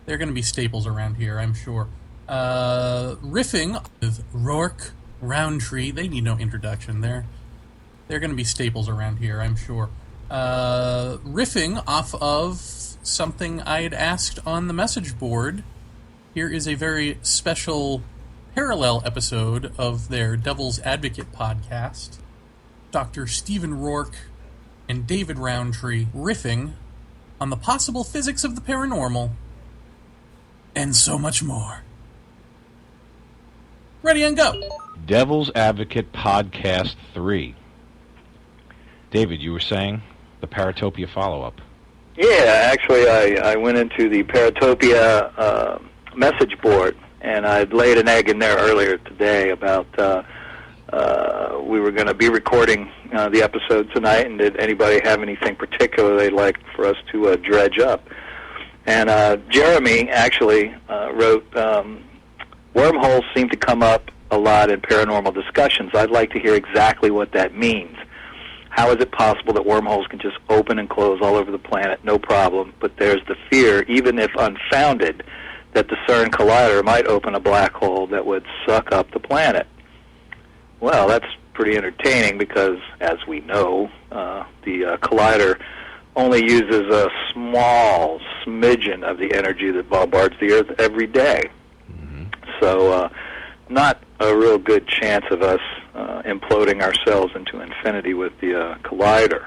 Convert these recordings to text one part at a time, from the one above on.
They're going to be staples around here, I'm sure. Riffing with Rorke, Rountree. They need no introduction. They're going to be staples around here, I'm sure. Riffing off of something I had asked on the message board. Here is a very special parallel episode of their Devil's Advocate podcast. Dr. Stephen Rorke and David Rountree riffing on the possible physics of the paranormal and so much more. Ready and go. Devil's Advocate Podcast 3. David, you were saying the Paratopia follow-up. Yeah, actually I went into the Paratopia message board, and I'd laid an egg in there earlier today about we were going to be recording the episode tonight, and did anybody have anything particular they'd like for us to dredge up. And Jeremy actually wrote, wormholes seem to come up a lot in paranormal discussions. I'd like to hear exactly what that means. How is it possible that wormholes can just open and close all over the planet, no problem, but there's the fear, even if unfounded, that the CERN collider might open a black hole that would suck up the planet? Well, that's pretty entertaining because, as we know, the collider only uses a small smidgen of the energy that bombards the Earth every day. Mm-hmm. So not a real good chance of us imploding ourselves into infinity with the collider.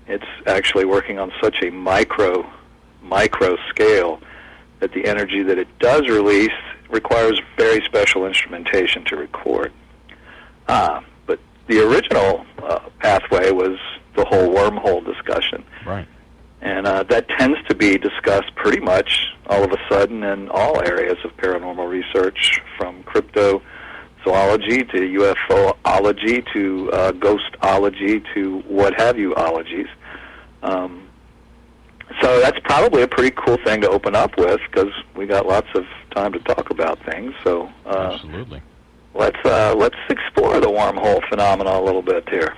It's actually working on such a micro scale that the energy that it does release requires very special instrumentation to record. But the original pathway was the whole wormhole discussion. Right. And that tends to be discussed pretty much all of a sudden in all areas of paranormal research, from cryptozoology to UFOology to ghostology to what have you ologies. So that's probably a pretty cool thing to open up with, because we got lots of time to talk about things. So absolutely, let's explore the wormhole phenomena a little bit here.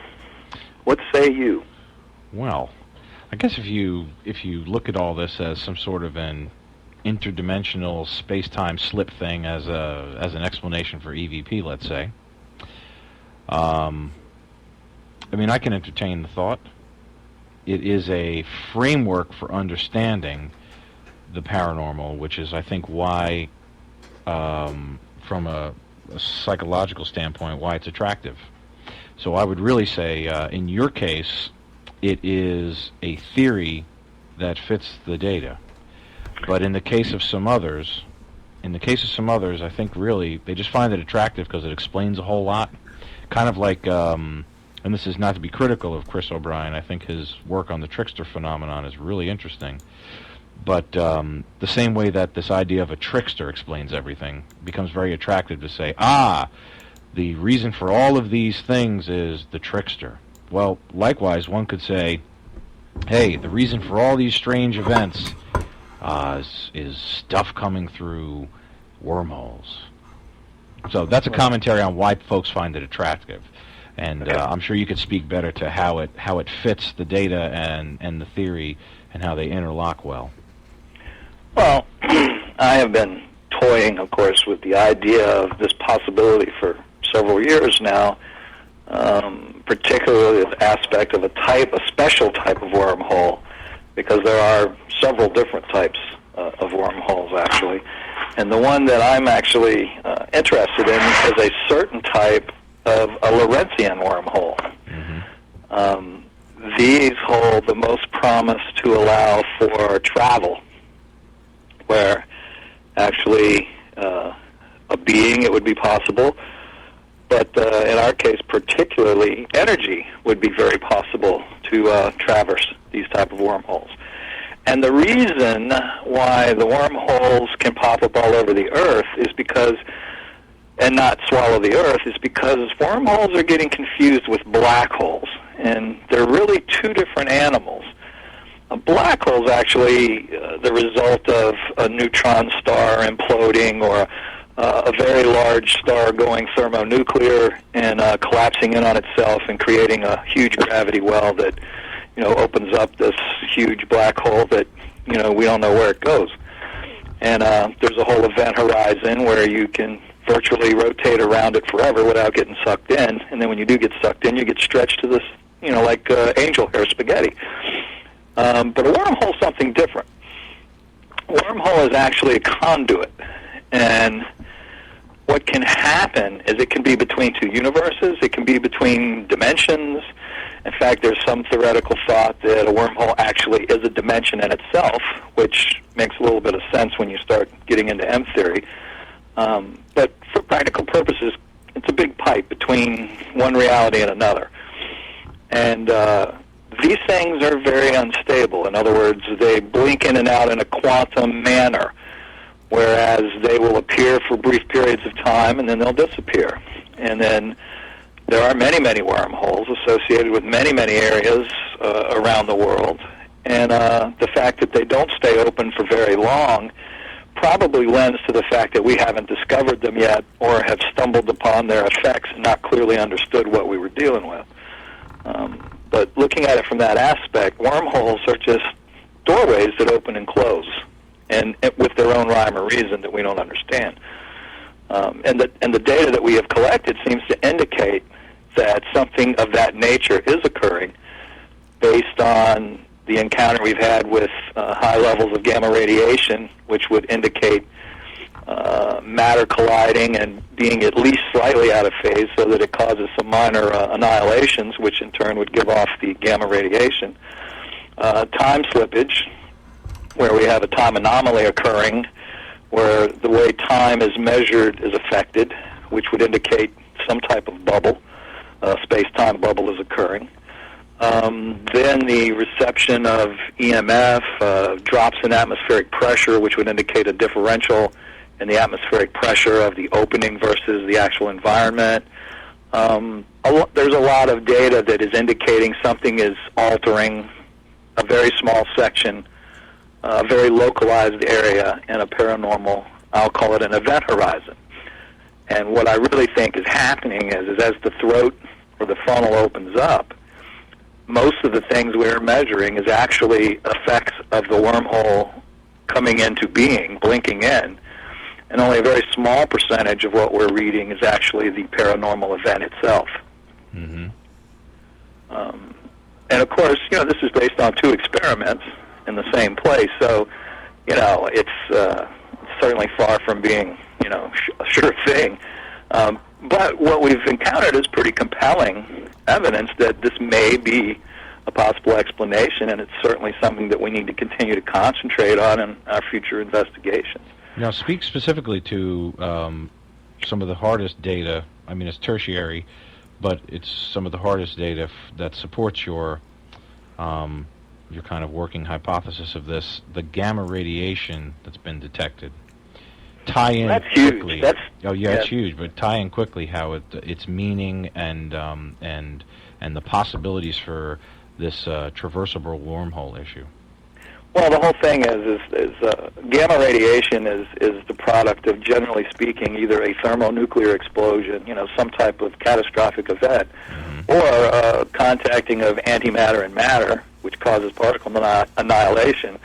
What say you? Well, I guess if you look at all this as some sort of an interdimensional space-time slip thing, as an explanation for EVP, let's say, I mean, I can entertain the thought. It is a framework for understanding the paranormal, which is, I think, why, from a psychological standpoint, why it's attractive. So I would really say, in your case, it is a theory that fits the data. But in the case of some others, I think really they just find it attractive because it explains a whole lot. Kind of like, and this is not to be critical of Chris O'Brien, I think his work on the trickster phenomenon is really interesting. But the same way that this idea of a trickster explains everything becomes very attractive to say, the reason for all of these things is the trickster. Well, likewise, one could say, hey, the reason for all these strange events is stuff coming through wormholes. So that's a commentary on why folks find it attractive. And I'm sure you could speak better to how it fits the data and the theory and how they interlock well. Well, I have been toying, of course, with the idea of this possibility for several years now, particularly the aspect of a special type of wormhole, because there are several different types of wormholes, actually. And the one that I'm actually interested in is a certain type of a Lorentzian wormhole. Mm-hmm. These hold the most promise to allow for travel, where actually a being, it would be possible, but in our case particularly, energy would be very possible to traverse these type of wormholes. And the reason why the wormholes can pop up all over the Earth is because, and not swallow the Earth, is because wormholes are getting confused with black holes, and they're really two different animals. A black hole is actually the result of a neutron star imploding, or a very large star going thermonuclear and collapsing in on itself and creating a huge gravity well that, opens up this huge black hole that we don't know where it goes. And there's a whole event horizon where you can virtually rotate around it forever without getting sucked in. And then when you do get sucked in, you get stretched to this, like angel hair spaghetti. But a wormhole is something different. A wormhole is actually a conduit. And what can happen is it can be between two universes. It can be between dimensions. In fact, there's some theoretical thought that a wormhole actually is a dimension in itself, which makes a little bit of sense when you start getting into M theory. But for practical purposes, it's a big pipe between one reality and another. And these things are very unstable. In other words, they blink in and out in a quantum manner, whereas they will appear for brief periods of time and then they'll disappear. And then there are many, many wormholes associated with many, many areas around the world. And the fact that they don't stay open for very long probably lends to the fact that we haven't discovered them yet or have stumbled upon their effects and not clearly understood what we were dealing with. But looking at it from that aspect, wormholes are just doorways that open and close, and with their own rhyme or reason that we don't understand. And the data that we have collected seems to indicate that something of that nature is occurring based on the encounter we've had with high levels of gamma radiation, which would indicate matter colliding and being at least slightly out of phase so that it causes some minor annihilations, which in turn would give off the gamma radiation. Time slippage, where we have a time anomaly occurring, where the way time is measured is affected, which would indicate some type of bubble, space-time bubble is occurring. Then the reception of EMF, drops in atmospheric pressure, which would indicate a differential in the atmospheric pressure of the opening versus the actual environment. There's a lot of data that is indicating something is altering a very small section, a very localized area in a paranormal, I'll call it an event horizon. And what I really think is happening is as the throat or the funnel opens up, most of the things we're measuring is actually effects of the wormhole coming into being, blinking in, and only a very small percentage of what we're reading is actually the paranormal event itself. Mm-hmm. And of course, this is based on two experiments in the same place, so, it's certainly far from being, a sure thing. But what we've encountered is pretty compelling evidence that this may be a possible explanation, and it's certainly something that we need to continue to concentrate on in our future investigations. Now, speak specifically to some of the hardest data. I mean, it's tertiary, but it's some of the hardest data that supports your kind of working hypothesis of this, the gamma radiation that's been detected. Tie in That's quickly. Huge. It's huge, but tie in quickly how its meaning and the possibilities for this traversable wormhole issue. Well, the whole thing is gamma radiation is the product of, generally speaking, either a thermonuclear explosion, some type of catastrophic event, or contacting of antimatter and matter, which causes particle annihilation.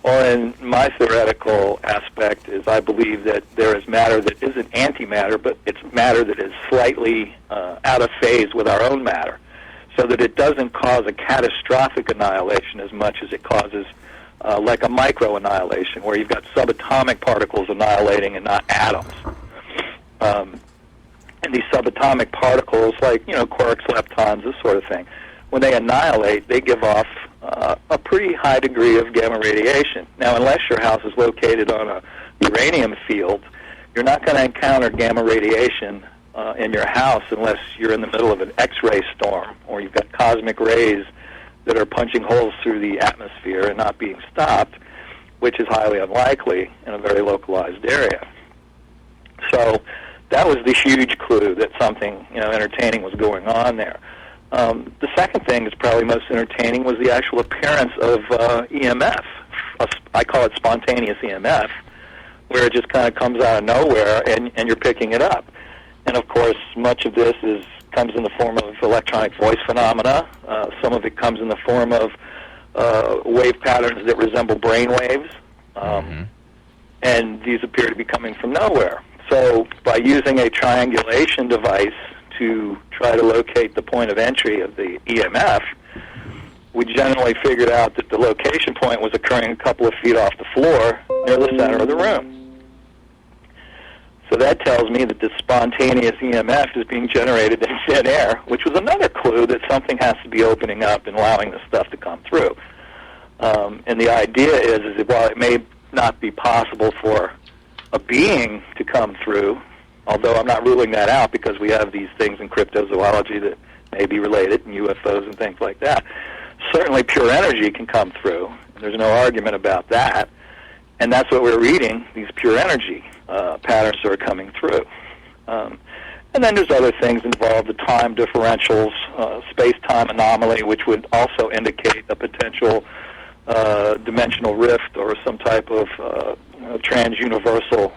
Or in my theoretical aspect is I believe that there is matter that isn't antimatter, but it's matter that is slightly out of phase with our own matter, so that it doesn't cause a catastrophic annihilation as much as it causes like a micro-annihilation, where you've got subatomic particles annihilating and not atoms. And these subatomic particles, like, quarks, leptons, this sort of thing, when they annihilate, they give off a pretty high degree of gamma radiation. Now, unless your house is located on a uranium field, you're not going to encounter gamma radiation in your house unless you're in the middle of an X-ray storm, or you've got cosmic rays that are punching holes through the atmosphere and not being stopped, which is highly unlikely in a very localized area. So that was the huge clue that something entertaining was going on there. The second thing that's probably most entertaining was the actual appearance of EMF. I call it spontaneous EMF, where it just kind of comes out of nowhere and you're picking it up. And of course, much of this comes in the form of electronic voice phenomena. Some of it comes in the form of wave patterns that resemble brain waves, and these appear to be coming from nowhere. So by using a triangulation device to try to locate the point of entry of the EMF, we generally figured out that the location point was occurring a couple of feet off the floor near the center of the room. So that tells me that this spontaneous EMF is being generated in thin air, which was another clue that something has to be opening up and allowing this stuff to come through. And the idea is that while it may not be possible for a being to come through, although I'm not ruling that out because we have these things in cryptozoology that may be related, and UFOs and things like that, certainly pure energy can come through. There's no argument about that. And that's what we're reading, these pure energy patterns that are coming through. And then there's other things involved, the time differentials, space-time anomaly, which would also indicate a potential dimensional rift or some type of trans-universal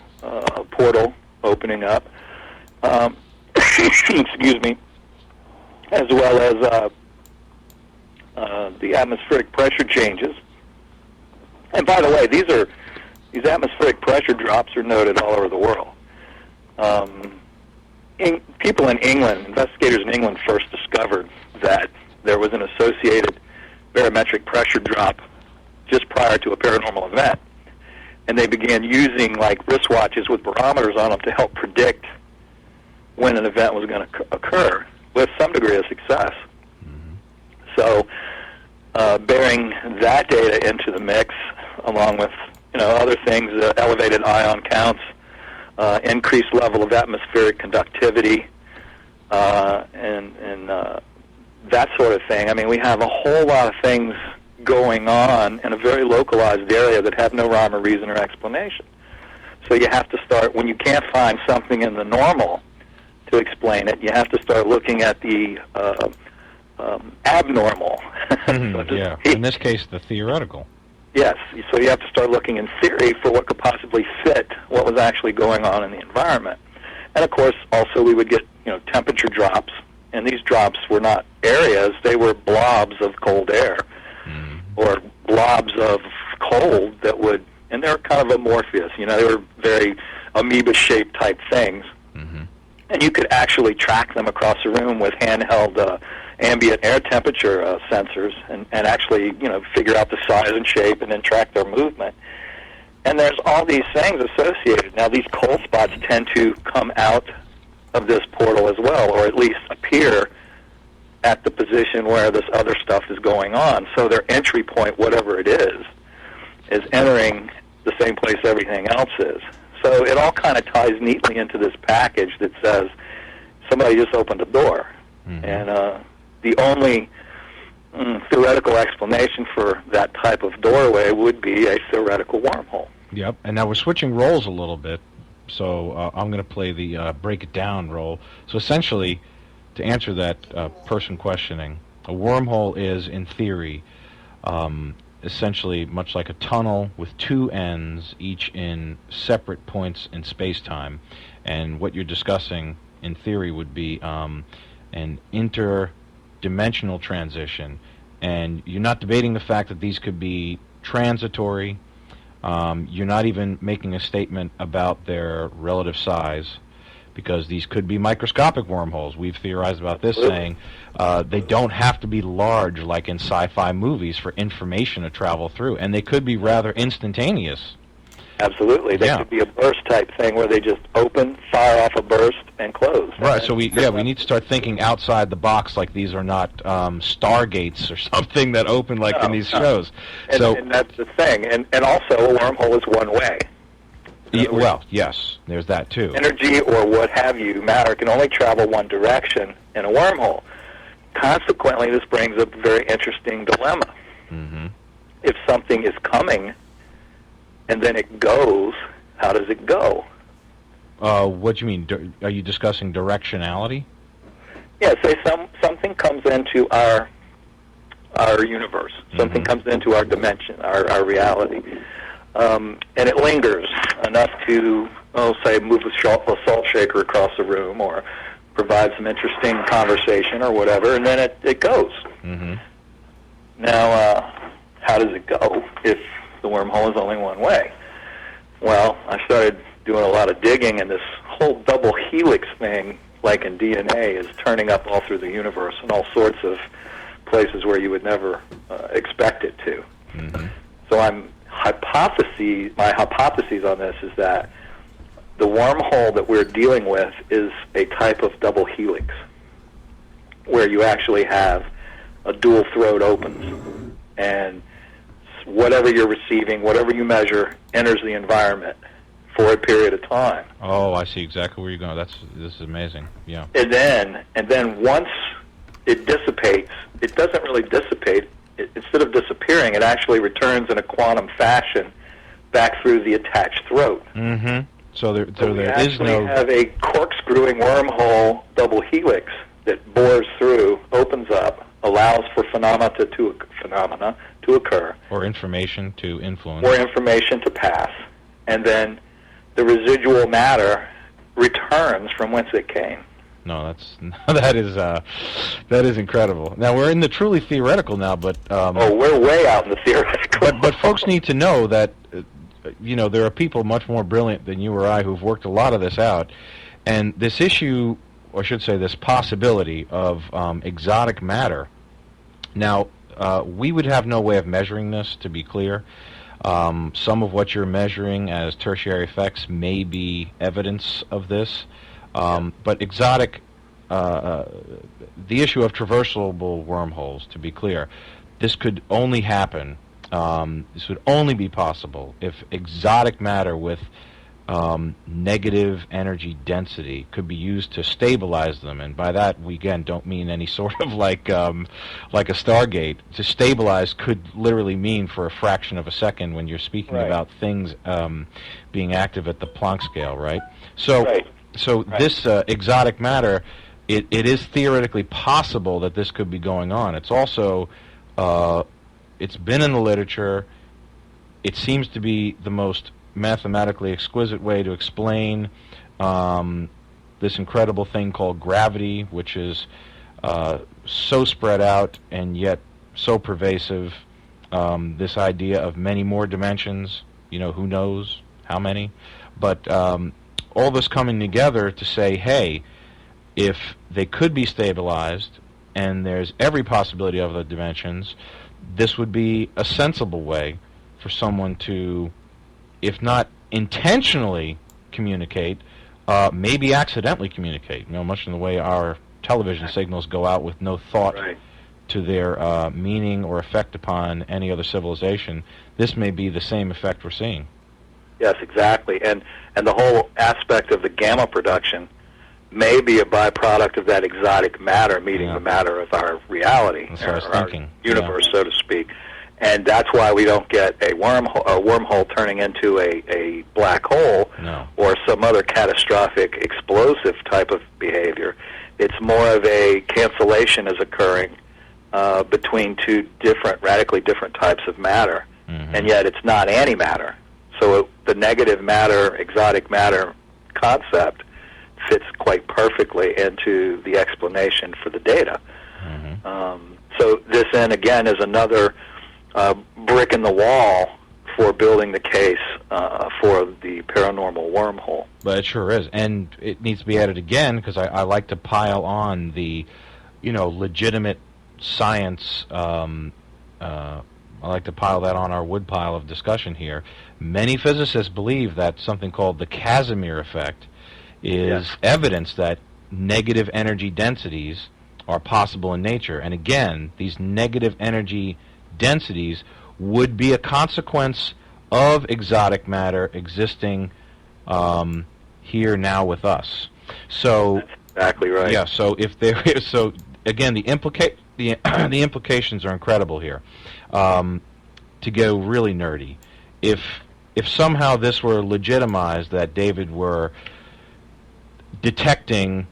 portal opening up. Excuse me. As well as the atmospheric pressure changes. And by the way, these atmospheric pressure drops are noted all over the world. People in England, investigators in England, first discovered that there was an associated barometric pressure drop just prior to a paranormal event. And they began using like wristwatches with barometers on them to help predict when an event was going to occur with some degree of success. So bearing that data into the mix, along with other things, elevated ion counts, increased level of atmospheric conductivity, and that sort of thing. I mean, we have a whole lot of things going on in a very localized area that have no rhyme or reason or explanation. So you have to start, when you can't find something in the normal to explain it, you have to start looking at the abnormal. Yeah, in this case, the theoretical. Yes, so you have to start looking in theory for what could possibly fit what was actually going on in the environment. And of course, also we would get temperature drops, and these drops were not areas, they were blobs of cold air, or blobs of cold that would, and they're kind of amorphous, they were very amoeba-shaped type things. And you could actually track them across the room with handheld ambient air temperature sensors and actually, figure out the size and shape and then track their movement. And there's all these things associated. Now, these cold spots tend to come out of this portal as well, or at least appear at the position where this other stuff is going on. So their entry point, whatever it is entering the same place everything else is. So it all kind of ties neatly into this package that says somebody just opened a door. And the only theoretical explanation for that type of doorway would be a theoretical wormhole. Yep, and now we're switching roles a little bit, so I'm going to play the break it down role. So essentially, to answer that person questioning, a wormhole is, in theory, essentially much like a tunnel with two ends, each in separate points in space-time. And what you're discussing, in theory, would be an interdimensional transition. And you're not debating the fact that these could be transitory. You're not even making a statement about their relative size, because these could be microscopic wormholes. We've theorized about this, saying they don't have to be large like in sci-fi movies for information to travel through, and they could be rather instantaneous. Absolutely. They could be a burst type thing where they just open, fire off a burst, and close. Right, so we need to start thinking outside the box, like these are not stargates or something that open like in these shows. And that's the thing. And also, a wormhole is one way. Well, yes, there's that too. Energy or what have you, matter, can only travel one direction in a wormhole. Consequently, this brings up a very interesting dilemma. If something is coming and then it goes, how does it go? What do you mean? Are you discussing directionality? Yeah, say something comes into our universe. Something comes into our dimension, our reality. And it lingers enough to, say, move a salt shaker across the room or provide some interesting conversation or whatever, and then it goes. Now, how does it go if the wormhole is only one way? Well, I started doing a lot of digging, and this whole double helix thing, like in DNA, is turning up all through the universe in all sorts of places where you would never expect it to. Mm-hmm. So my hypothesis on this is that the wormhole that we're dealing with is a type of double helix, where you actually have a dual throat opens, and whatever you're receiving, whatever you measure, enters the environment for a period of time. Oh, I see exactly where you're going. This is amazing. Yeah. And then once it dissipates, it doesn't really dissipate. Instead of disappearing, it actually returns in a quantum fashion back through the attached throat. Mm-hmm. So there we is no... have a corkscrewing wormhole double helix that bores through, opens up, allows for phenomena to occur, or information to influence, or information to pass, and then the residual matter returns from whence it came. No, that is incredible. Now we're in the truly theoretical now, but we're way out in the theoretical. But folks need to know that there are people much more brilliant than you or I who've worked a lot of this out, and this issue, or I should say, this possibility of exotic matter. Now, we would have no way of measuring this, to be clear. Some of what you're measuring as tertiary effects may be evidence of this. But exotic, the issue of traversable wormholes, to be clear, this could only happen, this would only be possible if exotic matter with negative energy density could be used to stabilize them. And by that, we again don't mean any sort of like a Stargate. To stabilize could literally mean for a fraction of a second when you're speaking about things being active at the Planck scale, right? So. Right. So this exotic matter, it is theoretically possible that this could be going on. It's also, it's been in the literature. It seems to be the most mathematically exquisite way to explain this incredible thing called gravity, which is so spread out and yet so pervasive. This idea of many more dimensions, who knows how many, but all this coming together to say, hey, if they could be stabilized, and there's every possibility of the dimensions, this would be a sensible way for someone to, if not intentionally communicate, maybe accidentally communicate, much in the way our television signals go out with no thought to their meaning or effect upon any other civilization. This may be the same effect we're seeing. Yes, exactly. And the whole aspect of the gamma production may be a byproduct of that exotic matter meeting the matter of our reality, that's what I was thinking. Our universe, so to speak. And that's why we don't get a wormhole turning into a black hole or some other catastrophic explosive type of behavior. It's more of a cancellation is occurring between two radically different types of matter, and yet it's not antimatter. So the negative matter, exotic matter concept fits quite perfectly into the explanation for the data. So this, then, again, is another brick in the wall for building the case for the paranormal wormhole. But it sure is. And it needs to be added again, because I like to pile on the, legitimate science. I like to pile that on our woodpile of discussion here. Many physicists believe that something called the Casimir effect is evidence that negative energy densities are possible in nature. And again, these negative energy densities would be a consequence of exotic matter existing here now with us. So that's exactly right. Yeah. So if there is, so again, the implications are incredible here. To go really nerdy, if somehow this were legitimized, that David were detecting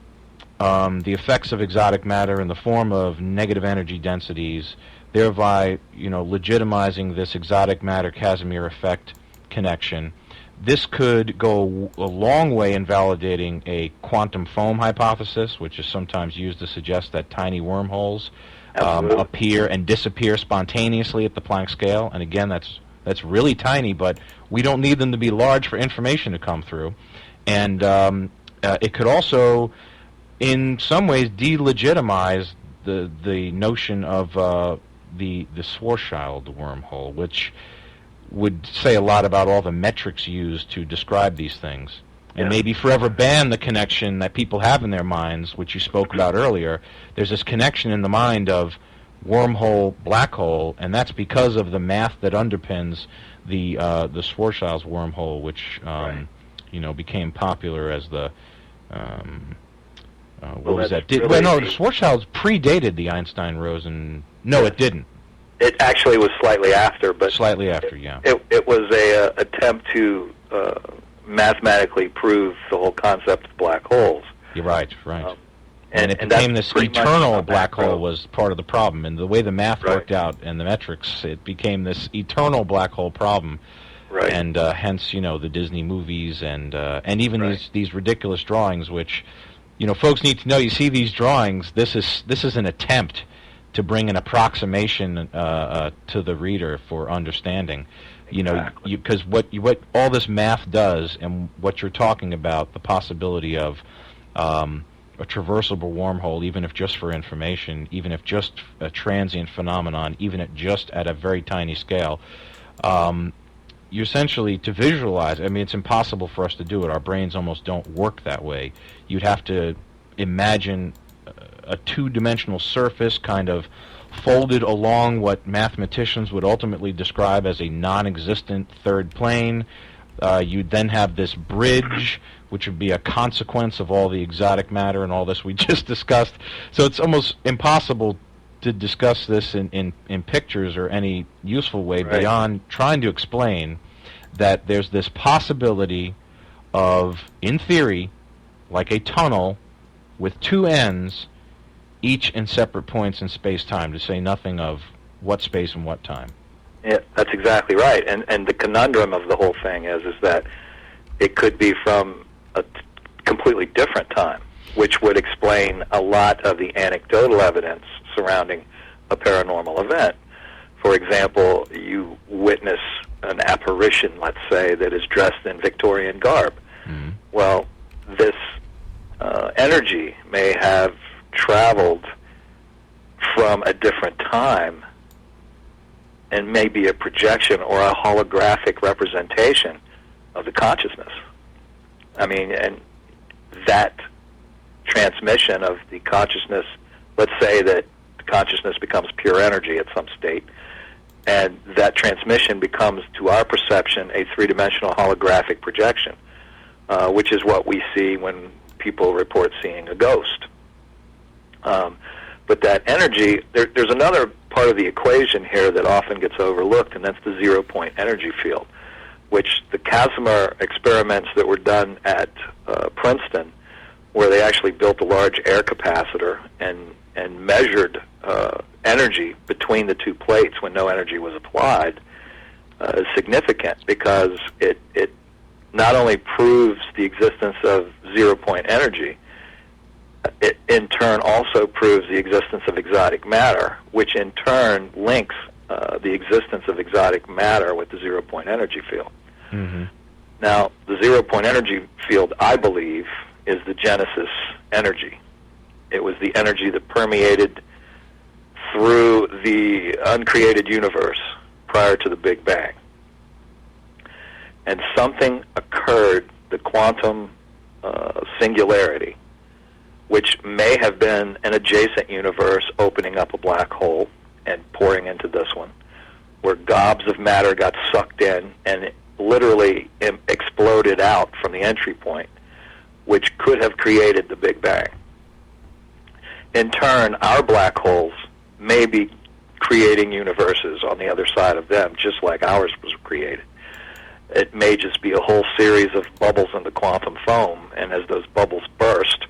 the effects of exotic matter in the form of negative energy densities, thereby legitimizing this exotic matter Casimir effect connection, this could go a long way in validating a quantum foam hypothesis, which is sometimes used to suggest that tiny wormholes Absolutely. appear and disappear spontaneously at the Planck scale. And again, that's really tiny, but we don't need them to be large for information to come through. And it could also, in some ways, delegitimize the notion of the Schwarzschild wormhole, which would say a lot about all the metrics used to describe these things. And maybe forever ban the connection that people have in their minds, which you spoke about earlier. There's this connection in the mind of wormhole, black hole, and that's because of the math that underpins the Schwarzschild wormhole, which became popular as the what was that? The Schwarzschild predated the Einstein-Rosen. No, it didn't. It actually was slightly after, but slightly after, yeah. It was a attempt to mathematically prove the whole concept of black holes. You're right. And it became this eternal black hole was part of the problem. And the way the math worked out and the metrics, it became this eternal black hole problem. Right. And hence, the Disney movies and even these ridiculous drawings, which, folks need to know. You see these drawings. This is an attempt to bring an approximation to the reader for understanding. Exactly. Because what all this math does, and what you're talking about, the possibility of a traversable wormhole, even if just for information, even if just a transient phenomenon, even at just at a very tiny scale, you essentially, to visualize, it's impossible for us to do it. Our brains almost don't work that way. You'd have to imagine a two-dimensional surface kind of folded along what mathematicians would ultimately describe as a non-existent third plane. You'd then have this bridge, which would be a consequence of all the exotic matter and all this we just discussed. So it's almost impossible to discuss this in pictures or any useful way beyond trying to explain that there's this possibility of, in theory, like a tunnel with two ends, each in separate points in space-time, to say nothing of what space and what time. Yeah, that's exactly right. And the conundrum of the whole thing is that it could be from a completely different time, which would explain a lot of the anecdotal evidence surrounding a paranormal event. For example, you witness an apparition, let's say, that is dressed in Victorian garb. Mm-hmm. Well, this energy may have traveled from a different time and may be a projection or a holographic representation of the consciousness. And that transmission of the consciousness, let's say that consciousness becomes pure energy at some state, and that transmission becomes, to our perception, a three-dimensional holographic projection, which is what we see when people report seeing a ghost. But that energy, there's another part of the equation here that often gets overlooked, and that's the zero-point energy field, which the Casimir experiments that were done at Princeton, where they actually built a large air capacitor and measured energy between the two plates when no energy was applied, is significant because it not only proves the existence of zero-point energy, it in turn also proves the existence of exotic matter, which in turn links the existence of exotic matter with the zero-point energy field. Mm-hmm. Now, the zero-point energy field, I believe, is the Genesis energy. It was the energy that permeated through the uncreated universe prior to the Big Bang. And something occurred, the quantum singularity, which may have been an adjacent universe opening up a black hole and pouring into this one, where gobs of matter got sucked in and it literally exploded out from the entry point, which could have created the Big Bang. In turn, our black holes may be creating universes on the other side of them, just like ours was created. It may just be a whole series of bubbles in the quantum foam, and as those bubbles burst,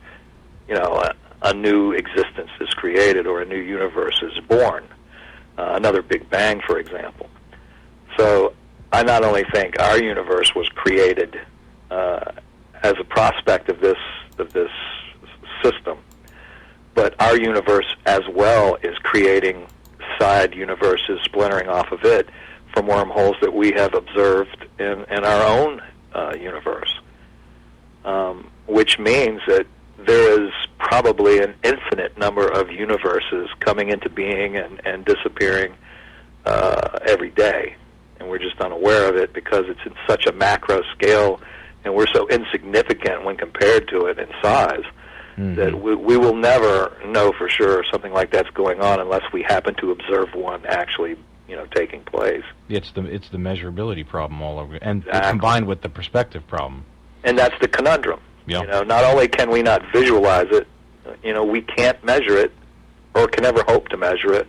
a new existence is created or a new universe is born. Another Big Bang, for example. So I not only think our universe was created as a prospect of this system, but our universe as well is creating side universes splintering off of it from wormholes that we have observed in our own universe, which means that there is probably an infinite number of universes coming into being and disappearing every day, and we're just unaware of it because it's in such a macro scale, and we're so insignificant when compared to it in size. That we will never know for sure something like that's going on unless we happen to observe one actually, taking place. It's the measurability problem all over, and Exactly. combined with the perspective problem. And that's the conundrum. Yeah. Not only can we not visualize it, we can't measure it, or can never hope to measure it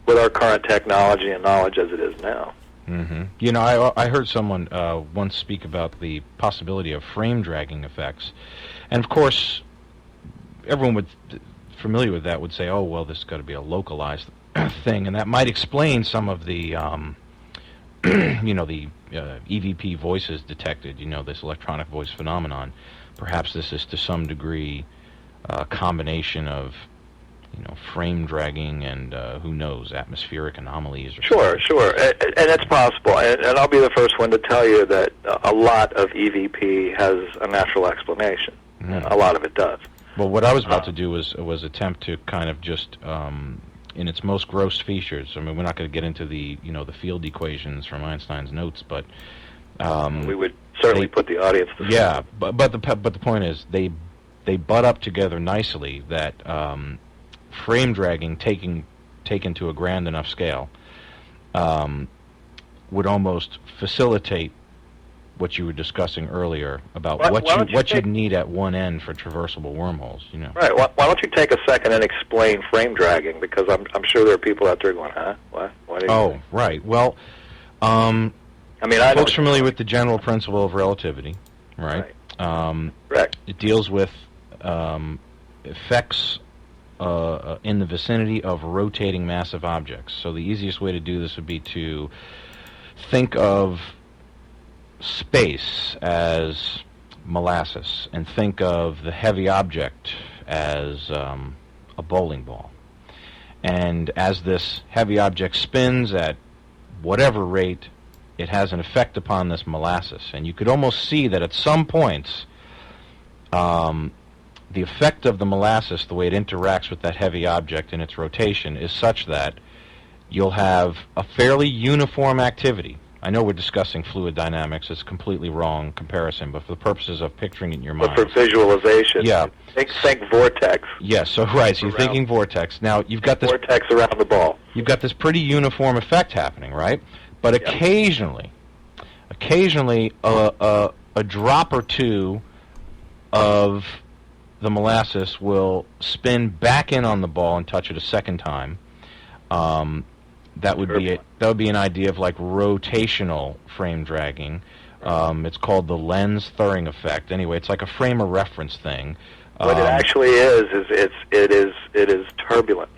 with our current technology and knowledge as it is now. Mm-hmm. I heard someone once speak about the possibility of frame dragging effects, and of course, everyone familiar with that would say, "Oh, well, this has got to be a localized thing," and that might explain some of the, the EVP voices detected. This electronic voice phenomenon. Perhaps this is to some degree a combination of, frame dragging and who knows, atmospheric anomalies. Or Sure, and it's possible. And I'll be the first one to tell you that a lot of EVP has a natural explanation. A lot of it does. Well, what I was about to do was attempt to kind of just, in its most gross features. I mean, we're not going to get into the the field equations from Einstein's notes, but we would certainly put the audience to yeah. But the point is they butt up together nicely. That frame dragging taken to a grand enough scale would almost facilitate what you were discussing earlier about what you'd need at one end for traversable wormholes. Right. Why don't you take a second and explain frame dragging? Because I'm sure there are people out there going, "Huh? What? What?" Oh, right. Well, I folks familiar with the general principle of relativity, right? Correct. It deals with effects in the vicinity of rotating massive objects. So the easiest way to do this would be to think of space as molasses and think of the heavy object as a bowling ball. And as this heavy object spins at whatever rate, it has an effect upon this molasses. And you could almost see that at some points, the effect of the molasses, the way it interacts with that heavy object in its rotation, is such that you'll have a fairly uniform activity. I know we're discussing fluid dynamics. It's a completely wrong comparison, but for the purposes of picturing it in your mind. But for visualization, yeah. Think vortex. Yes, so right, so you're thinking vortex. Now, you've got this vortex around the ball. You've got this pretty uniform effect happening, right? But occasionally, a drop or two of the molasses will spin back in on the ball and touch it a second time. That would be an idea of like rotational frame dragging. It's called the lens Thirring effect. Anyway, it's like a frame of reference thing. What it actually is it is turbulence.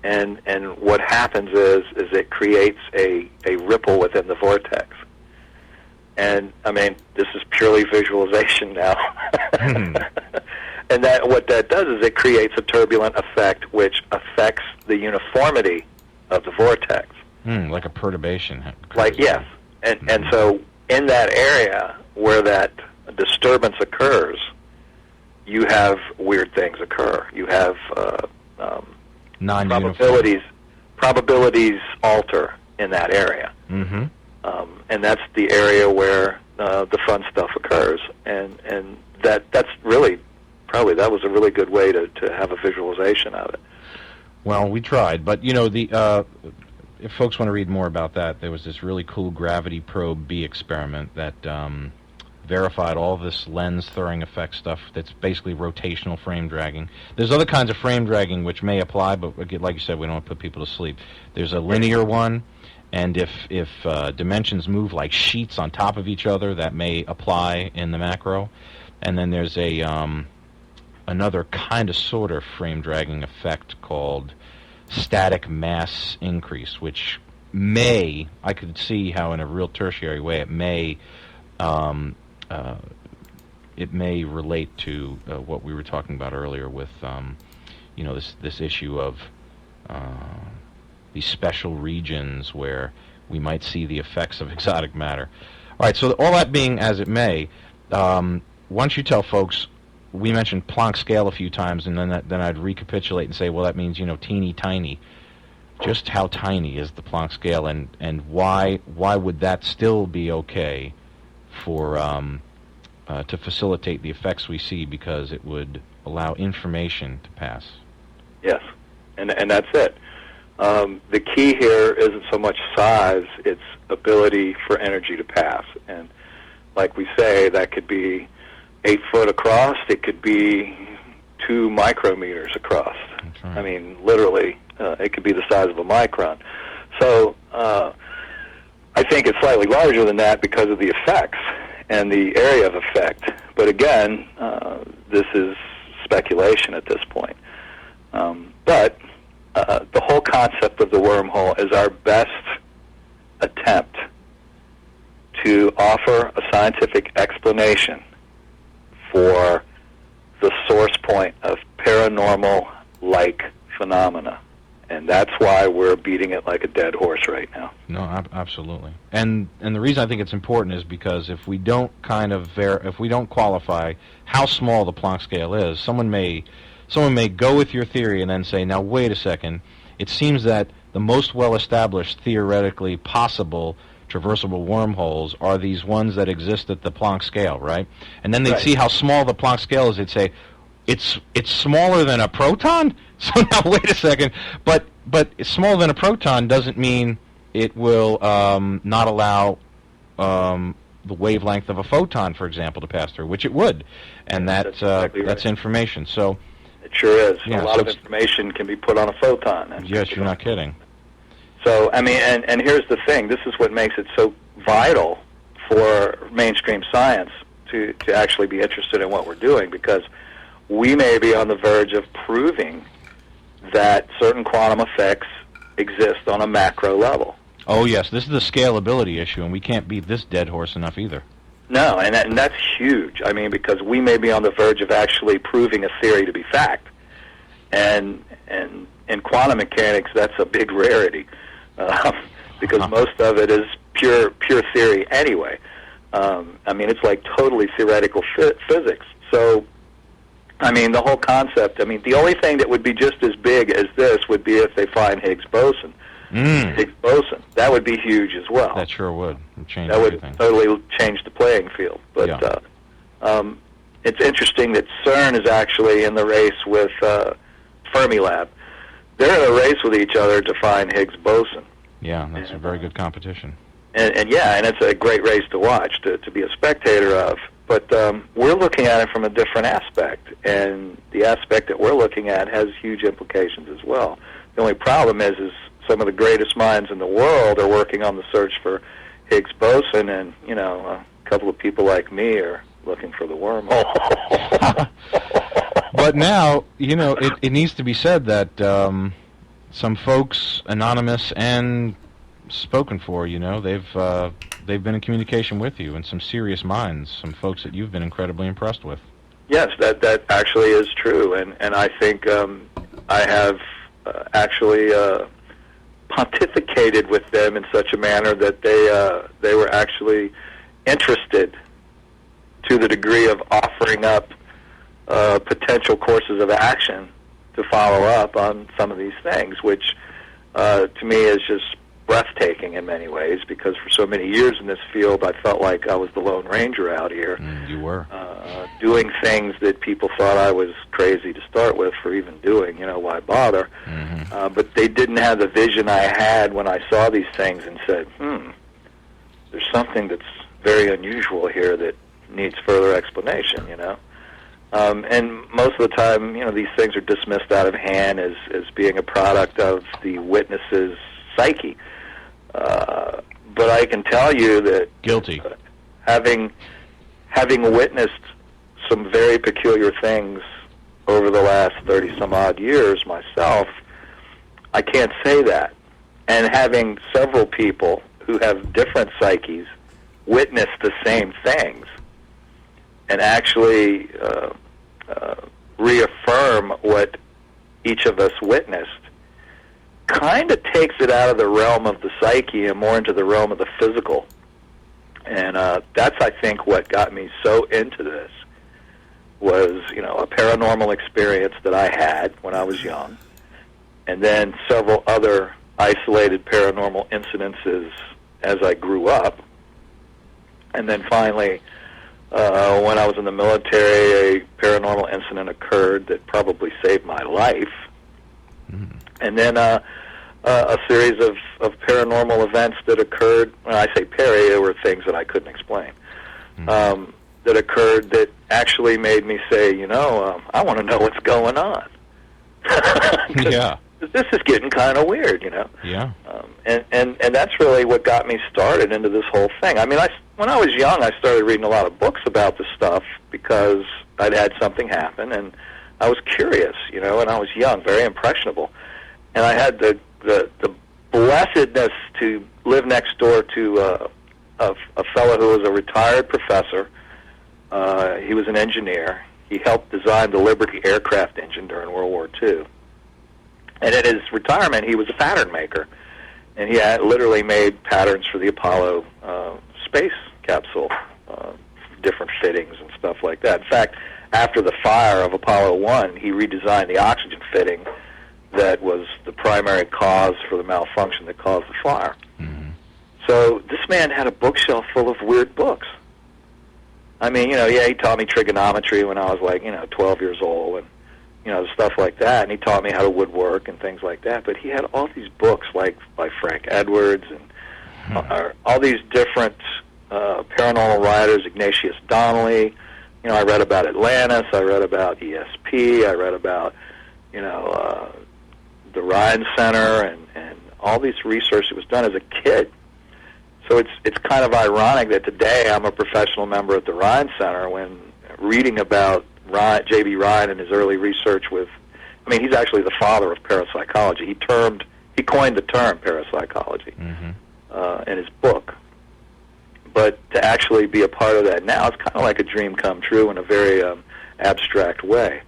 And what happens is it creates a ripple within the vortex. And I mean, this is purely visualization now. And what that does is it creates a turbulent effect which affects the uniformity of the vortex. Like a perturbation. Yes. And so in that area where that disturbance occurs, you have weird things occur. You have probabilities alter in that area. Mm-hmm. And that's the area where the fun stuff occurs. And that's really, probably that was a really good way to have a visualization of it. Well, we tried, but if folks want to read more about that, there was this really cool gravity probe B experiment that verified all this lens Thirring effect stuff. That's basically rotational frame dragging. There's other kinds of frame dragging which may apply, but like you said, we don't want to put people to sleep. There's a linear one, and if dimensions move like sheets on top of each other, that may apply in the macro. And then there's another kind of sort of frame dragging effect called static mass increase, which I could see how in a real tertiary way it may it may relate to what we were talking about earlier with this issue of these special regions where we might see the effects of exotic matter. All right, so all that being as it may, why don't you tell folks, we mentioned Planck scale a few times, and then I'd recapitulate and say, well, that means, teeny tiny. Just how tiny is the Planck scale, and why would that still be okay for to facilitate the effects we see, because it would allow information to pass? Yes, and that's it. The key here isn't so much size, it's ability for energy to pass. And like we say, that could be 8 foot across, it could be 2 micrometers across. That's right. I mean, literally, it could be the size of a micron. So I think it's slightly larger than that because of the effects and the area of effect. But again, this is speculation at this point. But the whole concept of the wormhole is our best attempt to offer a scientific explanation for the source point of paranormal-like phenomena. And that's why we're beating it like a dead horse right now. No, absolutely. And the reason I think it's important is because if we don't if we don't qualify how small the Planck scale is, someone may go with your theory and then say, now wait a second, it seems that the most well-established, theoretically possible traversable wormholes are these ones that exist at the Planck scale, right? And then they'd see how small the Planck scale is. They'd say, it's smaller than a proton? So now wait a second, but smaller than a proton doesn't mean it will not allow the wavelength of a photon, for example, to pass through, which it would, and that's exactly right. That's information. So it sure is. Yeah, a lot of information can be put on a photon. And yes, you're not kidding. So I mean, and here's the thing: this is what makes it so vital for mainstream science to actually be interested in what we're doing, because we may be on the verge of proving that certain quantum effects exist on a macro level. Oh, yes, this is the scalability issue, and we can't beat this dead horse enough either. No, and that's huge. I mean, because we may be on the verge of actually proving a theory to be fact. And in quantum mechanics, that's a big rarity, because most of it is pure theory anyway. I mean, it's like totally theoretical physics. So I mean, the whole concept, I mean, the only thing that would be just as big as this would be if they find Higgs boson. Higgs boson. That would be huge as well. That sure would. Change that everything. Would totally change the playing field. But it's interesting that CERN is actually in the race with Fermilab. They're in a race with each other to find Higgs boson. Yeah, that's a very good competition. And it's a great race to watch, to be a spectator of. But we're looking at it from a different aspect, and the aspect that we're looking at has huge implications as well. The only problem is some of the greatest minds in the world are working on the search for Higgs boson, and a couple of people like me are looking for the wormhole. But now, it needs to be said that some folks, anonymous and spoken for, they've been in communication with you, and some serious minds, some folks that you've been incredibly impressed with. Yes, that actually is true, and I think I have actually pontificated with them in such a manner that they were actually interested to the degree of offering up potential courses of action to follow up on some of these things, which to me is just breathtaking in many ways, because for so many years in this field I felt like I was the Lone Ranger out here. You were. Doing things that people thought I was crazy to start with for even doing, why bother? Mm-hmm. But they didn't have the vision I had when I saw these things and said, there's something that's very unusual here that needs further explanation, And most of the time, these things are dismissed out of hand as being a product of the witness's psyche. But I can tell you that guilty. Having witnessed some very peculiar things over the last 30-some-odd years myself, I can't say that. And having several people who have different psyches witness the same things, and actually reaffirm what each of us witnessed kind of takes it out of the realm of the psyche and more into the realm of the physical. And that's, I think, what got me so into this was, a paranormal experience that I had when I was young, and then several other isolated paranormal incidences as I grew up. And then finally, when I was in the military, a paranormal incident occurred that probably saved my life. Mm-hmm. And then a series of paranormal events that occurred. When I say they were things that I couldn't explain. Mm-hmm. That occurred that actually made me say, I want to know what's going on. Yeah. This is getting kind of weird, Yeah. And that's really what got me started into this whole thing. I mean, when I was young, I started reading a lot of books about this stuff because I'd had something happen, and I was curious, and I was young, very impressionable. And I had the blessedness to live next door to a fellow who was a retired professor. He was an engineer. He helped design the Liberty aircraft engine during World War II. And in his retirement, he was a pattern maker. And he had literally made patterns for the Apollo space capsule, different fittings and stuff like that. In fact, after the fire of Apollo 1, he redesigned the oxygen fitting that was the primary cause for the malfunction that caused the fire. Mm-hmm. So this man had a bookshelf full of weird books. I mean, he taught me trigonometry when I was 12 years old, and stuff like that, and he taught me how to woodwork and things like that. But he had all these books, like by Frank Edwards and all these different paranormal writers, Ignatius Donnelly. I read about Atlantis. I read about ESP. I read about the Rhine Center and all this research that was done as a kid. So it's kind of ironic that today I'm a professional member at the Rhine Center when reading about J.B. Rhine and his early research with, he's actually the father of parapsychology. He coined the term parapsychology in his book. But to actually be a part of that now, it's kind of like a dream come true in a very abstract way.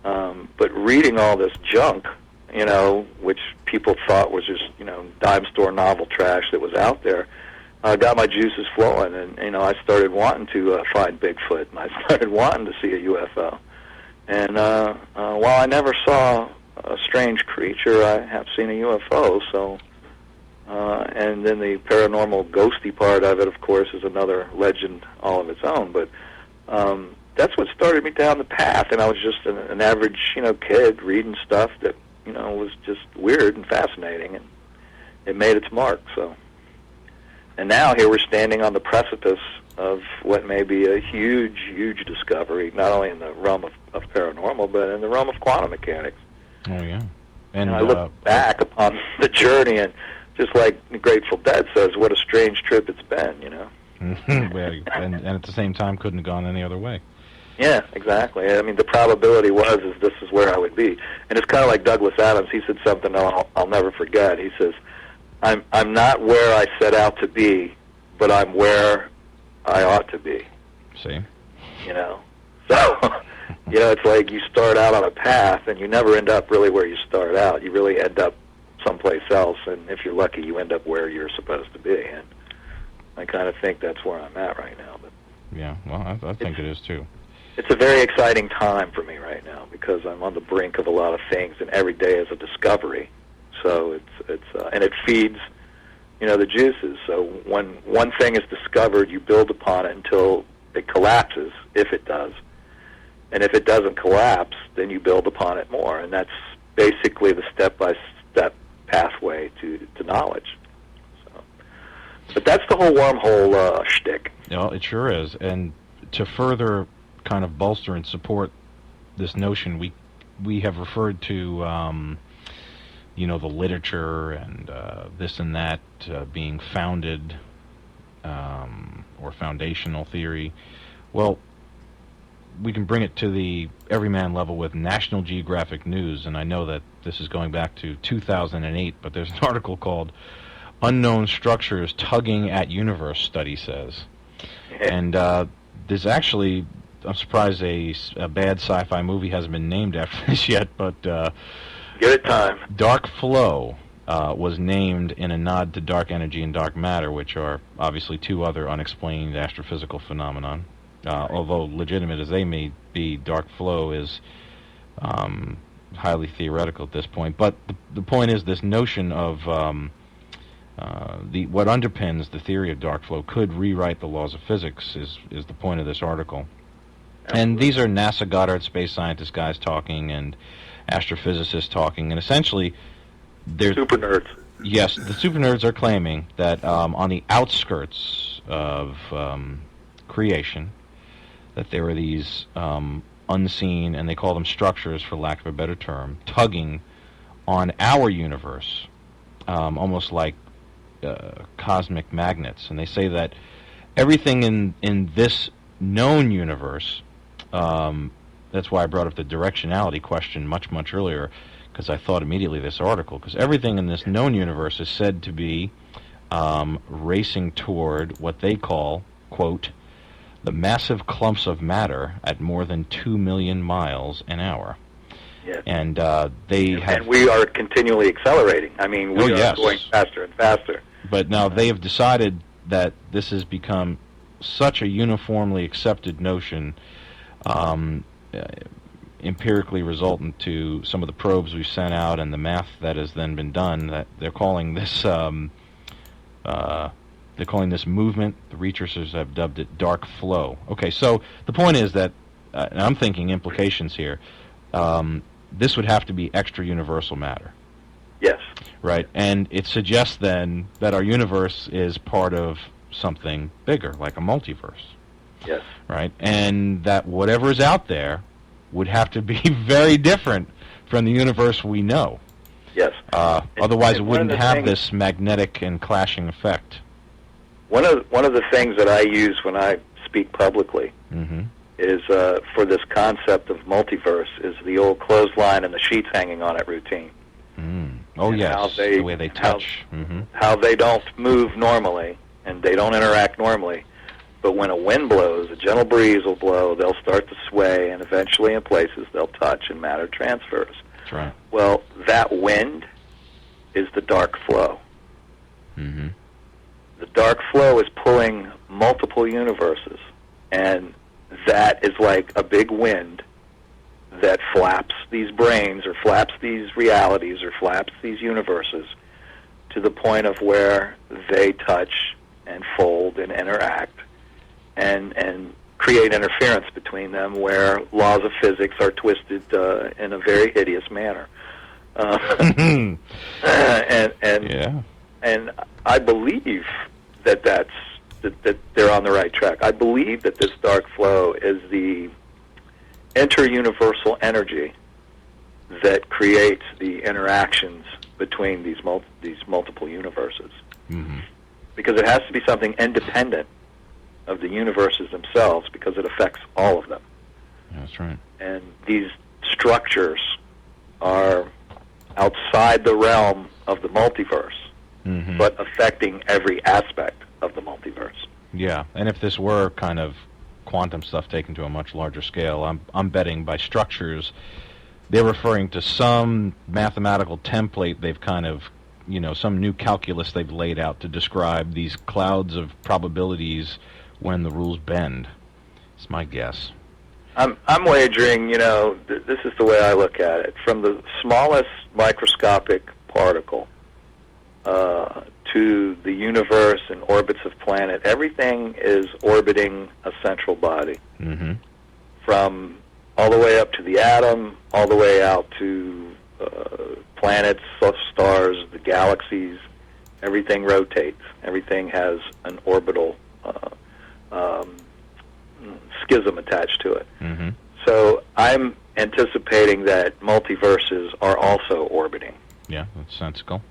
But reading all this junk, which people thought was just, dime store novel trash that was out there, got my juices flowing, and I started wanting to find Bigfoot, and I started wanting to see a UFO. And while I never saw a strange creature, I have seen a UFO. So, and then the paranormal, ghosty part of it, of course, is another legend all of its own. But that's what started me down the path, and I was just an average, kid reading stuff that was just weird and fascinating, and it made its mark. So. And now here we're standing on the precipice of what may be a huge, huge discovery, not only in the realm of paranormal, but in the realm of quantum mechanics. Oh, yeah. And I look back upon the journey, and just like the Grateful Dead says, what a strange trip it's been, Well, and at the same time, couldn't have gone any other way. Yeah, exactly. The probability is this is where I would be. And it's kind of like Douglas Adams. He said something I'll never forget. He says, I'm not where I set out to be, but I'm where I ought to be. See? So, it's like you start out on a path, and you never end up really where you start out. You really end up someplace else, and if you're lucky, you end up where you're supposed to be. And I kind of think that's where I'm at right now. But yeah, well, I think it is, too. It's a very exciting time for me right now because I'm on the brink of a lot of things, and every day is a discovery. So it's and it feeds, the juices. So when one thing is discovered, you build upon it until it collapses, if it does. And if it doesn't collapse, then you build upon it more. And that's basically the step-by-step pathway to knowledge. So, but that's the whole wormhole shtick. Well, it sure is. And to further kind of bolster and support this notion, we have referred to the literature and this and that being founded or foundational theory. Well, we can bring it to the everyman level with National Geographic News, and I know that this is going back to 2008, but there's an article called Unknown Structures Tugging at Universe, study says. And there's actually I'm surprised a bad sci-fi movie hasn't been named after this yet, but Give it time. Dark Flow was named in a nod to dark energy and dark matter, which are obviously two other unexplained astrophysical phenomenon. Although legitimate as they may be, dark flow is highly theoretical at this point. But the point is, this notion of what underpins the theory of dark flow could rewrite the laws of physics is the point of this article. Absolutely. And these are NASA Goddard space scientist guys talking and astrophysicists talking, and essentially they're Super nerds. yes, the super nerds are claiming that on the outskirts of creation, that there are these unseen, and they call them structures for lack of a better term, tugging on our universe, almost like cosmic magnets. And they say that everything in this known universe, that's why I brought up the directionality question much earlier, because I thought immediately of this article, because everything in this known universe is said to be racing toward what they call, quote, the massive clumps of matter at more than 2 million miles an hour. Yes. And they have... And we are continually accelerating. I mean, we are going faster and faster. But now they have decided that this has become such a uniformly accepted notion, empirically resultant to some of the probes we've sent out and the math that has then been done, that they're calling this movement, the researchers have dubbed it dark flow. Okay, so the point is that, and I'm thinking implications here, this would have to be extra universal matter. Yes. Right, and it suggests then that our universe is part of something bigger, like a multiverse. Yes. Right, and that whatever is out there would have to be very different from the universe we know. Yes. Otherwise, it wouldn't have things, this magnetic and clashing effect. One of the things that I use when I speak publicly is for this concept of multiverse is the old clothesline and the sheets hanging on it routine. Oh, and yes, the way they touch. How they don't move normally, and they don't interact normally. But when a wind blows, a gentle breeze will blow, they'll start to sway, and eventually in places they'll touch and matter transfers. That's right. Well, that wind is the dark flow. The dark flow is pulling multiple universes, and that is like a big wind that flaps these brains or flaps these realities or flaps these universes to the point of where they touch and fold and interact and create interference between them, where laws of physics are twisted in a very hideous manner. And I believe that they're on the right track. I believe that this dark flow is the inter-universal energy that creates the interactions between these multiple universes. Because it has to be something independent of the universes themselves, because it affects all of them. That's right. And these structures are outside the realm of the multiverse, but affecting every aspect of the multiverse. Yeah, and if this were kind of quantum stuff taken to a much larger scale, I'm betting by structures, they're referring to some mathematical template they've kind of, some new calculus they've laid out to describe these clouds of probabilities when the rules bend. It's my guess. I'm wagering, this is the way I look at it. From the smallest microscopic particle to the universe and orbits of planet, everything is orbiting a central body. From all the way up to the atom, all the way out to planets, stars, the galaxies, everything rotates. Everything has an orbital schism attached to it. So I'm anticipating that multiverses are also orbiting. Yeah, that's sensible.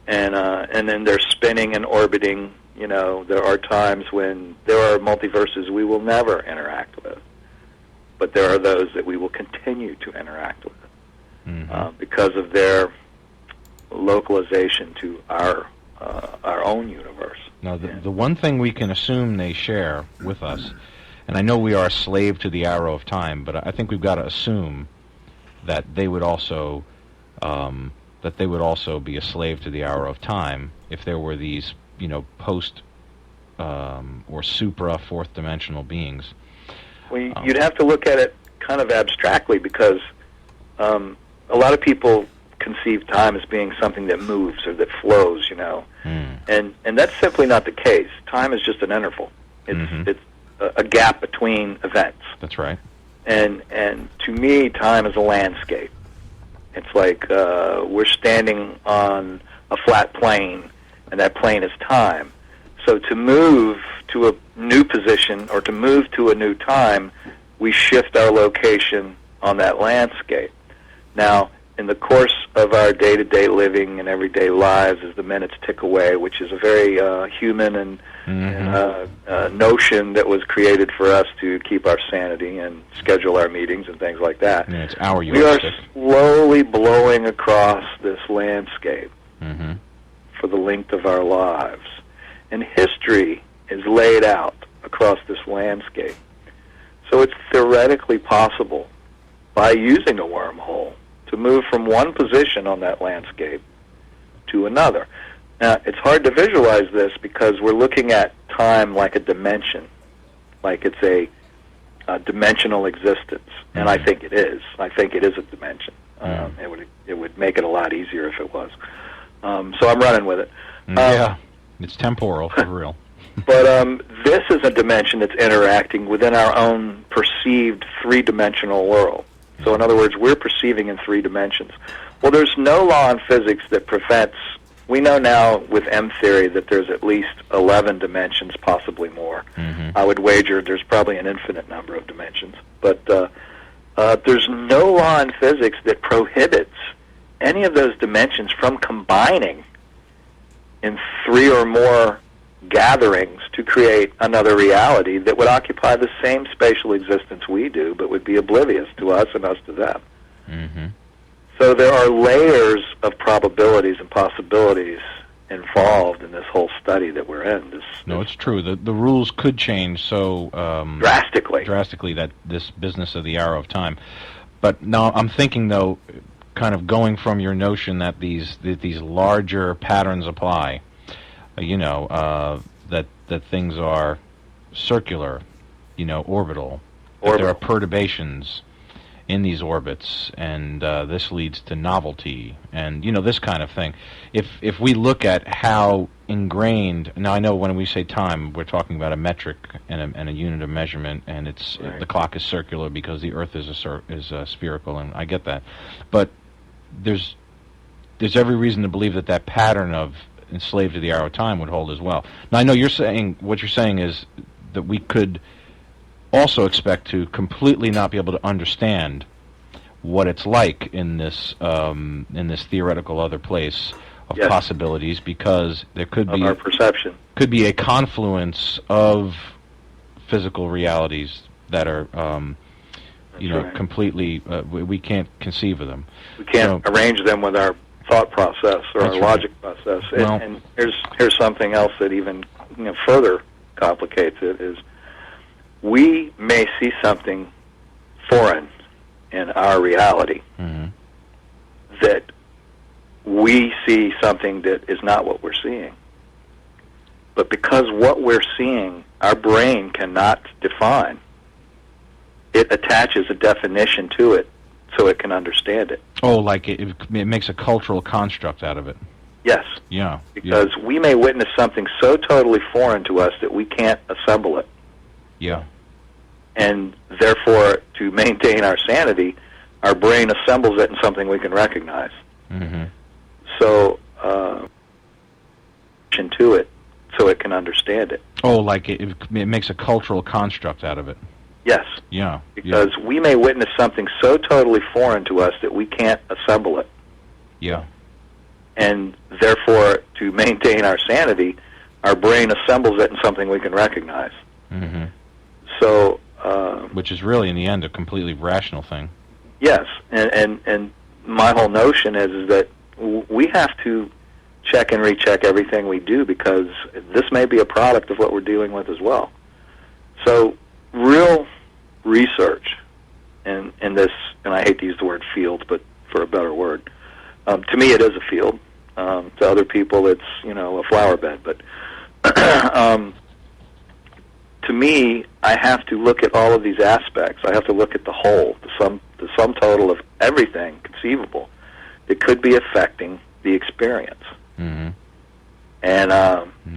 And then they're spinning and orbiting. There are times when there are multiverses we will never interact with, but there are those that we will continue to interact with because of their localization to our own universe. Now, the one thing we can assume they share with us And I know we are a slave to the arrow of time, but I think we've got to assume that they would also be a slave to the arrow of time if there were these, post or supra fourth dimensional beings. Well, you'd have to look at it kind of abstractly, because a lot of people conceive time as being something that moves or that flows, and that's simply not the case. Time is just an interval. It's a gap between events. That's right. And to me, time is a landscape. It's like we're standing on a flat plane, and that plane is time. So to move to a new position or to move to a new time, we shift our location on that landscape. Now, in the course of our day-to-day living and everyday lives, as the minutes tick away, which is a very human and notion that was created for us to keep our sanity and schedule our meetings and things like that. Yeah, it's our we are yardstick. slowly blowing across this landscape Mm-hmm. for the length of our lives. And history is laid out across this landscape. So it's theoretically possible, by using a wormhole, to move from one position on that landscape to another. Now, it's hard to visualize this because we're looking at time like a dimension, like it's a dimensional existence, and I think it is. I think it is a dimension. It would make it a lot easier if it was. So I'm running with it. Yeah, it's temporal, for real. But this is a dimension that's interacting within our own perceived three-dimensional world. So in other words, we're perceiving in three dimensions. Well, there's no law in physics that prevents... We know now with M-theory that there's at least 11 dimensions, possibly more. Mm-hmm. I would wager there's probably an infinite number of dimensions. But there's no law in physics that prohibits any of those dimensions from combining in three or more gatherings to create another reality that would occupy the same spatial existence we do, but would be oblivious to us and us to them. Mm-hmm. So there are layers of probabilities and possibilities involved in this whole study that we're in. No, it's true. The rules could change so drastically that this business of the arrow of time. But now I'm thinking, though, kind of going from your notion that these larger patterns apply. That things are circular, orbital. That there are perturbations in these orbits, and this leads to novelty, and this kind of thing. If we look at how ingrained, now I know when we say time, we're talking about a metric and a unit of measurement, and it's right. The clock is circular because the Earth is spherical, and I get that, but there's every reason to believe that pattern of enslaved to the arrow of time would hold as well. Now I know what you're saying is that we could also expect to completely not be able to understand what it's like in this theoretical other place of possibilities, because there could be our perception could be a confluence of physical realities that are right. completely we can't conceive of them. We can't arrange them with our thought process or our logic process. Well, and here's something else that even further complicates it is we may see something foreign in our reality that we see something that is not what we're seeing. But because what we're seeing, our brain cannot define, it attaches a definition to it so it can understand it. Oh, like it makes a cultural construct out of it. Yes. Yeah. Because we may witness something so totally foreign to us that we can't assemble it. Yeah. And therefore, to maintain our sanity, our brain assembles it in something we can recognize. Mm-hmm. So, to it so it can understand it. Oh, like it makes a cultural construct out of it. Yes. Yeah. Because we may witness something so totally foreign to us that we can't assemble it. Yeah. And therefore, to maintain our sanity, our brain assembles it in something we can recognize. Mm-hmm. So, which is really, in the end, a completely rational thing. Yes, and my whole notion is that we have to check and recheck everything we do, because this may be a product of what we're dealing with as well. So, really research in this, and I hate to use the word field, but for a better word, to me it is a field. To other people, it's a flower bed. But to me, I have to look at all of these aspects. I have to look at the whole, the sum total of everything conceivable that could be affecting the experience. Mm-hmm. And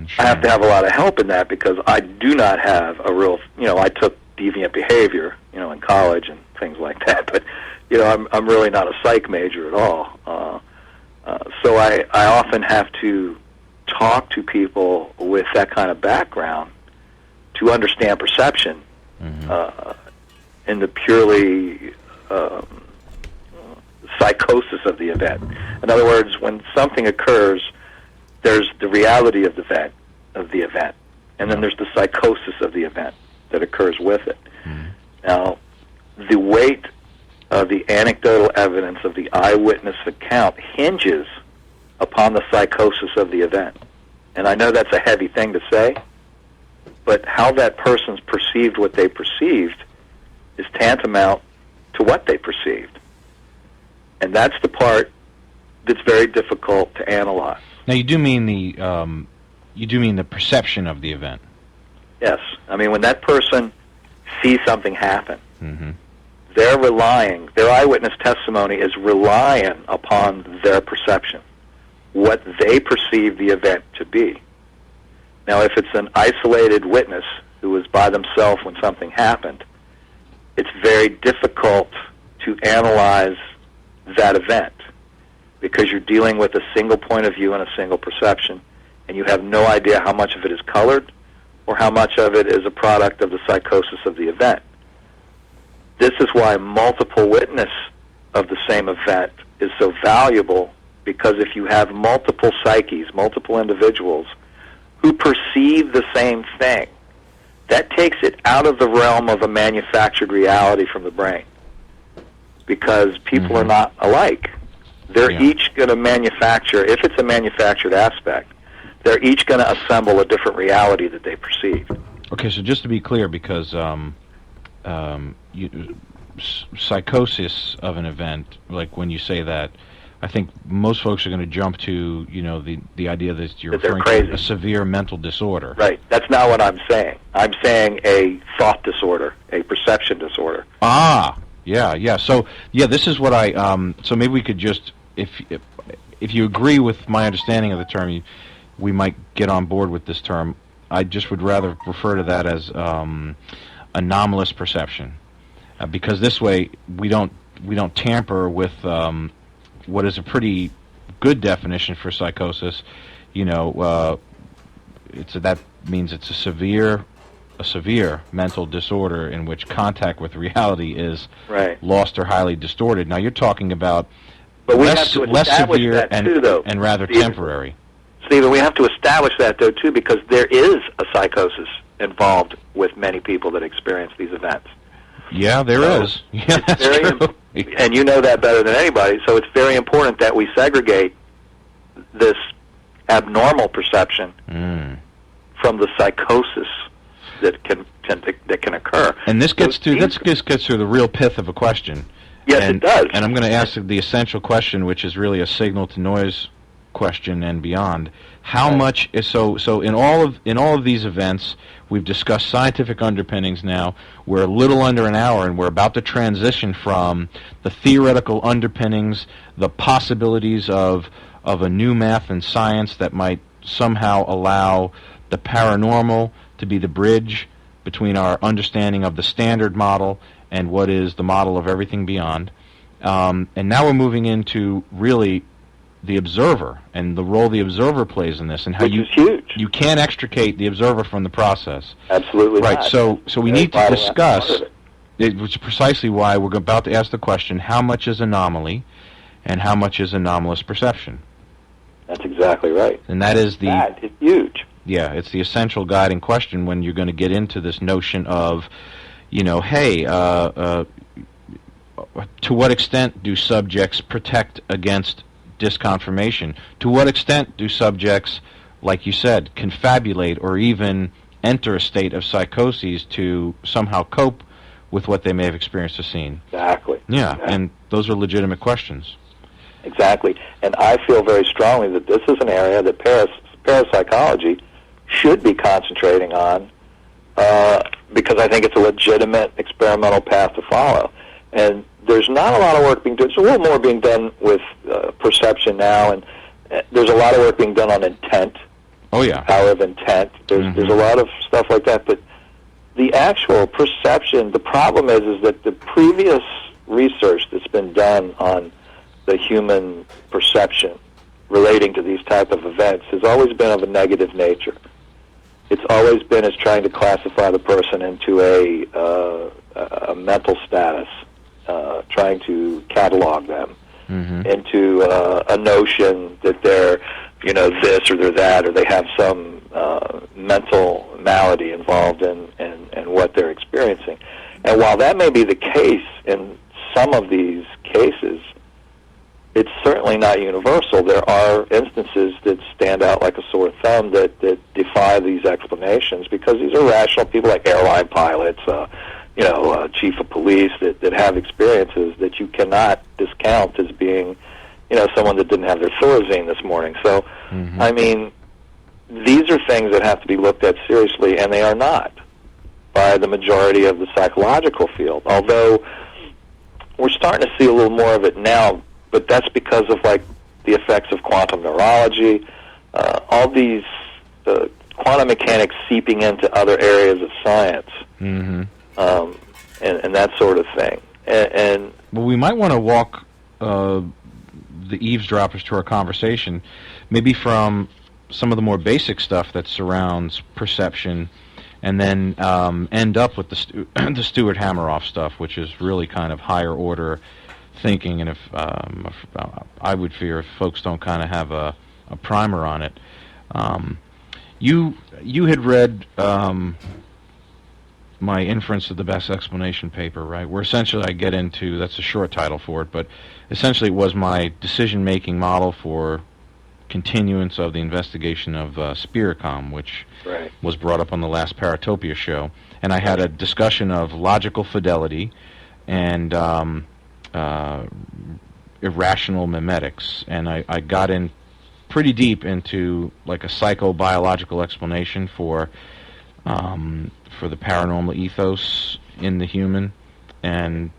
Sure. I have to have a lot of help in that because I do not have a real, I took deviant behavior, in college and things like that, but, I'm really not a psych major at all. So I often have to talk to people with that kind of background to understand perception in the purely psychosis of the event. In other words, when something occurs, there's the reality of the event, and then there's the psychosis of the event that occurs with it. Now, the weight of the anecdotal evidence of the eyewitness account hinges upon the psychosis of the event. And I know that's a heavy thing to say, but how that person's perceived what they perceived is tantamount to what they perceived. And that's the part that's very difficult to analyze. Now, you do mean the perception of the event. Yes. I mean, when that person sees something happen, their eyewitness testimony is relying upon their perception, what they perceive the event to be. Now, if it's an isolated witness who was by themselves when something happened, it's very difficult to analyze that event because you're dealing with a single point of view and a single perception, and you have no idea how much of it is colored or how much of it is a product of the psychosis of the event. This is why multiple witness of the same event is so valuable, because if you have multiple psyches, multiple individuals who perceive the same thing, that takes it out of the realm of a manufactured reality from the brain, because people are not alike. They're each going to manufacture, if it's a manufactured aspect, they're each going to assemble a different reality that they perceive. Okay, so just to be clear, because psychosis of an event, like when you say that, I think most folks are going to jump to, the idea that you're referring to a severe mental disorder. Right. That's not what I'm saying. I'm saying a thought disorder, a perception disorder. Ah, yeah. So, this is what so maybe we could just, if you agree with my understanding of the term, we might get on board with this term. I just would rather refer to that as anomalous perception, because this way we don't tamper with what is a pretty good definition for psychosis. That means it's a severe mental disorder in which contact with reality is lost or highly distorted. Now you're talking about less severe and rather temporary. Stephen, we have to establish that, though, too, because there is a psychosis involved with many people that experience these events. Yeah, there is. Yeah, that's true. And you know that better than anybody, so it's very important that we segregate this abnormal perception from the psychosis that can occur. And this gets to the real pith of a question. Yes, it does. And I'm going to ask the essential question, which is really a signal to noise question and beyond. How much is so in all of these events, we've discussed scientific underpinnings. Now we're a little under an hour, and we're about to transition from the theoretical underpinnings, the possibilities of a new math and science that might somehow allow the paranormal to be the bridge between our understanding of the standard model and what is the model of everything beyond. And now we're moving into really the observer and the role the observer plays in this, and how is huge. You can't extricate the observer from the process. Absolutely right. Not. So we need to discuss, which is precisely why we're about to ask the question: how much is anomaly, and how much is anomalous perception? That's exactly right. And that is it's huge. Yeah, it's the essential guiding question when you're going to get into this notion of, hey, to what extent do subjects protect against disconfirmation? To what extent do subjects, like you said, confabulate or even enter a state of psychoses to somehow cope with what they may have experienced or seen. Exactly. Yeah, Exactly. and those are legitimate questions. Exactly. And I feel very strongly that this is an area that parapsychology should be concentrating on, because I think it's a legitimate experimental path to follow. And there's not a lot of work being done. There's a little more being done with perception now, and there's a lot of work being done on intent. Oh, yeah. Power of intent. There's a lot of stuff like that, but the actual perception, the problem is that the previous research that's been done on the human perception relating to these type of events has always been of a negative nature. It's always been as trying to classify the person into a mental status, trying to catalog them into a notion that they're, this or they're that, or they have some mental malady involved in what they're experiencing. And while that may be the case in some of these cases, it's certainly not universal. There are instances that stand out like a sore thumb that defy these explanations, because these are rational people like airline pilots, chief of police that have experiences that you cannot discount as being, someone that didn't have their Thorazine this morning. So, I mean, these are things that have to be looked at seriously, and they are not by the majority of the psychological field. Although we're starting to see a little more of it now, but that's because of like the effects of quantum neurology, all these quantum mechanics seeping into other areas of science, and that sort of thing. And well, we might want to walk the eavesdroppers to our conversation, maybe from some of the more basic stuff that surrounds perception, and then end up with the Stuart Hameroff stuff, which is really kind of higher order thinking. And if I would fear if folks don't kind of have a primer on it. You had read my Inference of the Best Explanation paper, right? Where essentially I get into, that's a short title for it, but essentially it was my decision-making model for continuance of the investigation of Spiricom, which was brought up on the last Paratopia show. And I had a discussion of logical fidelity and irrational mimetics, and I got in pretty deep into like a psychobiological explanation for the paranormal ethos in the human, and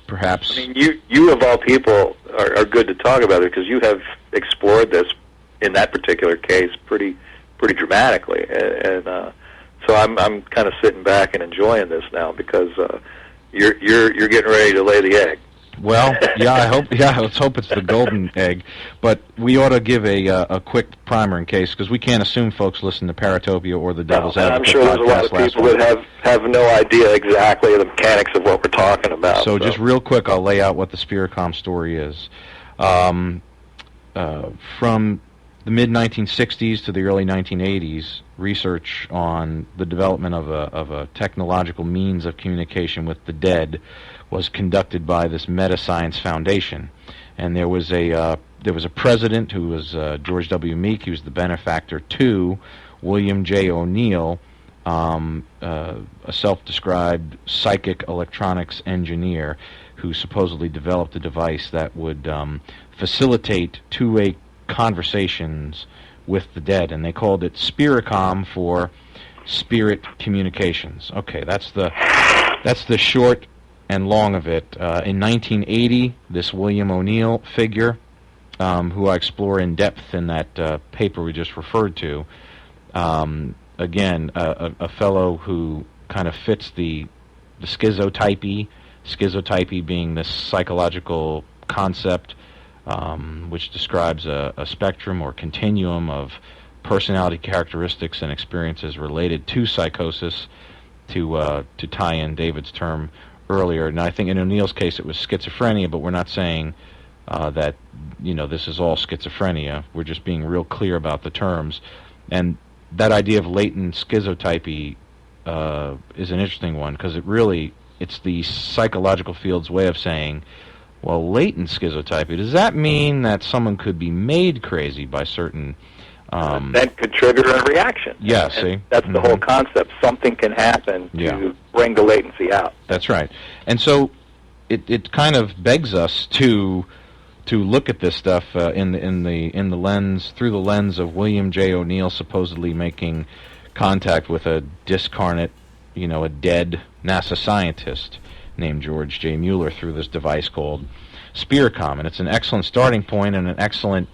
perhaps... I mean, you of all people are good to talk about it, because you have explored this in that particular case pretty dramatically, and so I'm kind of sitting back and enjoying this now, because you're getting ready to lay the egg. Well, let's hope it's the golden egg. But we ought to give a quick primer in case, because we can't assume folks listen to Paratopia or the Devil's Advocate. I'm sure there's a lot of people that have no idea exactly the mechanics of what we're talking about. So just real quick, I'll lay out what the Spiricom story is. From the mid-1960s to the early 1980s, research on the development of a technological means of communication with the dead was conducted by this Meta-Science Foundation, and there was a president who was George W. Meek. He was the benefactor to William J. O'Neill, a self-described psychic electronics engineer who supposedly developed a device that would facilitate two-way conversations with the dead, and they called it Spiricom for spirit communications. Okay, that's the short and long of it. In 1980, this William O'Neill figure, who I explore in depth in that paper we just referred to, again, a fellow who kind of fits the schizotypy being this psychological concept which describes a spectrum or continuum of personality characteristics and experiences related to psychosis, to tie in David's term earlier. And I think in O'Neill's case it was schizophrenia, but we're not saying that this is all schizophrenia. We're just being real clear about the terms. And that idea of latent schizotypy is an interesting one, because it's the psychological field's way of saying, well, latent schizotypy, does that mean that someone could be made crazy by certain That could trigger a reaction. Yeah, and see? That's the whole concept. Something can happen to bring the latency out. That's right. And so it kind of begs us to look at this stuff in the lens, through the lens of William J. O'Neill supposedly making contact with a discarnate, a dead NASA scientist named George J. Mueller through this device called Spiricom. And it's an excellent starting point and an excellent,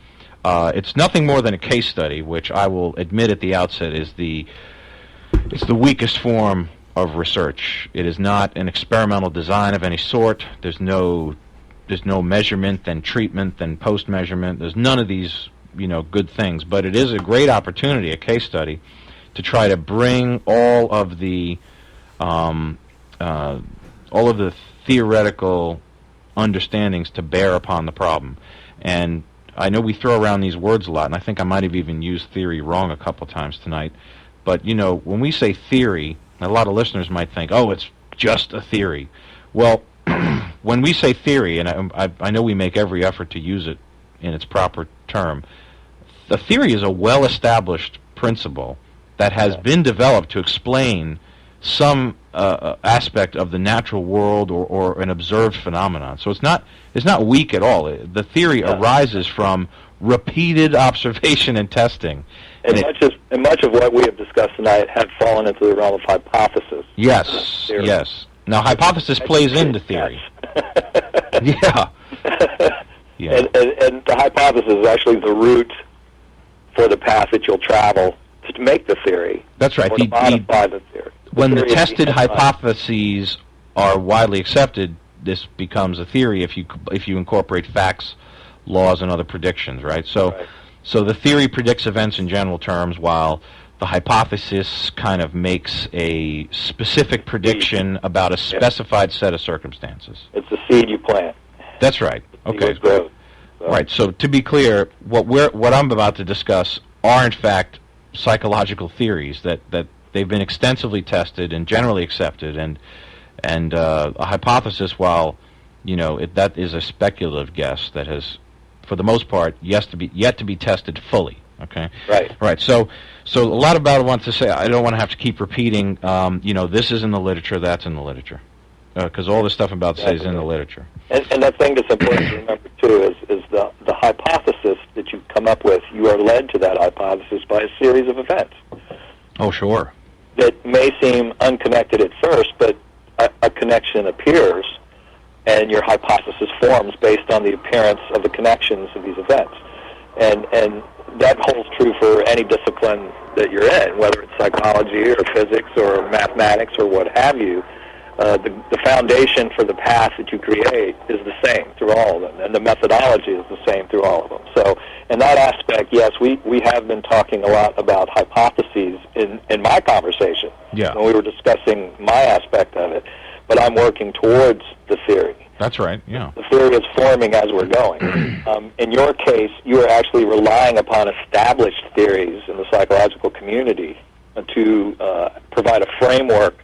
it's nothing more than a case study, which I will admit at the outset is it's the weakest form of research. It is not an experimental design of any sort. There's no measurement, then treatment, then post-measurement. There's none of these, good things. But it is a great opportunity, a case study, to try to bring all of the theoretical understandings to bear upon the problem. And I know we throw around these words a lot, and I think I might have even used theory wrong a couple times tonight. But, when we say theory, a lot of listeners might think, oh, it's just a theory. Well, when we say theory, and I know we make every effort to use it in its proper term, the theory is a well-established principle that has been developed to explain some aspect of the natural world or an observed phenomenon. So it's not weak at all. The theory arises from repeated observation and testing. And much of what we have discussed tonight have fallen into the realm of hypothesis. Yes, yes. Now, hypothesis plays into theory. Yeah. And the hypothesis is actually the route for the path that you'll travel to make the theory. That's right. Or to modify the theory. When the tested hypotheses are widely accepted, this becomes a theory if you incorporate facts, laws, and other predictions, right? So the theory predicts events in general terms, while the hypothesis kind of makes a specific prediction about a specified set of circumstances. It's the seed you plant. That's right. Okay. So. Right. So to be clear, what I'm about to discuss are in fact psychological theories that they've been extensively tested and generally accepted, and a hypothesis, while that is a speculative guess that has, for the most part, yet to be tested fully. Okay. Right. So a lot about it I want to say. I don't want to have to keep repeating. This is in the literature. That's in the literature. Because all this stuff I'm about to say is in the literature. And the thing that's important to remember too is the hypothesis that you come up with. You are led to that hypothesis by a series of events. Oh, sure. That may seem unconnected at first, but a connection appears, and your hypothesis forms based on the appearance of the connections of these events. And that holds true for any discipline that you're in, whether it's psychology or physics or mathematics or what have you. The foundation for the path that you create is the same through all of them, and the methodology is the same through all of them. So in that aspect, yes, we have been talking a lot about hypotheses in my conversation when we were discussing my aspect of it, but I'm working towards the theory. That's right, yeah. The theory is forming as we're going. In your case, you are actually relying upon established theories in the psychological community to provide a framework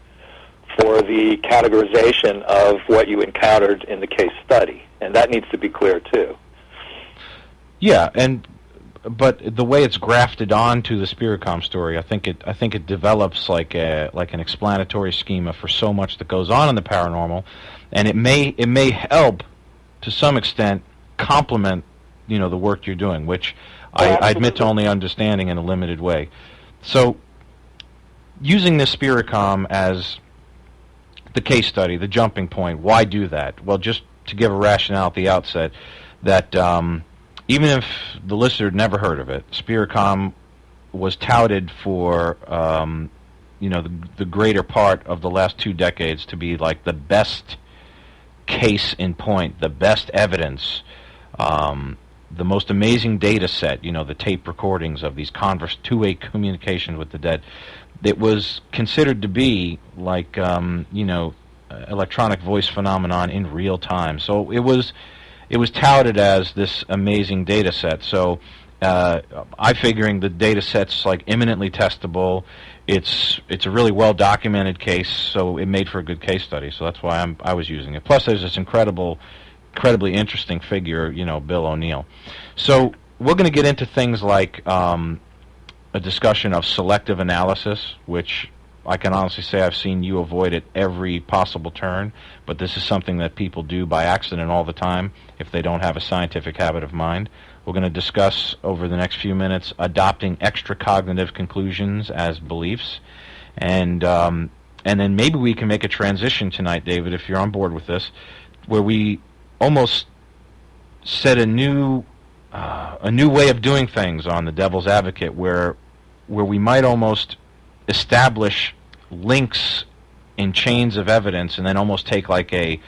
for the categorization of what you encountered in the case study, and that needs to be clear too. Yeah, but the way it's grafted onto the Spiricom story, I think it develops like an explanatory schema for so much that goes on in the paranormal, and it may help to some extent complement the work you're doing, which I admit to only understanding in a limited way. So using this Spiricom as the case study, the jumping point, why do that? Well, just to give a rationale at the outset, that even if the listener had never heard of it, Spiricom was touted for the greater part of the last 2 decades to be like the best case in point, the best evidence, the most amazing data set, the tape recordings of these two-way communications with the dead. It was considered to be like electronic voice phenomenon in real time. So it was touted as this amazing data set. So I figuring the data set's like imminently testable. It's a really well documented case, so it made for a good case study. So that's why I was using it. Plus, there's this incredibly interesting figure, Bill O'Neill. So we're going to get into things like a discussion of selective analysis, which I can honestly say I've seen you avoid at every possible turn, but this is something that people do by accident all the time if they don't have a scientific habit of mind. We're going to discuss over the next few minutes adopting extracognitive conclusions as beliefs, and then maybe we can make a transition tonight, David, if you're on board with this, where we almost set a new way of doing things on the Devil's Advocate, where we might almost establish links in chains of evidence, and then almost take like a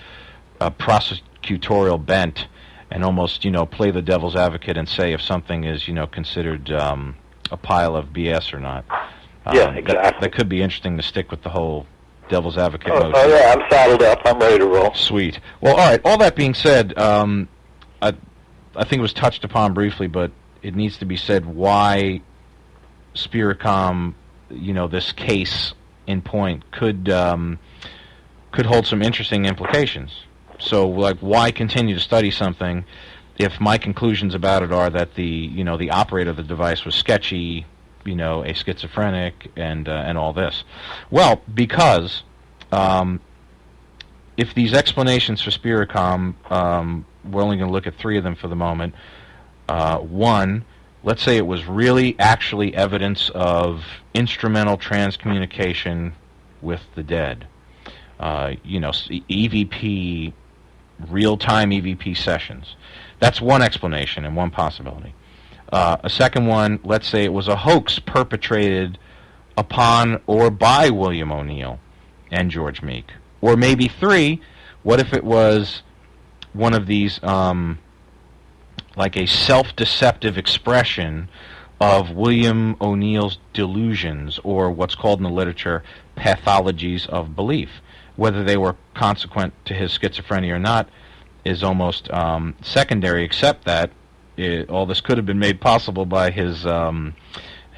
prosecutorial bent, and almost play the Devil's Advocate and say if something is considered a pile of BS or not. Yeah, exactly. That could be interesting to stick with the whole Devil's Advocate motion. Oh yeah, I'm saddled up. I'm ready to roll. Sweet. Well, all right. All that being said, I think it was touched upon briefly, but it needs to be said why Spiricom, this case in point could hold some interesting implications. So, like, why continue to study something if my conclusions about it are that the operator of the device was sketchy, a schizophrenic, and all this? Well, because if these explanations for Spiricom, we're only going to look at three of them for the moment. One, let's say it was really actually evidence of instrumental transcommunication with the dead. EVP, real-time EVP sessions. That's one explanation and one possibility. A second one, let's say it was a hoax perpetrated upon or by William O'Neill and George Meek. Or maybe three, what if it was one of these, like a self-deceptive expression of William O'Neill's delusions, or what's called in the literature pathologies of belief. Whether they were consequent to his schizophrenia or not is almost secondary, except that all this could have been made possible by his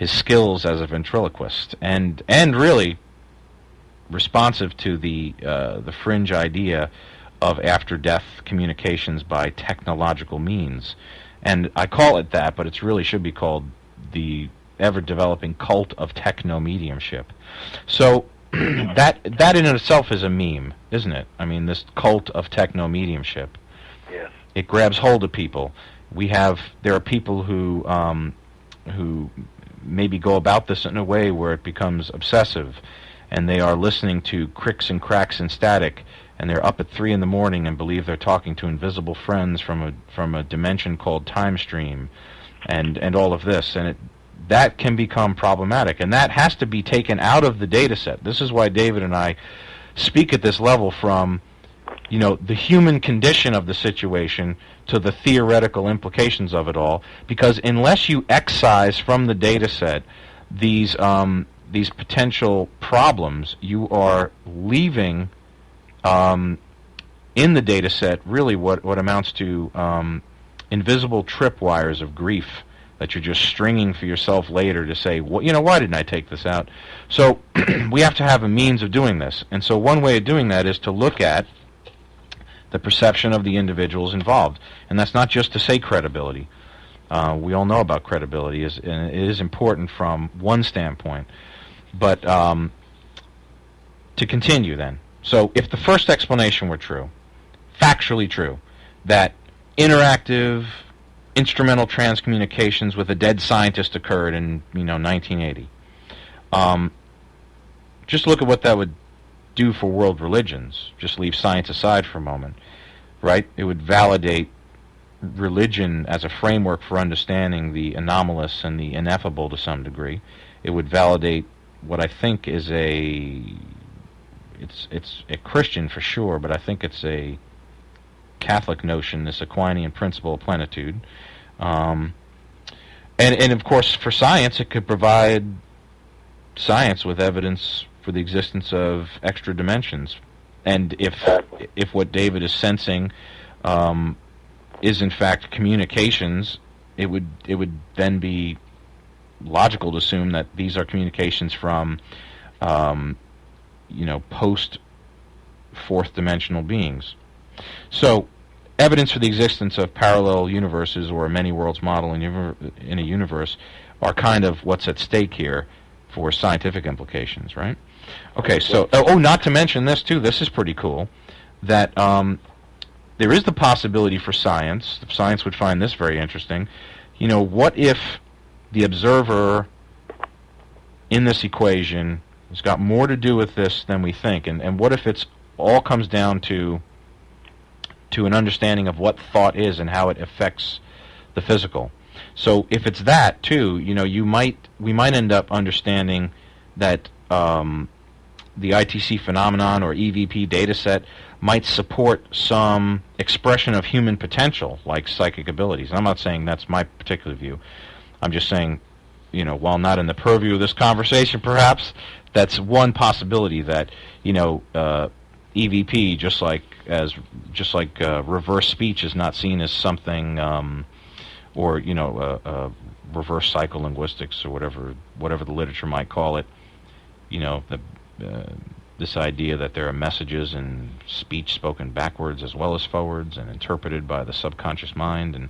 skills as a ventriloquist, and really responsive to the fringe idea of after-death communications by technological means. And I call it that, but it really should be called the ever-developing cult of techno-mediumship. So that in itself is a meme, isn't it? I mean, this cult of techno-mediumship. Yes. It grabs hold of people. There are people who maybe go about this in a way where it becomes obsessive, and they are listening to cricks and cracks and static, and they're up at 3 in the morning and believe they're talking to invisible friends from a dimension called time stream, and all of this, and that can become problematic, and that has to be taken out of the data set. This is why David and I speak at this level from the human condition of the situation to the theoretical implications of it all, because unless you excise from the data set these potential problems, you are leaving in the data set really what amounts to invisible tripwires of grief that you're just stringing for yourself later to say, well, why didn't I take this out? So we have to have a means of doing this. And so one way of doing that is to look at the perception of the individuals involved. And that's not just to say credibility. We all know about credibility, and it is important from one standpoint. But to continue then. So if the first explanation were true, factually true, that interactive instrumental transcommunications with a dead scientist occurred in 1980. Just look at what that would do for world religions. Just leave science aside for a moment, right? It would validate religion as a framework for understanding the anomalous and the ineffable to some degree. It would validate what I think is it's a Christian for sure, but I think it's a Catholic notion, this Aquinian principle of plenitude. And of course, for science, it could provide science with evidence for the existence of extra dimensions. And if what David is sensing is in fact communications, it would then be logical to assume that these are communications from post fourth dimensional beings. So evidence for the existence of parallel universes or a many worlds model in a universe are kind of what's at stake here for scientific implications, right? Okay, so, not to mention this, too, this is pretty cool, that there is the possibility for science would find this very interesting, what if the observer in this equation has got more to do with this than we think, and what if it's all comes down to an understanding of what thought is and how it affects the physical. So if it's that too, we might end up understanding that the ITC phenomenon or EVP data set might support some expression of human potential, like psychic abilities. And I'm not saying that's my particular view. I'm just saying, while not in the purview of this conversation, perhaps, that's one possibility that, EVP, just like reverse speech, is not seen as something, or reverse psycholinguistics, or whatever the literature might call it. This idea that there are messages in speech spoken backwards as well as forwards and interpreted by the subconscious mind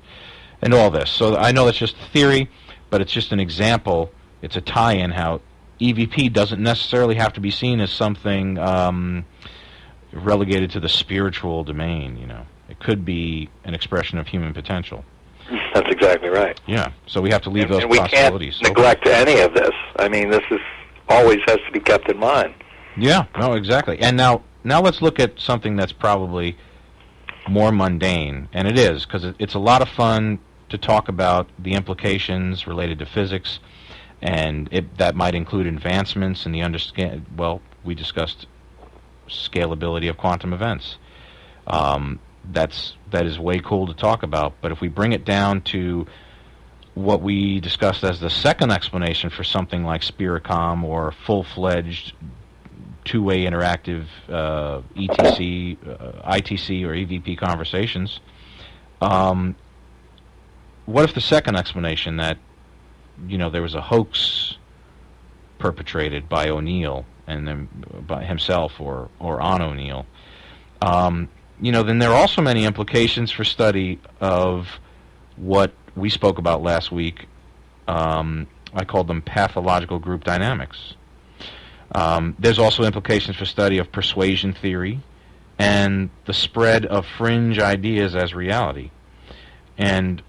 and all this. So I know that's just a theory, but it's just an example. It's a tie-in how EVP doesn't necessarily have to be seen as something relegated to the spiritual domain. It could be an expression of human potential. That's exactly right. Yeah, so we have to leave those and we possibilities. Can't neglect any of this. I mean, this is always has to be kept in mind. Yeah, no, exactly. And now let's look at something that's probably more mundane, and it is, because it's a lot of fun to talk about the implications related to physics, and that might include advancements in the we discussed scalability of quantum events. That is way cool to talk about, but if we bring it down to what we discussed as the second explanation for something like Spiricom or full-fledged two-way interactive ITC or EVP conversations, what if the second explanation, that there was a hoax perpetrated by O'Neill and then by himself or on O'Neill, then there are also many implications for study of what we spoke about last week. I called them pathological group dynamics. There's also implications for study of persuasion theory and the spread of fringe ideas as reality. And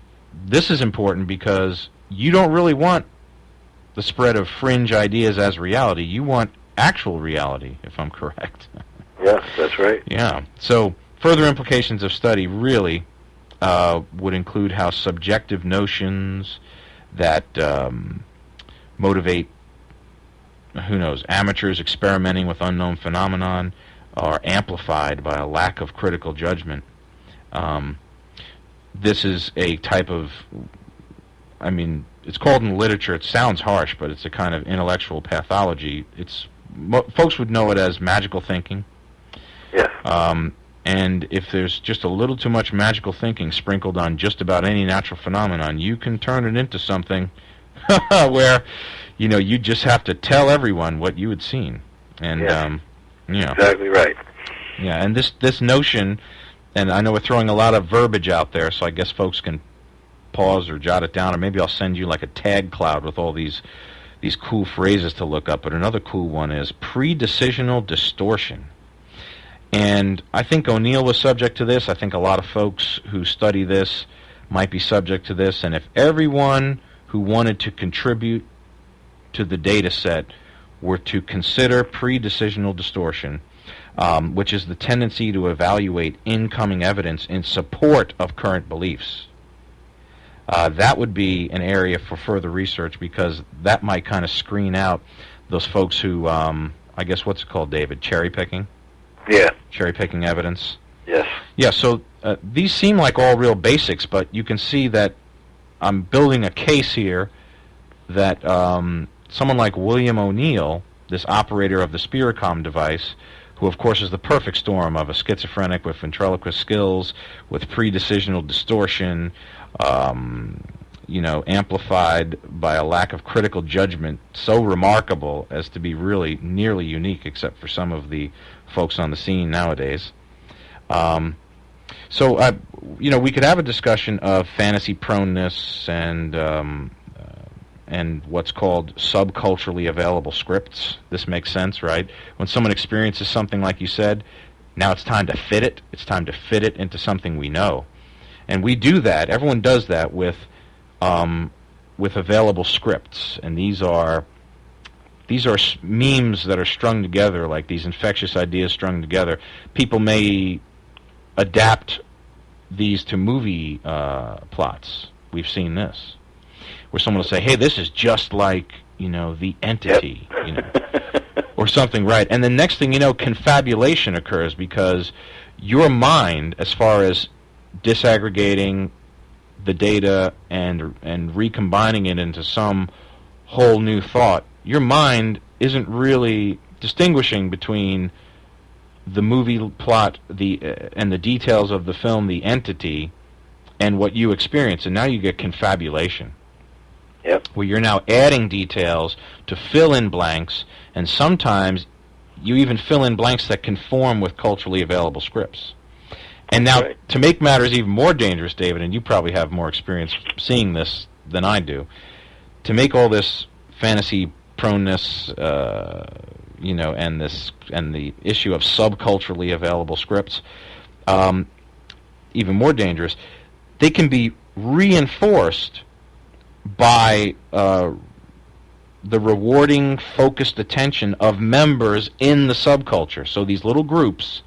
this is important because you don't really want the spread of fringe ideas as reality. You want actual reality, if I'm correct. Yes, that's right. Yeah. So further implications of study really would include how subjective notions that motivate, amateurs experimenting with unknown phenomenon are amplified by a lack of critical judgment. This is a type of, it's called in the literature, it sounds harsh, but it's a kind of intellectual pathology. Folks would know it as magical thinking. Yeah. And if there's just a little too much magical thinking sprinkled on just about any natural phenomenon, you can turn it into something where, you just have to tell everyone what you had seen. And, Exactly right. Yeah, and this notion, and I know we're throwing a lot of verbiage out there, so I guess folks can pause or jot it down, or maybe I'll send you like a tag cloud with all these cool phrases to look up. But another cool one is pre-decisional distortion. And I think O'Neill was subject to this. I think a lot of folks who study this might be subject to this. And if everyone who wanted to contribute to the data set were to consider pre-decisional distortion, which is the tendency to evaluate incoming evidence in support of current beliefs, that would be an area for further research, because that might kind of screen out those folks who, I guess, what's it called, David? Cherry picking? Yeah. Cherry picking evidence? Yes. Yeah, so these seem like all real basics, but you can see that I'm building a case here that someone like William O'Neill, this operator of the Spiricom device, who of course is the perfect storm of a schizophrenic with ventriloquist skills, with pre-decisional distortion, amplified by a lack of critical judgment, so remarkable as to be really nearly unique, except for some of the folks on the scene nowadays. We could have a discussion of fantasy proneness and and what's called subculturally available scripts. This makes sense, right? When someone experiences something like you said, now it's time to fit it. It's time to fit it into something we know. And we do that. Everyone does that with available scripts. And these are memes that are strung together, like these infectious ideas strung together. People may adapt these to movie plots. We've seen this, where someone will say, "Hey, this is just like, The Entity," or something, right? And the next thing you know, confabulation occurs, because your mind, as far as disaggregating the data and recombining it into some whole new thought, your mind isn't really distinguishing between the movie plot, and the details of the film, The Entity, and what you experience, and now you get confabulation. Yep. Where you're now adding details to fill in blanks, and sometimes you even fill in blanks that conform with culturally available scripts. And now, right, to make matters even more dangerous, David, and you probably have more experience seeing this than I do, to make all this fantasy proneness, and the issue of subculturally available scripts, even more dangerous, they can be reinforced by the rewarding, focused attention of members in the subculture. So these little groups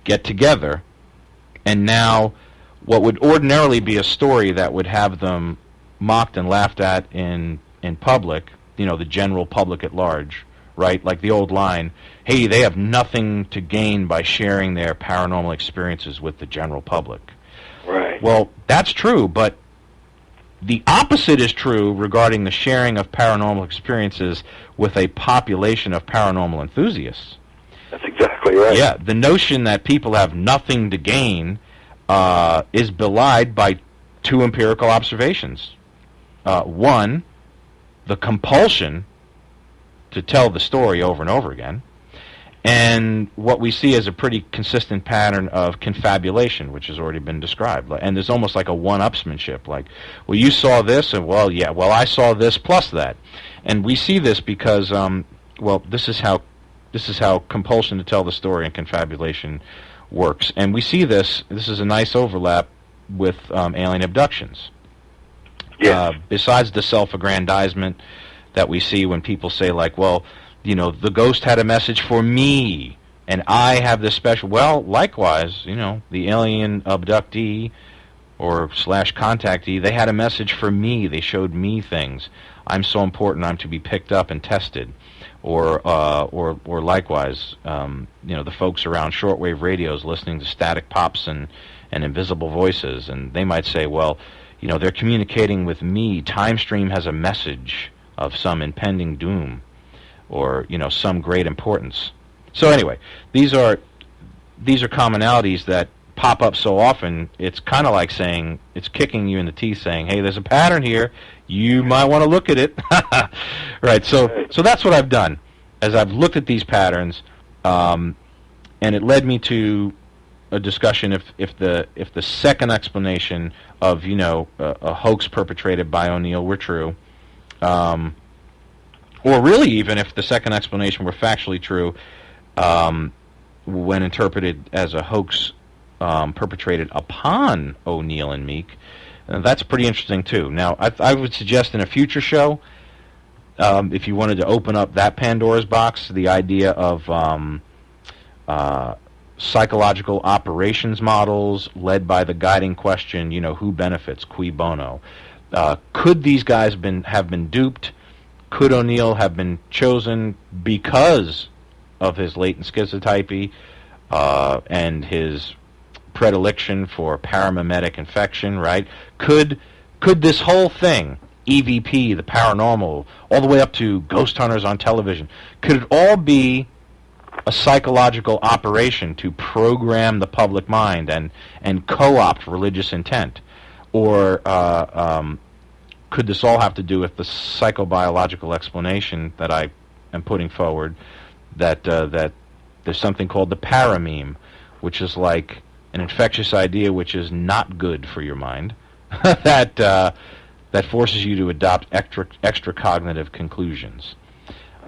get together, and now what would ordinarily be a story that would have them mocked and laughed at in public, the general public at large, right? Like the old line, "Hey, they have nothing to gain by sharing their paranormal experiences with the general public." right. Well, that's true, but the opposite is true regarding the sharing of paranormal experiences with a population of paranormal enthusiasts. That's exactly right. Yeah, the notion that people have nothing to gain is belied by two empirical observations. One, the compulsion to tell the story over and over again, and what we see is a pretty consistent pattern of confabulation, which has already been described. And there's almost like a one-upsmanship, like, well, you saw this, and I saw this plus that. And we see this because, this is how compulsion to tell the story and confabulation works. And we see this is a nice overlap with alien abductions. Yes. Besides the self-aggrandizement that we see when people say, like, well, the ghost had a message for me, and I have this special. Well, likewise, the alien abductee or /contactee, they had a message for me. They showed me things. I'm so important. I'm to be picked up and tested. Or likewise, the folks around shortwave radios listening to static pops and invisible voices, and they might say, well, they're communicating with me. Time Stream has a message of some impending doom, or some great importance. So anyway, these are commonalities that pop up so often. It's kind of like saying, it's kicking you in the teeth, saying, "Hey, there's a pattern here. You might want to look at it." Right. So that's what I've done, as I've looked at these patterns, and it led me to a discussion if the second explanation of a hoax perpetrated by O'Neill were true. Or really, even if the second explanation were factually true, when interpreted as a hoax perpetrated upon O'Neill and Meek, that's pretty interesting too. Now, I would suggest in a future show, if you wanted to open up that Pandora's box, the idea of psychological operations models led by the guiding question, who benefits, cui bono? Could these guys have been duped? Could O'Neill have been chosen because of his latent schizotypy and his predilection for paramimetic infection, right? Could this whole thing, EVP, the paranormal, all the way up to ghost hunters on television, could it all be a psychological operation to program the public mind and co-opt religious intent? Or could this all have to do with the psychobiological explanation that I am putting forward, that there's something called the parameme, which is like an infectious idea which is not good for your mind, that that forces you to adopt extra cognitive conclusions.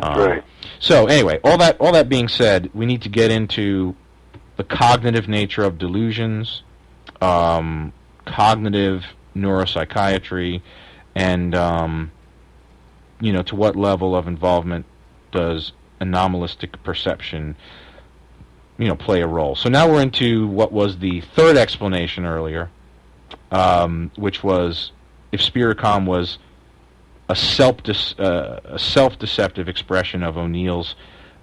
Right. So anyway, all that being said, we need to get into the cognitive nature of delusions, cognitive neuropsychiatry, and to what level of involvement does anomalistic perception play a role. So now we're into what was the third explanation earlier, which was if Spiricom was a self-deceptive expression of O'Neill's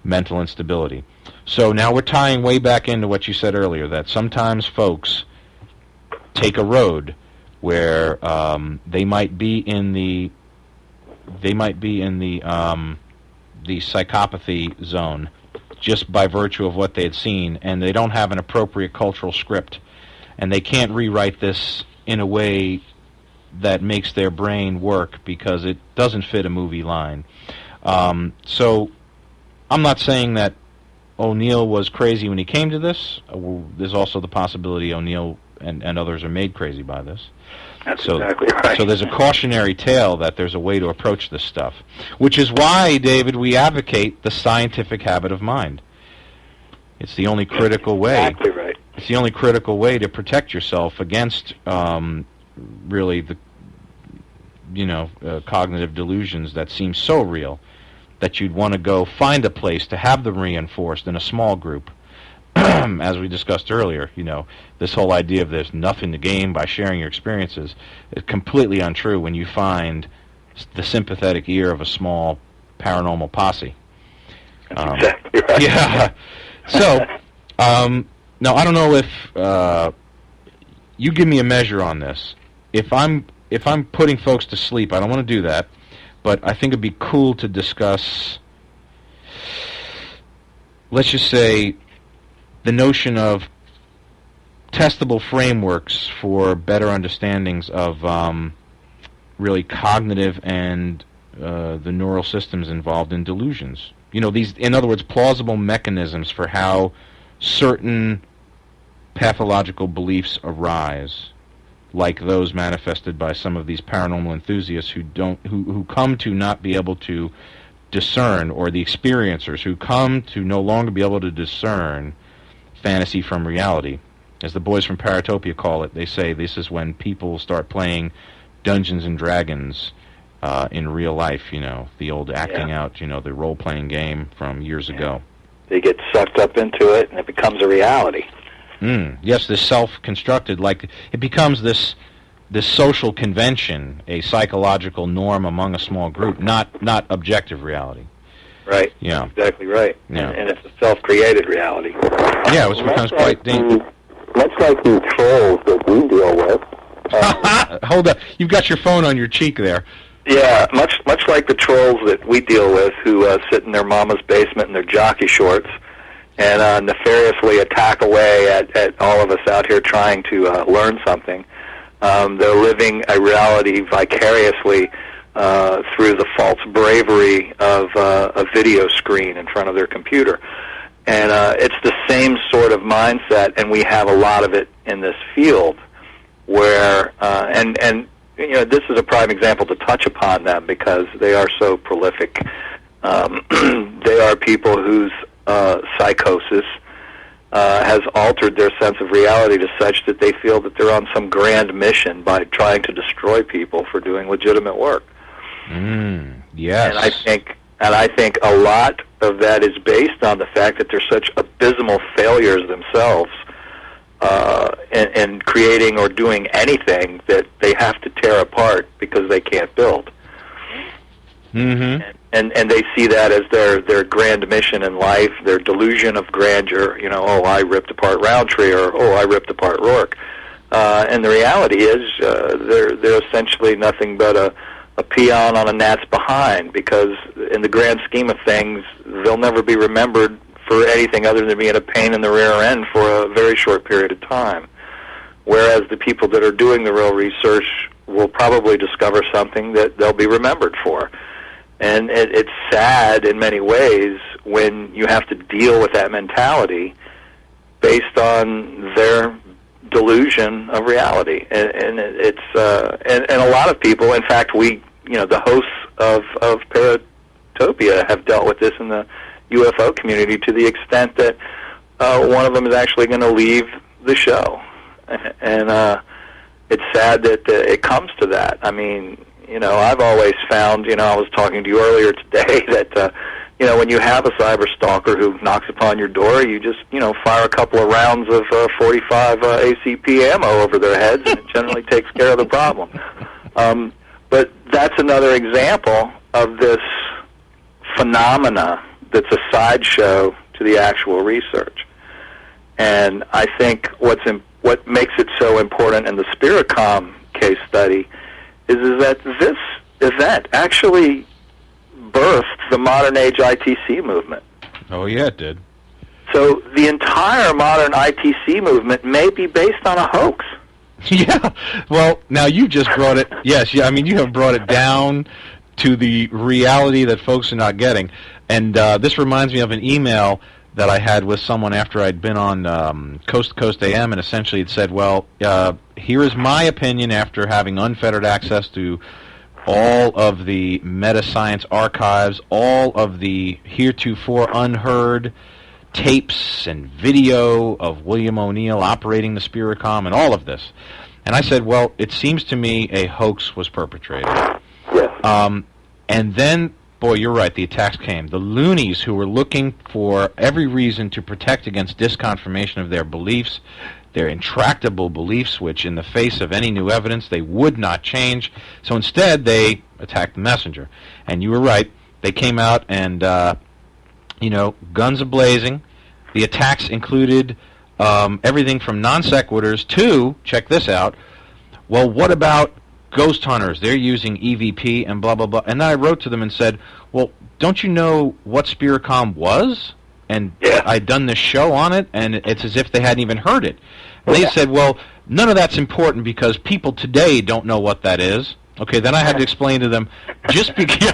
mental instability. So now we're tying way back into what you said earlier, that sometimes folks take a road where they might be in the psychopathy zone just by virtue of what they had seen, and they don't have an appropriate cultural script, and they can't rewrite this in a way that makes their brain work because it doesn't fit a movie line. So I'm not saying that O'Neill was crazy when he came to this. There's also the possibility O'Neill and others are made crazy by this. That's exactly right. So there's a cautionary tale that there's a way to approach this stuff, which is why, David, we advocate the scientific habit of mind. It's the only critical way. Exactly right. It's the only critical way to protect yourself against really the cognitive delusions that seem so real that you'd want to go find a place to have them reinforced in a small group. As we discussed earlier, this whole idea of there's nothing to gain by sharing your experiences is completely untrue when you find the sympathetic ear of a small paranormal posse. That's exactly right. Yeah. So, now I don't know if you give me a measure on this. If I'm putting folks to sleep, I don't want to do that, but I think it'd be cool to discuss, let's just say, the notion of testable frameworks for better understandings of really cognitive and the neural systems involved in delusions. These, in other words, plausible mechanisms for how certain pathological beliefs arise, like those manifested by some of these paranormal enthusiasts who come to not be able to discern, or the experiencers who come to no longer be able to discern fantasy from reality. As the boys from Paratopia call it, they say this is when people start playing Dungeons and Dragons in real life, the old acting out, the role-playing game from years ago. They get sucked up into it, and it becomes a reality. Yes, this self-constructed, like it becomes this social convention, a psychological norm among a small group, not objective reality. Right. Yeah. Exactly right. Yeah. And it's a self-created reality. Yeah, which becomes quite dangerous. Much like the trolls that we deal with. Hold up. You've got your phone on your cheek there. Yeah, much like the trolls that we deal with who sit in their mama's basement in their jockey shorts and nefariously attack away at all of us out here trying to learn something. They're living a reality vicariously through the false bravery of a video screen in front of their computer. And it's the same sort of mindset, and we have a lot of it in this field where, and this is a prime example to touch upon them because they are so prolific. They are people whose psychosis has altered their sense of reality to such that they feel that they're on some grand mission by trying to destroy people for doing legitimate work. Yes. And I think a lot of that is based on the fact that they're such abysmal failures themselves in creating or doing anything that they have to tear apart because they can't build. Mm-hmm. And they see that as their grand mission in life, their delusion of grandeur. I ripped apart Rountree, or I ripped apart Rorke. And the reality is, they're essentially nothing but a peon on a gnat's behind, because in the grand scheme of things, they'll never be remembered for anything other than being a pain in the rear end for a very short period of time. Whereas the people that are doing the real research will probably discover something that they'll be remembered for. And it's sad in many ways when you have to deal with that mentality based on their delusion of reality, and and a lot of people. In fact, the hosts of Paratopia have dealt with this in the UFO community to the extent that one of them is actually going to leave the show, and it's sad that it comes to that. I mean, I've always found, I was talking to you earlier today that, when you have a cyber stalker who knocks upon your door, you just, fire a couple of rounds of 45 ACP ammo over their heads, and it generally takes care of the problem. But that's another example of this phenomena that's a sideshow to the actual research. And I think what makes it so important in the Spiricom case study is that this event actually birthed the modern age ITC movement. Oh, yeah, it did. So the entire modern ITC movement may be based on a hoax. Yeah. Well, now you just brought it. Yes. Yeah. I mean, you have brought it down to the reality that folks are not getting. And this reminds me of an email that I had with someone after I'd been on Coast to Coast AM, and essentially it said, well, here is my opinion after having unfettered access to all of the meta-science archives, all of the heretofore unheard tapes and video of William O'Neill operating the Spiricom and all of this. And I said, well, it seems to me a hoax was perpetrated. Yes. And then, boy, you're right, the attacks came. The loonies who were looking for every reason to protect against disconfirmation of their beliefs, their intractable beliefs, which in the face of any new evidence they would not change. So instead, they attacked the messenger. And you were right. They came out and, guns a-blazing. The attacks included everything from non sequiturs to, check this out, well, what about ghost hunters? They're using EVP and blah, blah, blah. And then I wrote to them and said, well, don't you know what Spiricom was? And I'd done this show on it, and it's as if they hadn't even heard it. And they said, well, none of that's important because people today don't know what that is. Okay, then I had to explain to them, just because,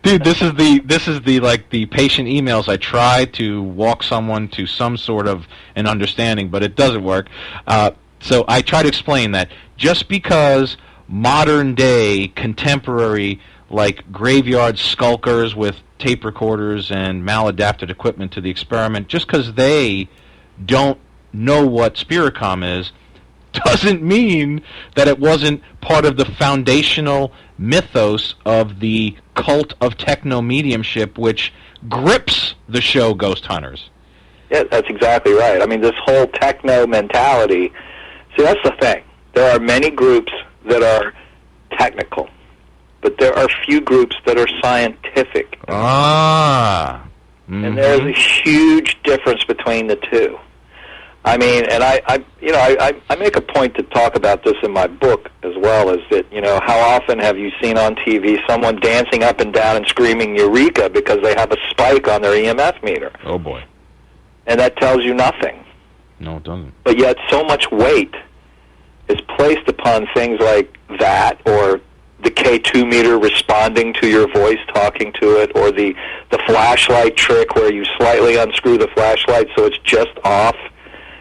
dude, this is the patient emails. I try to walk someone to some sort of an understanding, but it doesn't work. So I try to explain that just because modern day, contemporary, like graveyard skulkers with tape recorders and maladapted equipment to the experiment, just because they don't know what Spiricom is, doesn't mean that it wasn't part of the foundational mythos of the cult of techno-mediumship, which grips the show Ghost Hunters. Yeah, that's exactly right. I mean, this whole techno mentality, see, that's the thing. There are many groups that are technical, but there are few groups that are scientific. Ah. Mm-hmm. And there's a huge difference between the two. I mean, and I make a point to talk about this in my book as well, is that, how often have you seen on TV someone dancing up and down and screaming Eureka because they have a spike on their EMF meter? Oh, boy. And that tells you nothing. No, it doesn't. But yet so much weight is placed upon things like that, or the K2 meter responding to your voice talking to it, or the flashlight trick where you slightly unscrew the flashlight so it's just off,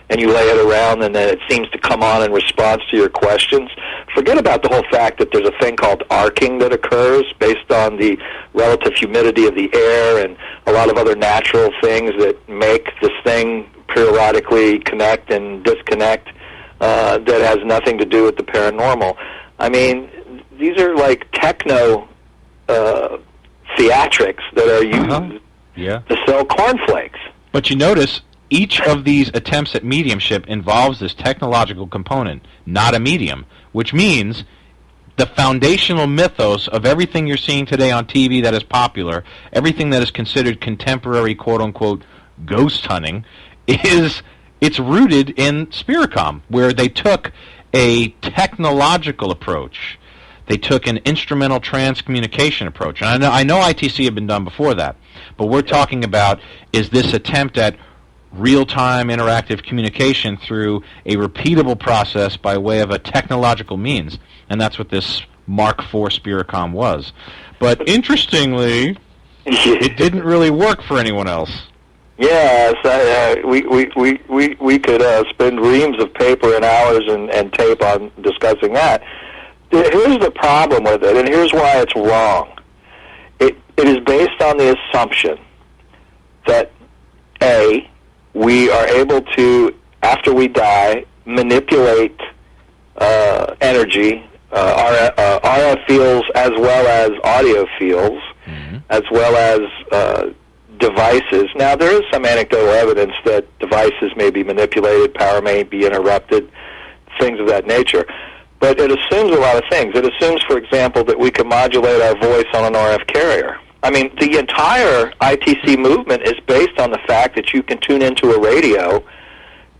and you lay it around, and then it seems to come on in response to your questions. Forget about the whole fact that there's a thing called arcing that occurs based on the relative humidity of the air and a lot of other natural things that make this thing periodically connect and disconnect that has nothing to do with the paranormal. I mean, these are like techno theatrics that are used to sell cornflakes. But you notice each of these attempts at mediumship involves this technological component, not a medium, which means the foundational mythos of everything you're seeing today on TV that is popular, everything that is considered contemporary, quote-unquote, ghost hunting, it's rooted in Spiricom, where they took a technological approach. They took an instrumental transcommunication approach. And I know ITC had been done before that, but we're talking about is this attempt at real-time interactive communication through a repeatable process by way of a technological means. And that's what this Mark IV Spiricom was. But interestingly, it didn't really work for anyone else. Yes, we could spend reams of paper and hours and tape on discussing that. Here's the problem with it, and here's why it's wrong. It is based on the assumption that, A, we are able to, after we die, manipulate energy, RF fields as well as audio fields, as well as devices. Now, there is some anecdotal evidence that devices may be manipulated, power may be interrupted, things of that nature. But it assumes a lot of things. It assumes, for example, that we can modulate our voice on an RF carrier. I mean, the entire ITC movement is based on the fact that you can tune into a radio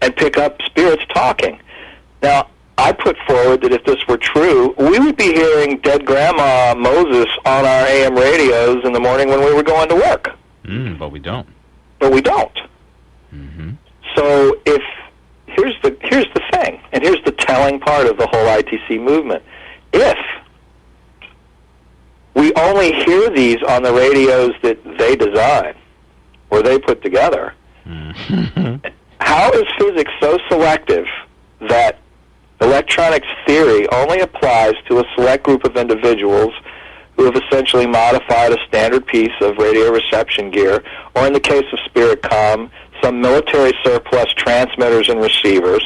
and pick up spirits talking. Now, I put forward that if this were true, we would be hearing dead Grandma Moses on our AM radios in the morning when we were going to work. But we don't. But we don't. Mm-hmm. So here's the thing, and here's the telling part of the whole ITC movement. If we only hear these on the radios that they design or they put together, how is physics so selective that electronics theory only applies to a select group of individuals who have essentially modified a standard piece of radio reception gear, or in the case of SpiritCom, some military surplus transmitters and receivers,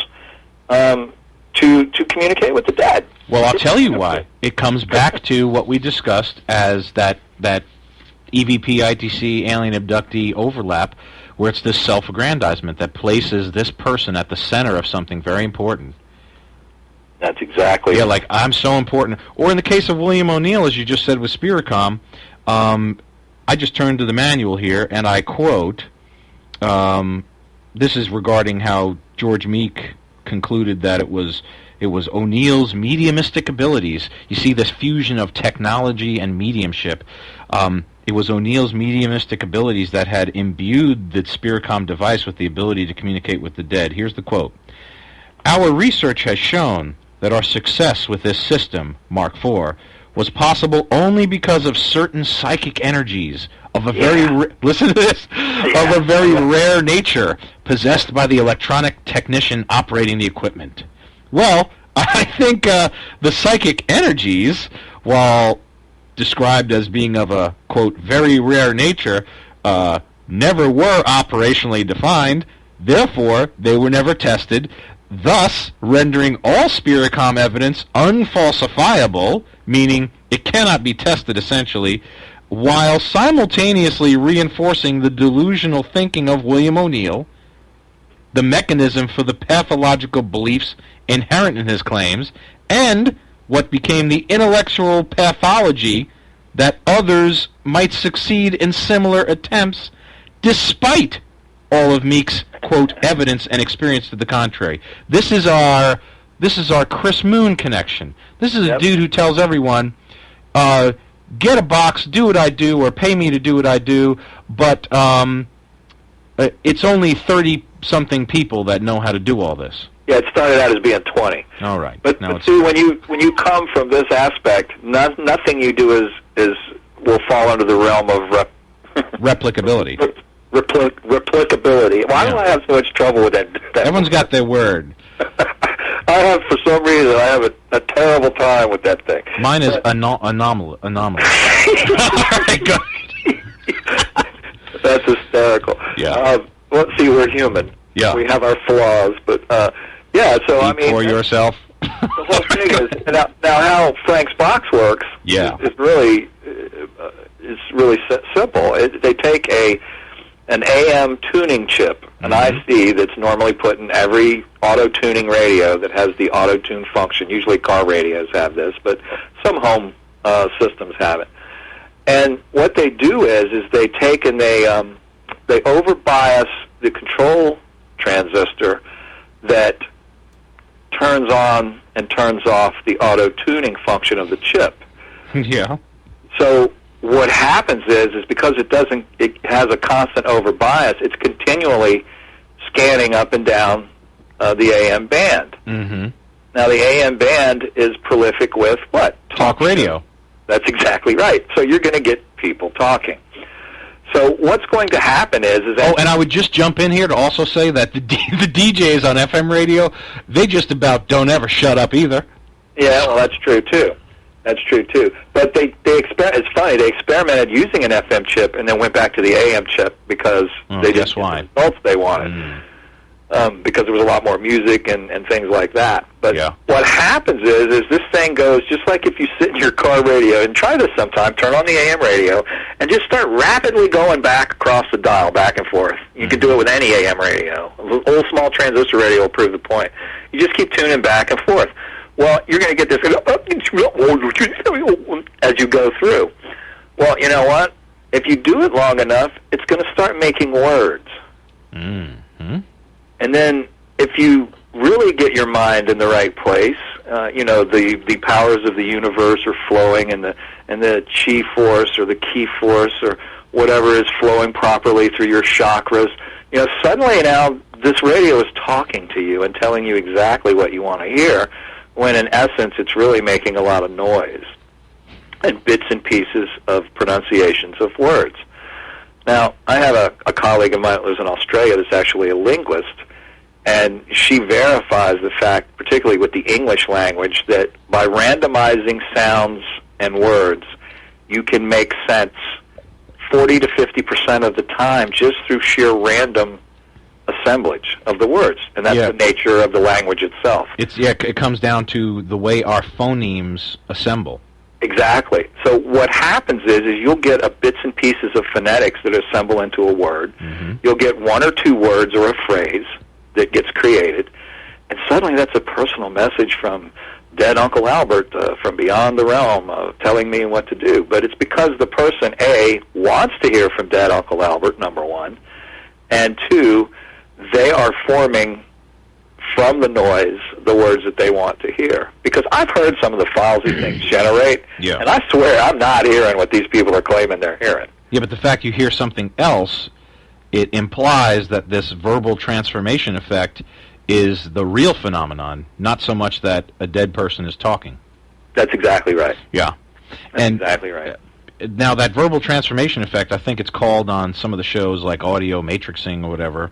to communicate with the dead? Well, I'll tell you why. It comes back to what we discussed as that EVP, ITC, alien abductee overlap, where it's this self-aggrandizement that places this person at the center of something very important. That's exactly. Yeah, like, I'm so important. Or in the case of William O'Neill, as you just said with SpiritCom, I just turned to the manual here, and I quote, this is regarding how George Meek concluded that it was O'Neill's mediumistic abilities. You see this fusion of technology and mediumship. It was O'Neill's mediumistic abilities that had imbued the SpiritCom device with the ability to communicate with the dead. Here's the quote. Our research has shown that our success with this system, Mark IV, was possible only because of certain psychic energies of a listen to this, of a very rare nature possessed by the electronic technician operating the equipment. Well, I think the psychic energies, while described as being of a, quote, very rare nature, never were operationally defined. Therefore, they were never tested, thus rendering all SpiritCom evidence unfalsifiable, meaning it cannot be tested, essentially, while simultaneously reinforcing the delusional thinking of William O'Neill, the mechanism for the pathological beliefs inherent in his claims, and what became the intellectual pathology that others might succeed in similar attempts, despite all of Meek's, quote, evidence and experience to the contrary. This is our Chris Moon connection. This is a dude who tells everyone, get a box, do what I do, or pay me to do what I do, but it's only 30-something people that know how to do all this. Yeah, it started out as being 20. All right. But see, when you come from this aspect, nothing you do will fall under the realm of replicability. Replicability. Why do I have so much trouble with that? Everyone's got their word. I have, for some reason, I have a terrible time with that thing. Mine is anomaly. All right, go ahead. That's hysterical. Yeah. Let's see, we're human. Yeah. We have our flaws, but so I mean, for yourself. The whole thing is now how Frank's box works. Yeah. is really simple. They take an AM tuning chip, an IC that's normally put in every auto-tuning radio that has the auto-tune function. Usually car radios have this, but some home systems have it. And what they do is they take and they overbias the control transistor that turns on and turns off the auto-tuning function of the chip. Yeah. So what happens is because it has a constant overbias, it's continually scanning up and down the AM band. Mm-hmm. Now, the AM band is prolific with what? Talk radio. That's exactly right. So you're going to get people talking. So what's going to happen is that... Oh, and I would just jump in here to also say that the DJs on FM radio, they just about don't ever shut up either. Yeah, well, that's true, too. That's true, too. But it's funny, they experimented using an FM chip and then went back to the AM chip because they didn't get the results they wanted. Because there was a lot more music and things like that. But what happens is this thing goes just like if you sit in your car radio, and try this sometime, turn on the AM radio, and just start rapidly going back across the dial, back and forth. You can do it with any AM radio. A little small transistor radio will prove the point. You just keep tuning back and forth. Well, you're going to get this as you go through. Well, you know what? If you do it long enough, it's going to start making words. And then if you really get your mind in the right place, the powers of the universe are flowing, and the chi force or the ki force or whatever is flowing properly through your chakras. Suddenly now this radio is talking to you and telling you exactly what you want to hear, when in essence it's really making a lot of noise and bits and pieces of pronunciations of words. Now, I have a colleague of mine that lives in Australia that's actually a linguist, and she verifies the fact, particularly with the English language, that by randomizing sounds and words, you can make sense 40 to 50% of the time just through sheer random assemblage of the words, and that's the nature of the language itself. It comes down to the way our phonemes assemble. Exactly. So what happens is you'll get bits and pieces of phonetics that assemble into a word. You'll get one or two words or a phrase that gets created, and suddenly that's a personal message from dead Uncle Albert from beyond the realm telling me what to do. But it's because the person, A, wants to hear from dead Uncle Albert, number one, and two, they are forming from the noise the words that they want to hear. Because I've heard some of the files these things generate, and I swear I'm not hearing what these people are claiming they're hearing. Yeah, but the fact you hear something else, it implies that this verbal transformation effect is the real phenomenon, not so much that a dead person is talking. That's exactly right. Yeah. That's exactly right. Now, that verbal transformation effect, I think it's called on some of the shows like audio matrixing or whatever.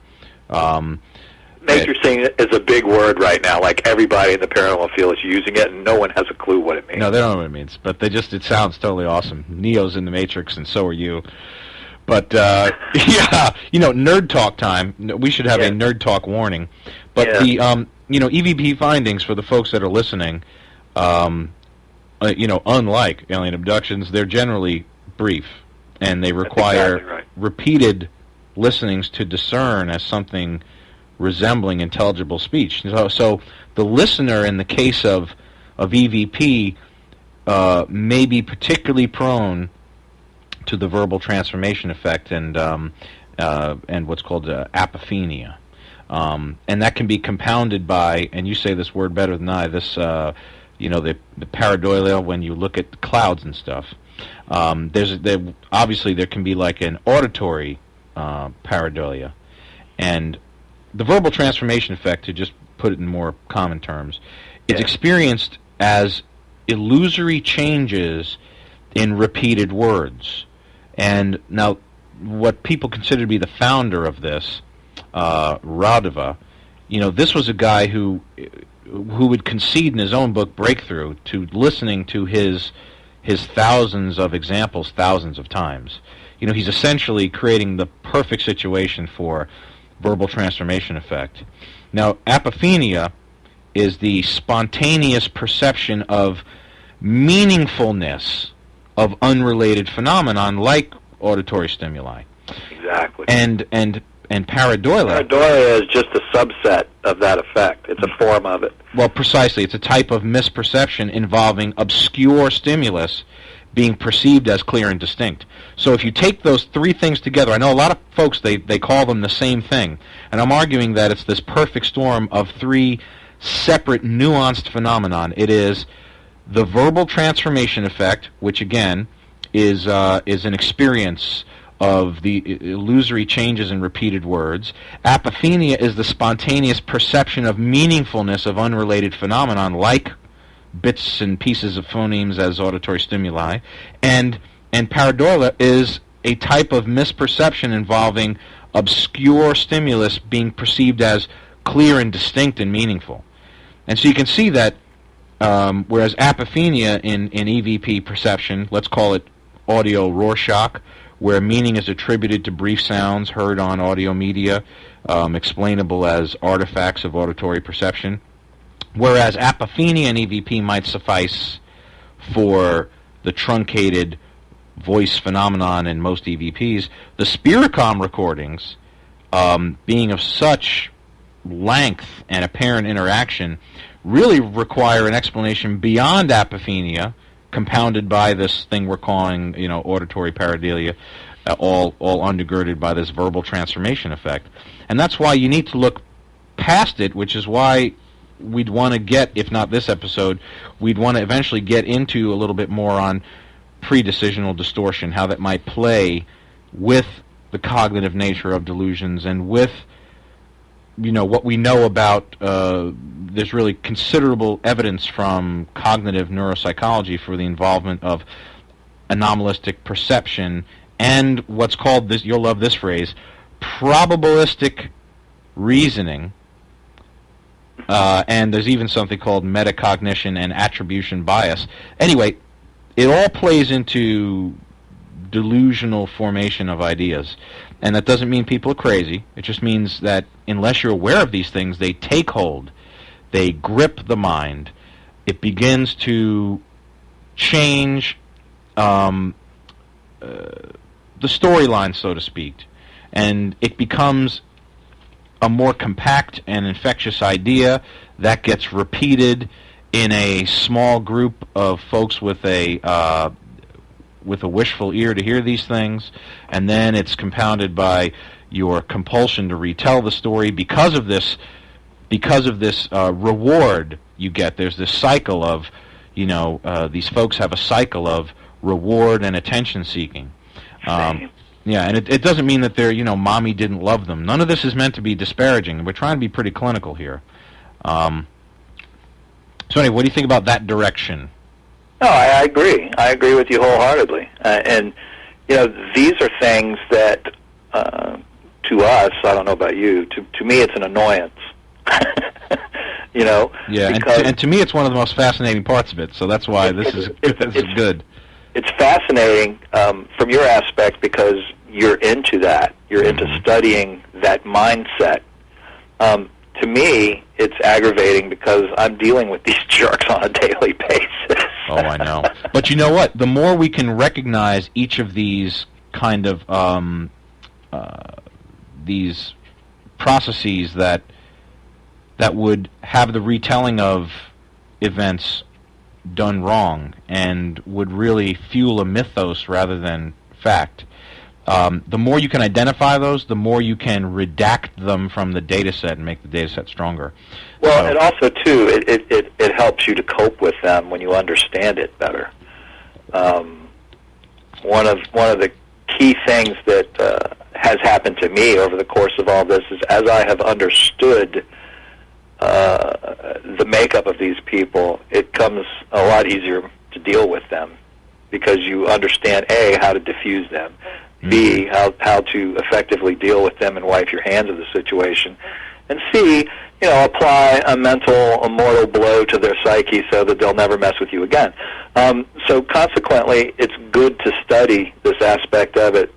Matrixing is a big word right now. Like, everybody in the paranormal field is using it, and no one has a clue what it means. No, they don't know what it means, but it sounds totally awesome. Neo's in the Matrix, and so are you. But, nerd talk time. We should have a nerd talk warning. But the, EVP findings for the folks that are listening, unlike alien abductions, they're generally brief, and they require repeated listenings to discern as something resembling intelligible speech. So the listener, in the case of EVP, may be particularly prone to the verbal transformation effect and what's called apophenia. And that can be compounded by, and you say this word better than I, this, the pareidolia, when you look at clouds and stuff. Obviously there can be like an auditory pareidolia. And the verbal transformation effect, to just put it in more common terms, is experienced as illusory changes in repeated words. And now, what people consider to be the founder of this, Radava, this was a guy who would concede in his own book Breakthrough to listening to his thousands of examples thousands of times. He's essentially creating the perfect situation for verbal transformation effect. Now, apophenia is the spontaneous perception of meaningfulness of unrelated phenomenon like auditory stimuli. Exactly. And pareidolia. Pareidolia is just a subset of that effect. It's a form of it. Well, precisely. It's a type of misperception involving obscure stimulus being perceived as clear and distinct. So if you take those three things together, I know a lot of folks, they call them the same thing, and I'm arguing that it's this perfect storm of three separate, nuanced phenomenon. It is the verbal transformation effect, which again is an experience of the illusory changes in repeated words. Apophenia is the spontaneous perception of meaningfulness of unrelated phenomenon, like bits and pieces of phonemes as auditory stimuli, and pareidolia is a type of misperception involving obscure stimulus being perceived as clear and distinct and meaningful. And so you can see that whereas apophenia in EVP perception, let's call it audio Rorschach, where meaning is attributed to brief sounds heard on audio media, explainable as artifacts of auditory perception, whereas apophenia in EVP might suffice for the truncated voice phenomenon in most EVPs, the Spiricom recordings, being of such length and apparent interaction, really require an explanation beyond apophenia, compounded by this thing we're calling, auditory pareidolia, all undergirded by this verbal transformation effect. And that's why you need to look past it, which is why we'd want to get, if not this episode, we'd want to eventually get into a little bit more on pre-decisional distortion, how that might play with the cognitive nature of delusions and with what we know about. There's really considerable evidence from cognitive neuropsychology for the involvement of anomalistic perception and what's called, this, you'll love this phrase, probabilistic reasoning. And there's even something called metacognition and attribution bias. Anyway, it all plays into delusional formation of ideas. And that doesn't mean people are crazy. It just means that unless you're aware of these things, they take hold. They grip the mind. It begins to change the storyline, so to speak. And it becomes a more compact and infectious idea that gets repeated in a small group of folks with a wishful ear to hear these things, and then it's compounded by your compulsion to retell the story because of this reward you get. There's this cycle of, these folks have a cycle of reward and attention seeking. Yeah, and it doesn't mean that they're, mommy didn't love them. None of this is meant to be disparaging. We're trying to be pretty clinical here. So anyway, what do you think about that direction? No, I agree. I agree with you wholeheartedly. And, these are things that, to us, I don't know about you, to me it's an annoyance. Yeah, and to me it's one of the most fascinating parts of it, so that's why this is good. It's fascinating from your aspect because you're into that. You're into studying that mindset. To me, it's aggravating because I'm dealing with these jerks on a daily basis. Oh, I know. But you know what? The more we can recognize each of these kind of these processes that would have the retelling of events done wrong and would really fuel a mythos rather than fact, the more you can identify those, the more you can redact them from the data set and make the data set stronger. Well, and also, too, it helps you to cope with them when you understand it better. One of the key things that has happened to me over the course of all this is as I have understood the makeup of these people, it comes a lot easier to deal with them because you understand, A, how to diffuse them, B, how to effectively deal with them and wipe your hands of the situation, and C, apply a mortal blow to their psyche so that they'll never mess with you again. So consequently, it's good to study this aspect of it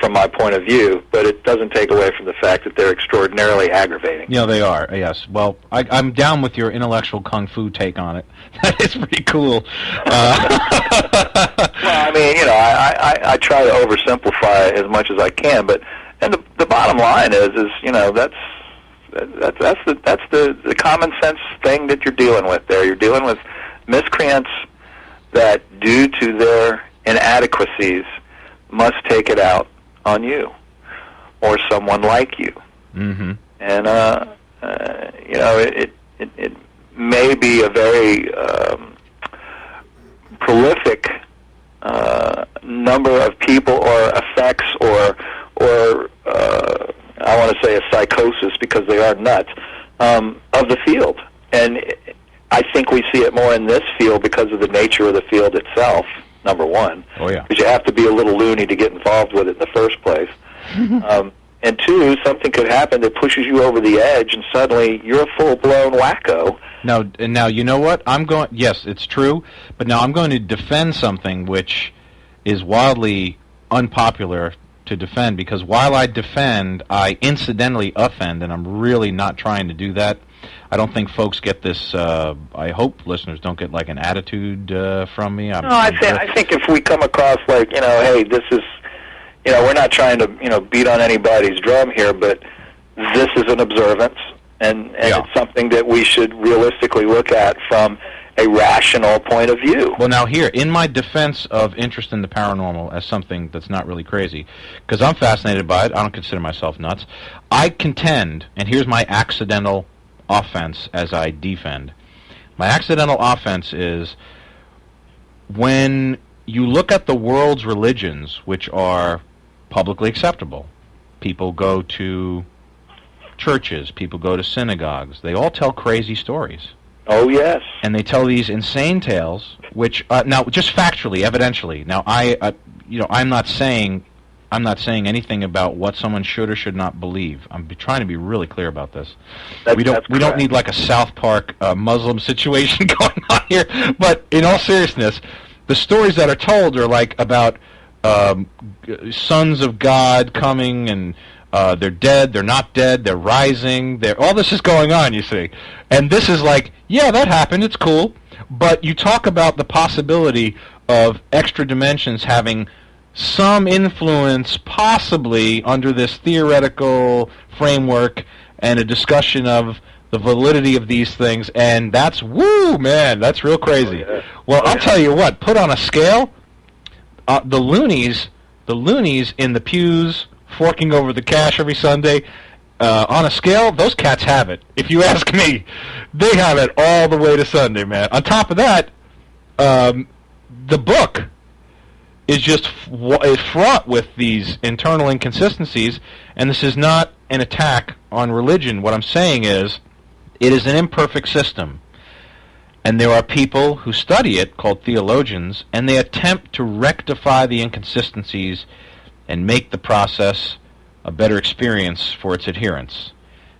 from my point of view, but it doesn't take away from the fact that they're extraordinarily aggravating. They are, yes. Well, I'm down with your intellectual kung fu take on it. That is pretty cool. Well, I mean, I try to oversimplify as much as I can, and the bottom line is that's the common sense thing that you're dealing with there. You're dealing with miscreants that, due to their inadequacies, must take it out on you or someone like you. Mm-hmm. And it may be a very prolific number of people or effects or I want to say a psychosis because they are nuts of the field. And I think we see it more in this field because of the nature of the field itself number one. Oh, yeah. Because you have to be a little loony to get involved with it in the first place. And two, something could happen that pushes you over the edge, and suddenly you're a full-blown wacko. Now, you know what? Yes, it's true, but now I'm going to defend something which is wildly unpopular to defend, because while I defend, I incidentally offend, and I'm really not trying to do that. I don't think folks get this. I hope listeners don't get like an attitude from me. I think if we come across like, hey, this is, we're not trying to, beat on anybody's drum here, but this is an observance, and it's something that we should realistically look at from a rational point of view. Well, now here, in my defense of interest in the paranormal as something that's not really crazy, because I'm fascinated by it, I don't consider myself nuts, I contend, and here's my accidental offense as I defend. My accidental offense is when you look at the world's religions, which are publicly acceptable. People go to churches, people go to synagogues. They all tell crazy stories. Oh, yes. And they tell these insane tales, which now just factually, evidentially. Now, I'm not saying anything about what someone should or should not believe. I'm trying to be really clear about this. We don't need like a South Park Muslim situation going on here. But in all seriousness, the stories that are told are like about sons of God coming, and they're dead, they're not dead, they're rising, all this is going on, you see. And this is like, yeah, that happened, it's cool. But you talk about the possibility of extra dimensions having some influence, possibly under this theoretical framework, and a discussion of the validity of these things, and that's, woo, man, that's real crazy. Oh, yeah. Well, I'll tell you what, put on a scale, the loonies in the pews forking over the cash every Sunday, on a scale, those cats have it. If you ask me, they have it all the way to Sunday, man. On top of that, the book is just is fraught with these internal inconsistencies, and this is not an attack on religion. What I'm saying is, it is an imperfect system. And there are people who study it, called theologians, and they attempt to rectify the inconsistencies and make the process a better experience for its adherents.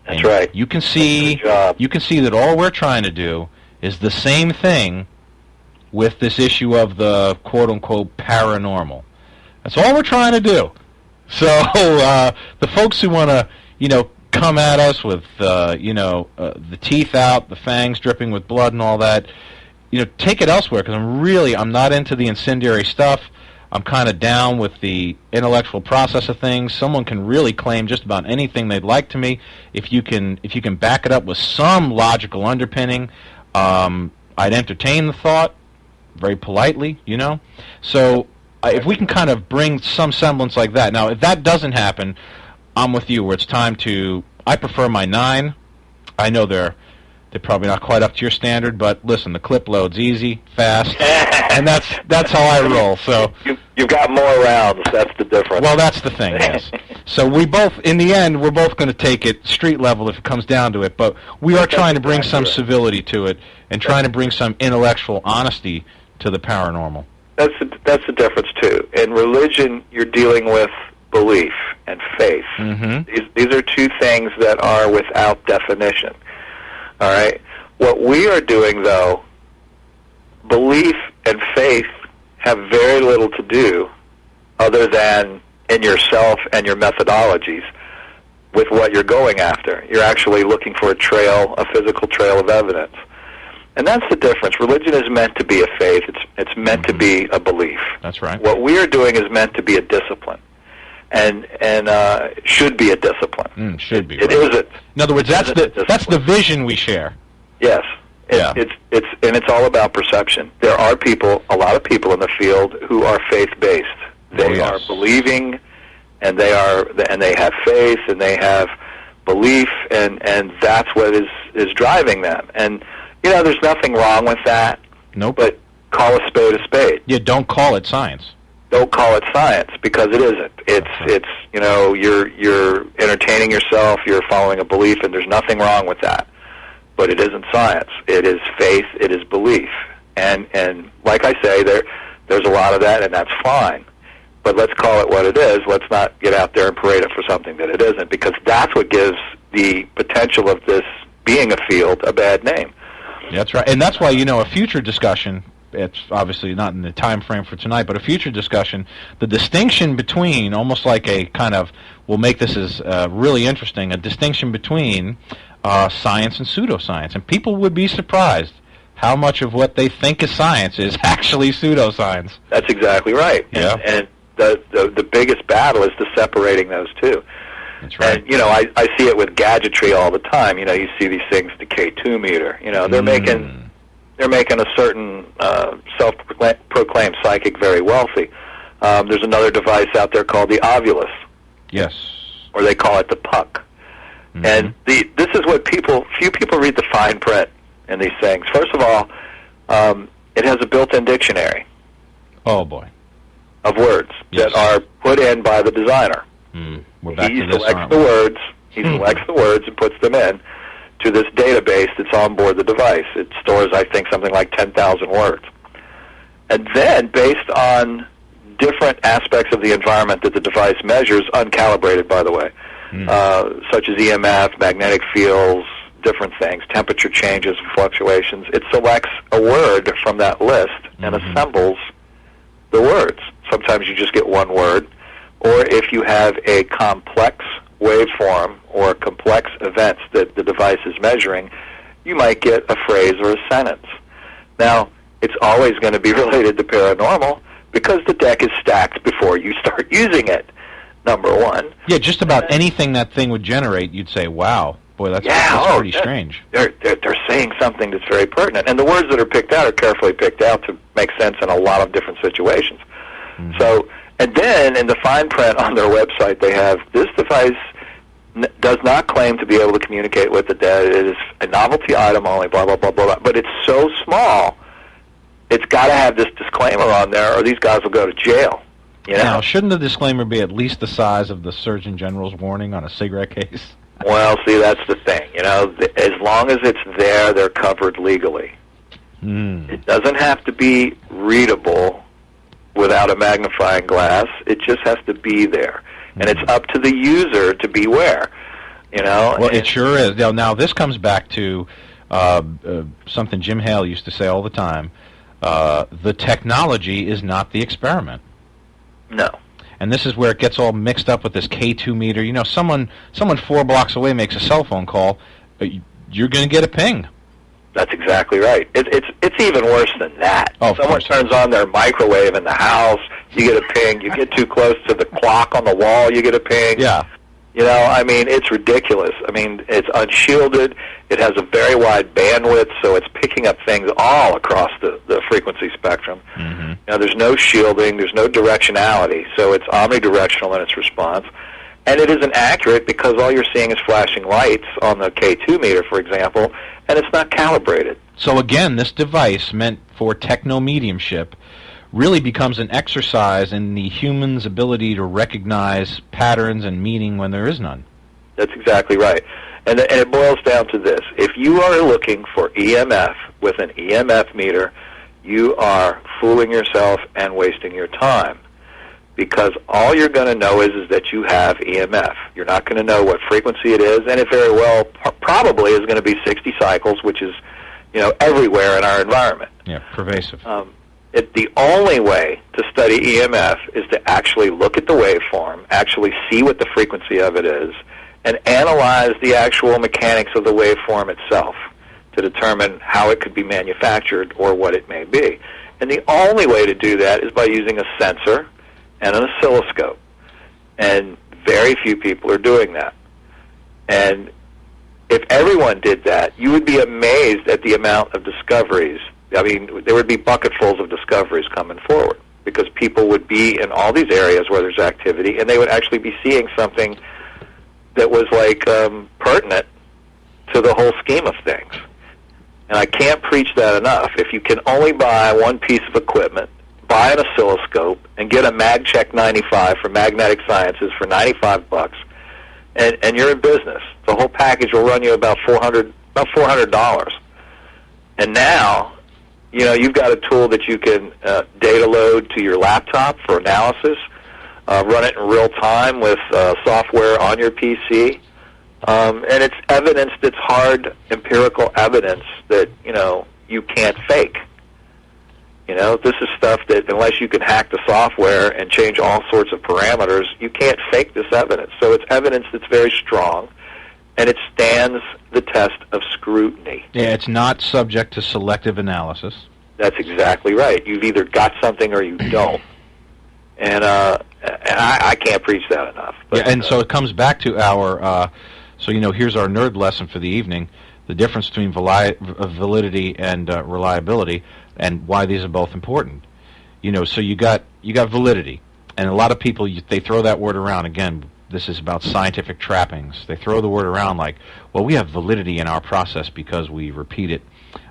That's right. You can see that all we're trying to do is the same thing with this issue of the quote-unquote paranormal. That's all we're trying to do. So the folks who want to, come at us with, the teeth out, the fangs dripping with blood and all that, take it elsewhere, because I'm not into the incendiary stuff. I'm kind of down with the intellectual process of things. Someone can really claim just about anything they'd like to me. If you can back it up with some logical underpinning, I'd entertain the thought very politely, So if we can kind of bring some semblance like that. Now, if that doesn't happen, I'm with you, where it's time to... I prefer my 9. I know they're probably not quite up to your standard, but listen, the clip load's easy, fast, and that's how I roll. So you've got more rounds. That's the difference. Well, that's the thing. Yes. So in the end, we're both going to take it street level if it comes down to it. But we are trying to bring some civility to it, and trying to bring some intellectual honesty to the paranormal. That's the difference too. In religion, you're dealing with belief and faith. Mm-hmm. These are two things that are without definition. All right? What we are doing, though, belief and faith have very little to do, other than in yourself and your methodologies, with what you're going after. You're actually looking for a physical trail of evidence. And that's the difference. Religion is meant to be a faith. It's meant to be a belief. That's right. What we are doing is meant to be a discipline. And should be a discipline. Should be. It isn't. In other words, that's the vision we share. Yes. Yeah. It's all about perception. There are a lot of people in the field who are faith-based. They are believing, and they have faith, and they have belief, and that's what is driving them. And there's nothing wrong with that. Nope. But call a spade a spade. Yeah, don't call it science. Don't call it science, because it isn't. It's you're entertaining yourself, you're following a belief, and there's nothing wrong with that. But it isn't science. It is faith, it is belief. And like I say, there There's a lot of that, and that's fine. But let's call it what it is. Let's not get out there and parade it for something that it isn't, because that's what gives the potential of this being a field a bad name. That's right. And that's why, a future discussion, it's obviously not in the time frame for tonight, but a future discussion, the distinction between, almost like a kind of, we'll make this as really interesting, a distinction between science and pseudoscience. And people would be surprised how much of what they think is science is actually pseudoscience. That's exactly right. Yeah. And the biggest battle is to separating those two. That's right. And, I see it with gadgetry all the time. You see these things, the K2 meter. They're making a certain self-proclaimed psychic very wealthy. There's another device out there called the ovulus. Yes. Or they call it the puck. Mm-hmm. And this is what few people read the fine print in these things. First of all, it has a built-in dictionary. Oh, boy. Of words that are put in by the designer. We're back He to this, selects aren't the we? words. He selects the words and puts them in to this database that's on board the device. It stores, I think, something like 10,000 words. And then, based on different aspects of the environment that the device measures, uncalibrated, by the way, such as EMF, magnetic fields, different things, temperature changes, fluctuations, it selects a word from that list and assembles the words. Sometimes you just get one word, or if you have a complex waveform or complex events that the device is measuring, you might get a phrase or a sentence. Now, it's always going to be related to paranormal because the deck is stacked before you start using it, number one. Yeah, just about anything that thing would generate, you'd say, wow, boy, that's pretty strange. They're saying something that's very pertinent. And the words that are picked out are carefully picked out to make sense in a lot of different situations. So, and then in the fine print on their website, they have this device does not claim to be able to communicate with the dead. It is a novelty item only, blah, blah, blah, blah, blah. But it's so small, it's got to have this disclaimer on there, or these guys will go to jail. Now, shouldn't the disclaimer be at least the size of the Surgeon General's warning on a cigarette case? Well, see, that's the thing. As long as it's there, they're covered legally. It doesn't have to be readable without a magnifying glass. It just has to be there. And it's up to the user to beware, Well, it sure is. Now, this comes back to something Jim Hale used to say all the time. The technology is not the experiment. No. And this is where it gets all mixed up with this K2 meter. Someone 4 blocks away makes a cell phone call. You're going to get a ping. That's exactly right. It's even worse than that. Oh, someone turns on their microwave in the house, you get a ping. You get too close to the clock on the wall, you get a ping. Yeah. It's ridiculous. It's unshielded. It has a very wide bandwidth, so it's picking up things all across the frequency spectrum. There's no shielding. There's no directionality, so it's omnidirectional in its response. And it isn't accurate because all you're seeing is flashing lights on the K2 meter, for example, and it's not calibrated. So again, this device meant for techno-mediumship really becomes an exercise in the human's ability to recognize patterns and meaning when there is none. That's exactly right. And it boils down to this. If you are looking for EMF with an EMF meter, you are fooling yourself and wasting your time. Because all you're going to know is that you have EMF. You're not going to know what frequency it is, and it very well probably is going to be 60 cycles, which is, everywhere in our environment. Yeah, pervasive. The only way to study EMF is to actually look at the waveform, actually see what the frequency of it is, and analyze the actual mechanics of the waveform itself to determine how it could be manufactured or what it may be. And the only way to do that is by using a sensor and an oscilloscope. And very few people are doing that. And if everyone did that, you would be amazed at the amount of discoveries. There would be bucketfuls of discoveries coming forward because people would be in all these areas where there's activity, and they would actually be seeing something that was pertinent to the whole scheme of things. And I can't preach that enough. If you can only buy one piece of equipment, buy an oscilloscope, and get a MagCheck 95 from Magnetic Sciences for $95, and you're in business. The whole package will run you about $400. And now, you've got a tool that you can data load to your laptop for analysis, run it in real time with software on your PC, and it's evidence that's hard empirical evidence that you can't fake. This is stuff that unless you can hack the software and change all sorts of parameters, you can't fake this evidence. So it's evidence that's very strong, and it stands the test of scrutiny. Yeah, it's not subject to selective analysis. That's exactly right. You've either got something or you don't. And I can't preach that enough. But, yeah, and so it comes back to our, here's our nerd lesson for the evening, the difference between validity and reliability, and why these are both important. So you got validity, and a lot of people, they throw that word around. Again, this is about scientific trappings. They throw the word around like, well, we have validity in our process because we repeat it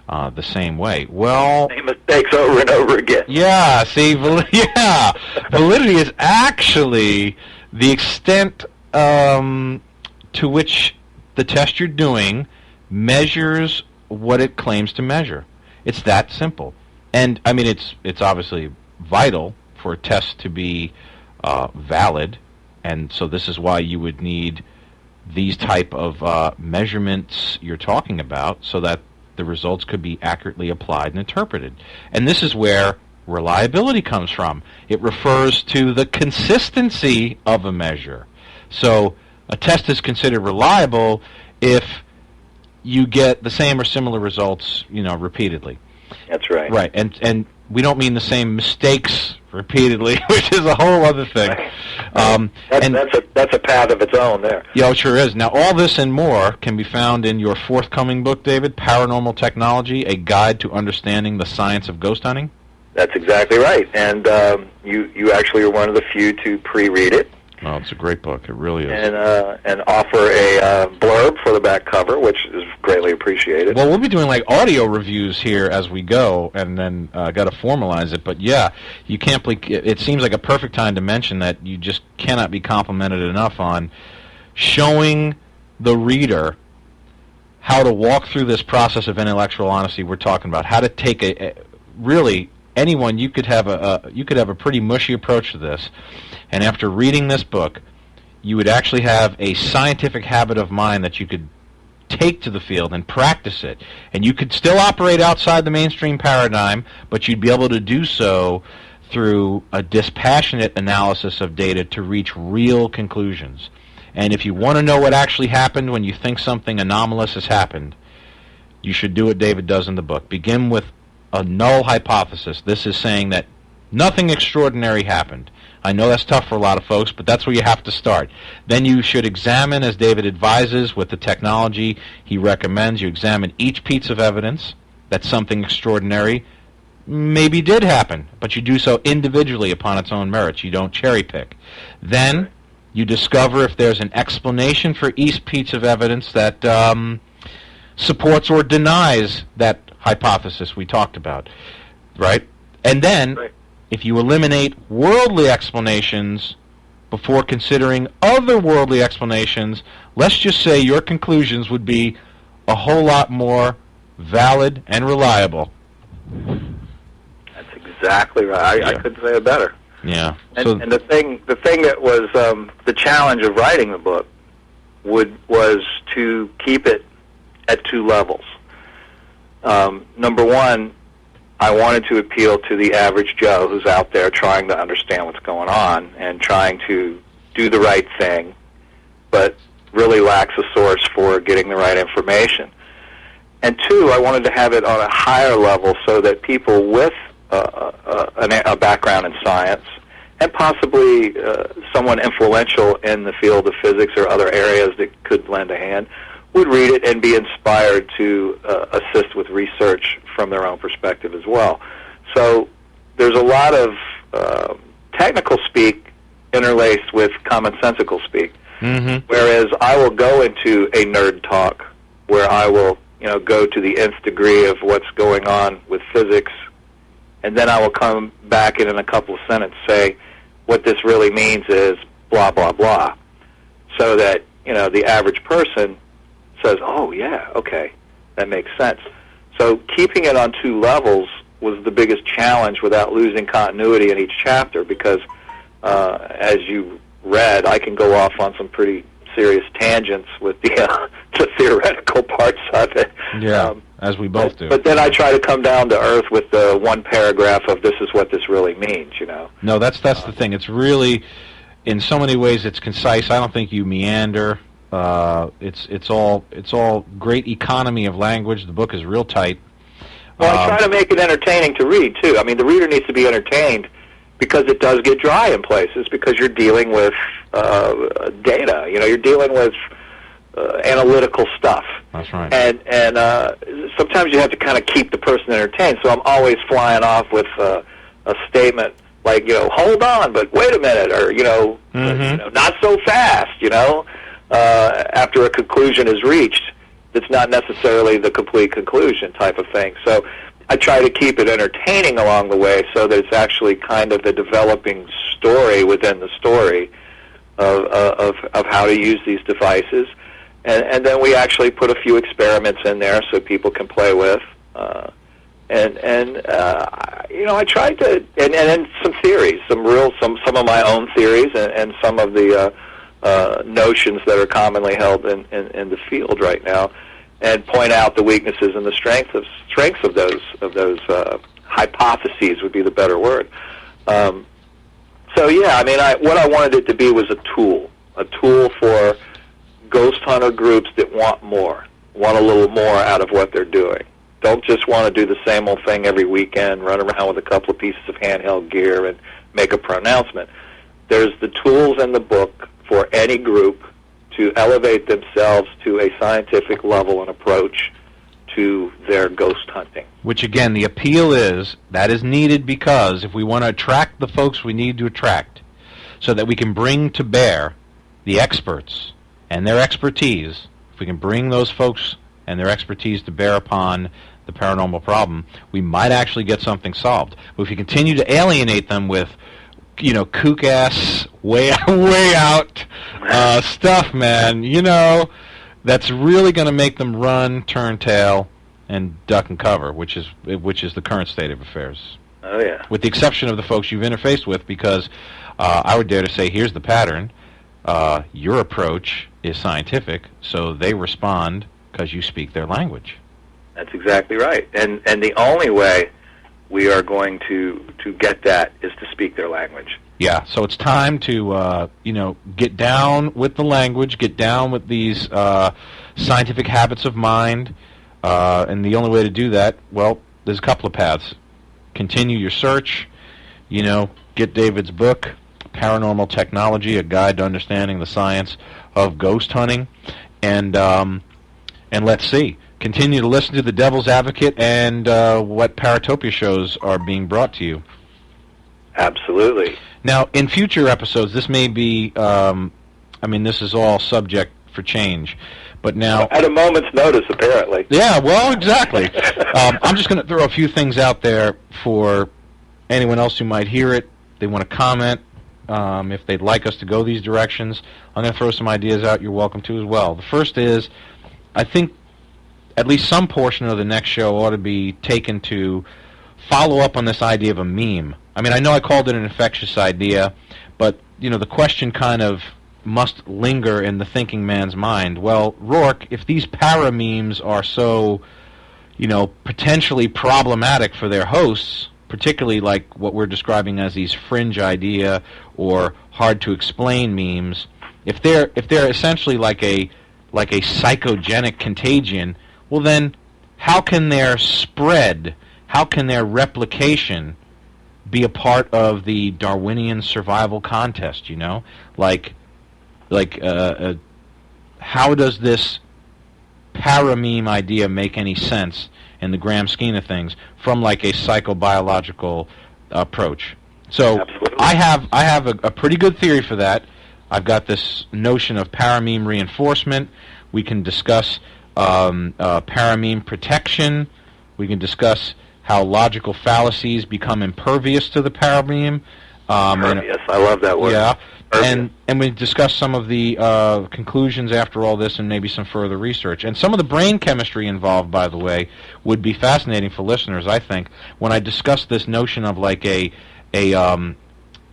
the same way. Well, same mistakes over and over again. Yeah, see, validity is actually the extent to which the test you're doing measures what it claims to measure. It's that simple. And, I mean, it's obviously vital for a test to be valid, and so this is why you would need these type of measurements you're talking about so that the results could be accurately applied and interpreted. And this is where reliability comes from. It refers to the consistency of a measure. So a test is considered reliable if you get the same or similar results, repeatedly. That's right. Right, and we don't mean the same mistakes repeatedly, which is a whole other thing. That's a path of its own there. Yeah, it sure is. Now, all this and more can be found in your forthcoming book, David, Paranormal Technology, A Guide to Understanding the Science of Ghost Hunting. That's exactly right, and you actually are one of the few to pre-read it. Oh, it's a great book. It really is. And offer a blurb for the back cover, which is greatly appreciated. Well, we'll be doing like audio reviews here as we go, and then got to formalize it. But yeah, you can't it seems like a perfect time to mention that you just cannot be complimented enough on showing the reader how to walk through this process of intellectual honesty we're talking about. How to take really anyone, you could have a pretty mushy approach to this. And after reading this book, you would actually have a scientific habit of mind that you could take to the field and practice it. And you could still operate outside the mainstream paradigm, but you'd be able to do so through a dispassionate analysis of data to reach real conclusions. And if you want to know what actually happened when you think something anomalous has happened, you should do what David does in the book. Begin with a null hypothesis. This is saying that nothing extraordinary happened. I know that's tough for a lot of folks, but that's where you have to start. Then you should examine, as David advises, with the technology he recommends, you examine each piece of evidence that something extraordinary maybe did happen, but you do so individually upon its own merits. You don't cherry pick. Then you discover if there's an explanation for each piece of evidence that supports or denies that hypothesis we talked about, right? And then, if you eliminate worldly explanations before considering otherworldly explanations, let's just say your conclusions would be a whole lot more valid and reliable. That's exactly right. I couldn't say it better. Yeah. And the thing that was the challenge of writing the book was to keep it at two levels. Number one, I wanted to appeal to the average Joe who's out there trying to understand what's going on and trying to do the right thing, but really lacks a source for getting the right information. And two, I wanted to have it on a higher level so that people with a background in science and possibly someone influential in the field of physics or other areas that could lend a hand would read it and be inspired to assist with research from their own perspective as well. So there's a lot of technical speak interlaced with commonsensical speak, whereas I will go into a nerd talk where I will go to the nth degree of what's going on with physics, and then I will come back in a couple of sentences say what this really means is blah, blah, blah, so that the average person says, oh, yeah, okay, that makes sense. So keeping it on two levels was the biggest challenge without losing continuity in each chapter, because as you read, I can go off on some pretty serious tangents with the theoretical parts of it. Yeah, as we both do. But then I try to come down to earth with the one paragraph of this is what this really means, you know. No, that's the thing. It's really, in so many ways, it's concise. I don't think you meander. It's all great economy of language. The book is real tight. Well, I try to make it entertaining to read, too. I mean, the reader needs to be entertained because it does get dry in places, because you're dealing with data. You know, you're dealing with analytical stuff. That's right. And sometimes you have to kind of keep the person entertained. So I'm always flying off with a statement like, you know, hold on, but wait a minute, or, you know, not so fast, you know, after a conclusion is reached. That's not necessarily the complete conclusion type of thing. So I try to keep it entertaining along the way, so that it's actually kind of a developing story within the story of how to use these devices. And then we actually put a few experiments in there so people can play with. You know, I tried to, and then some theories, some of my own theories, and some of the notions that are commonly held in the field right now, and point out the weaknesses and the strengths of those hypotheses would be the better word. So yeah, I mean, what I wanted it to be was a tool for ghost hunter groups that want a little more out of what they're doing. Don't just want to do the same old thing every weekend, run around with a couple of pieces of handheld gear and make a pronouncement. There's the tools in the book for any group to elevate themselves to a scientific level and approach to their ghost hunting. Which, again, the appeal is, that is needed because if we want to attract the folks we need to attract, so that we can bring to bear the experts and their expertise, if we can bring those folks and their expertise to bear upon the paranormal problem, we might actually get something solved. But if you continue to alienate them with, you know, kook-ass, way out stuff, man, you know, that's really going to make them run, turn tail, and duck and cover, which is the current state of affairs. Oh, yeah. With the exception of the folks you've interfaced with, because I would dare to say, here's the pattern. Your approach is scientific, so they respond because you speak their language. That's exactly right. And the only way we are going to get that is to speak their language. Yeah, so it's time to, get down with the language, get down with these scientific habits of mind, and the only way to do that, well, there's a couple of paths. Continue your search, get David's book, Paranormal Technology, A Guide to Understanding the Science of Ghost Hunting, and let's see. Continue to listen to The Devil's Advocate and what Paratopia shows are being brought to you. Absolutely. Now, in future episodes, this may be, this is all subject for change, but now... At a moment's notice, apparently. Yeah, well, exactly. I'm just going to throw a few things out there for anyone else who might hear it. They want to comment. If they'd like us to go these directions, I'm going to throw some ideas out you're welcome to as well. The first is, I think at least some portion of the next show ought to be taken to follow up on this idea of a meme. I mean, I know I called it an infectious idea, but, the question kind of must linger in the thinking man's mind. Well, Rorke, if these para-memes are so, potentially problematic for their hosts, particularly like what we're describing as these fringe idea or hard-to-explain memes, if they're essentially like a psychogenic contagion, well then, how can their spread, how can their replication be a part of the Darwinian survival contest, how does this para-meme idea make any sense in the grand scheme of things from like a psychobiological approach? So absolutely. I have a pretty good theory for that. I've got this notion of para-meme reinforcement. We can discuss para-meme protection. We can discuss how logical fallacies become impervious to the para-meme. Impervious, I love that word. Yeah. and we discussed some of the conclusions after all this and maybe some further research. And some of the brain chemistry involved, by the way, would be fascinating for listeners, I think, when I discussed this notion of like an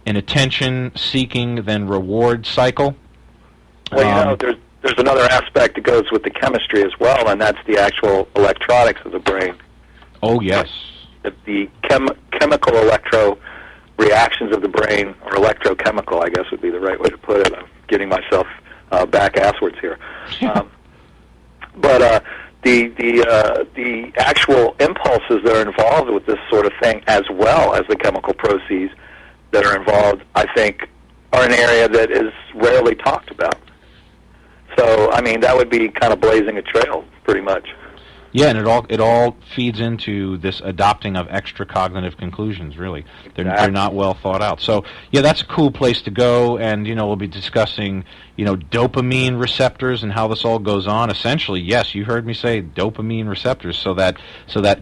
attention-seeking then reward cycle. Well, there's another aspect that goes with the chemistry as well, and that's the actual electronics of the brain. Oh, yes. The chemical electro reactions of the brain, or electrochemical, I guess would be the right way to put it. I'm getting myself back asswards here. But the actual impulses that are involved with this sort of thing, as well as the chemical processes that are involved, I think, are an area that is rarely talked about. So, I mean, that would be kind of blazing a trail, pretty much. Yeah, and it all feeds into this adopting of extra cognitive conclusions, really. They're not well thought out. So, yeah, that's a cool place to go, and, we'll be discussing, dopamine receptors and how this all goes on. Essentially, yes, you heard me say dopamine receptors, so that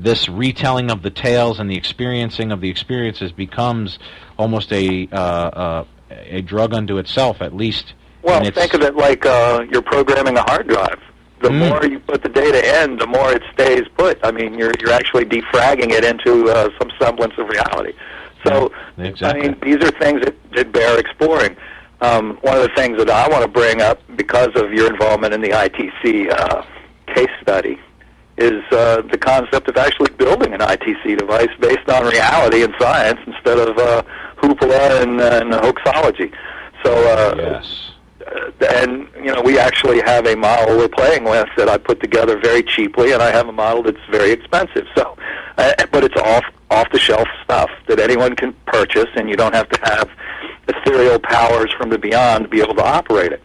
this retelling of the tales and the experiencing of the experiences becomes almost a drug unto itself, at least. Well, think of it like you're programming a hard drive. The more you put the data in, the more it stays put. I mean, you're actually defragging it into some semblance of reality. So, exactly. I mean, these are things that bear exploring. One of the things that I want to bring up, because of your involvement in the ITC case study, is the concept of actually building an ITC device based on reality and science instead of hoopla and hoaxology. So, yes. And, we actually have a model we're playing with that I put together very cheaply, and I have a model that's very expensive. So, but it's off-the-shelf stuff that anyone can purchase, and you don't have to have ethereal powers from the beyond to be able to operate it.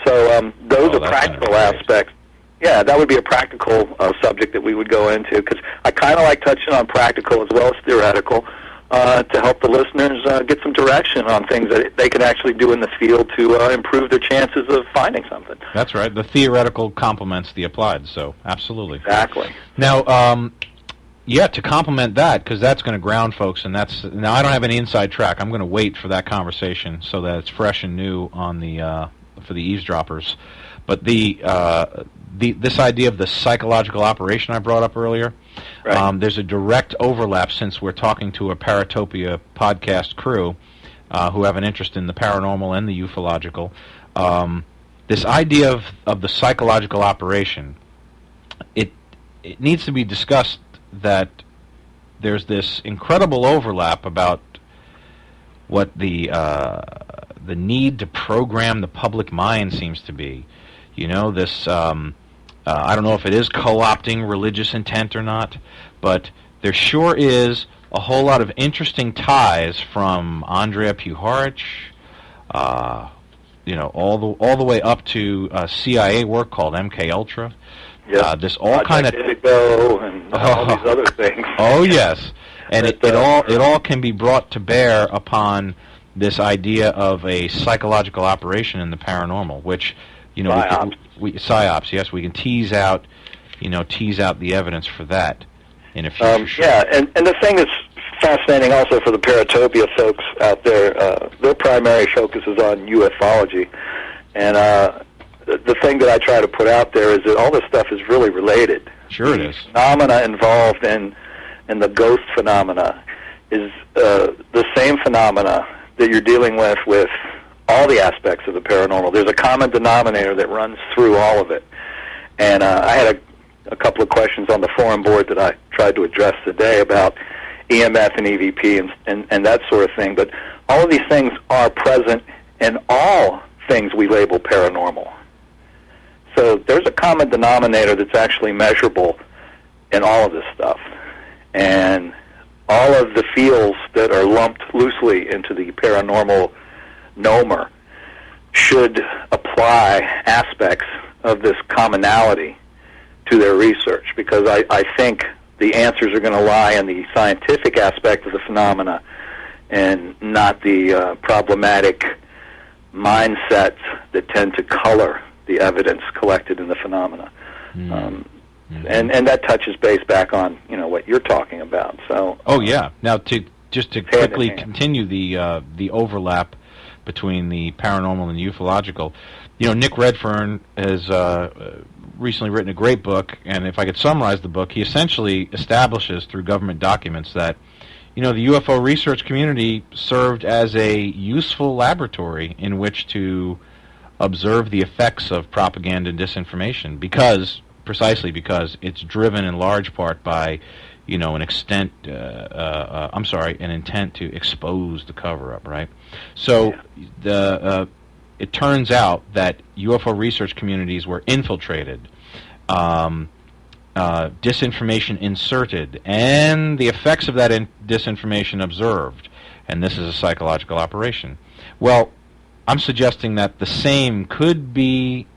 So those are practical aspects. Yeah, that would be a practical subject that we would go into, because I kind of like touching on practical as well as theoretical, to help the listeners get some direction on things that they can actually do in the field to improve their chances of finding something. That's right. The theoretical complements the applied, so absolutely. Exactly. Now, to complement that, because that's going to ground folks, and now I don't have any inside track. I'm going to wait for that conversation so that it's fresh and new on for the eavesdroppers. But this idea of the psychological operation I brought up earlier, right. There's a direct overlap, since we're talking to a Paratopia podcast crew who have an interest in the paranormal and the ufological. This idea of the psychological operation, it needs to be discussed, that there's this incredible overlap about what the need to program the public mind seems to be. This I don't know if it is co-opting religious intent or not, but there sure is a whole lot of interesting ties from Andrea Puharich, all the way up to CIA work called MK Ultra. Yes. This all kind of and all these other things. Oh yes, and it all can be brought to bear upon this idea of a psychological operation in the paranormal, which psyops. Yes, we can tease out the evidence for that in a future show. Yeah, and the thing that's fascinating also for the Paratopia folks out there, their primary focus is on ufology, and the thing that I try to put out there is that all this stuff is really related. Sure it is. Phenomena involved in the ghost phenomena is the same phenomena that you're dealing with all the aspects of the paranormal. There's a common denominator that runs through all of it. And I had a couple of questions on the forum board that I tried to address today about EMF and EVP and that sort of thing. But all of these things are present in all things we label paranormal. So there's a common denominator that's actually measurable in all of this stuff. And all of the fields that are lumped loosely into the paranormal nomer should apply aspects of this commonality to their research, because I think the answers are going to lie in the scientific aspect of the phenomena and not the problematic mindsets that tend to color the evidence collected in the phenomena. And that touches base back on what you're talking about. So now to quickly continue the overlap, between the paranormal and the ufological. Nick Redfern has recently written a great book, and if I could summarize the book, he essentially establishes through government documents that the UFO research community served as a useful laboratory in which to observe the effects of propaganda and disinformation, precisely because it's driven in large part by an intent to expose the cover-up, right? So it turns out that UFO research communities were infiltrated, disinformation inserted, and the effects of that disinformation observed, and this is a psychological operation. Well, I'm suggesting that the same could be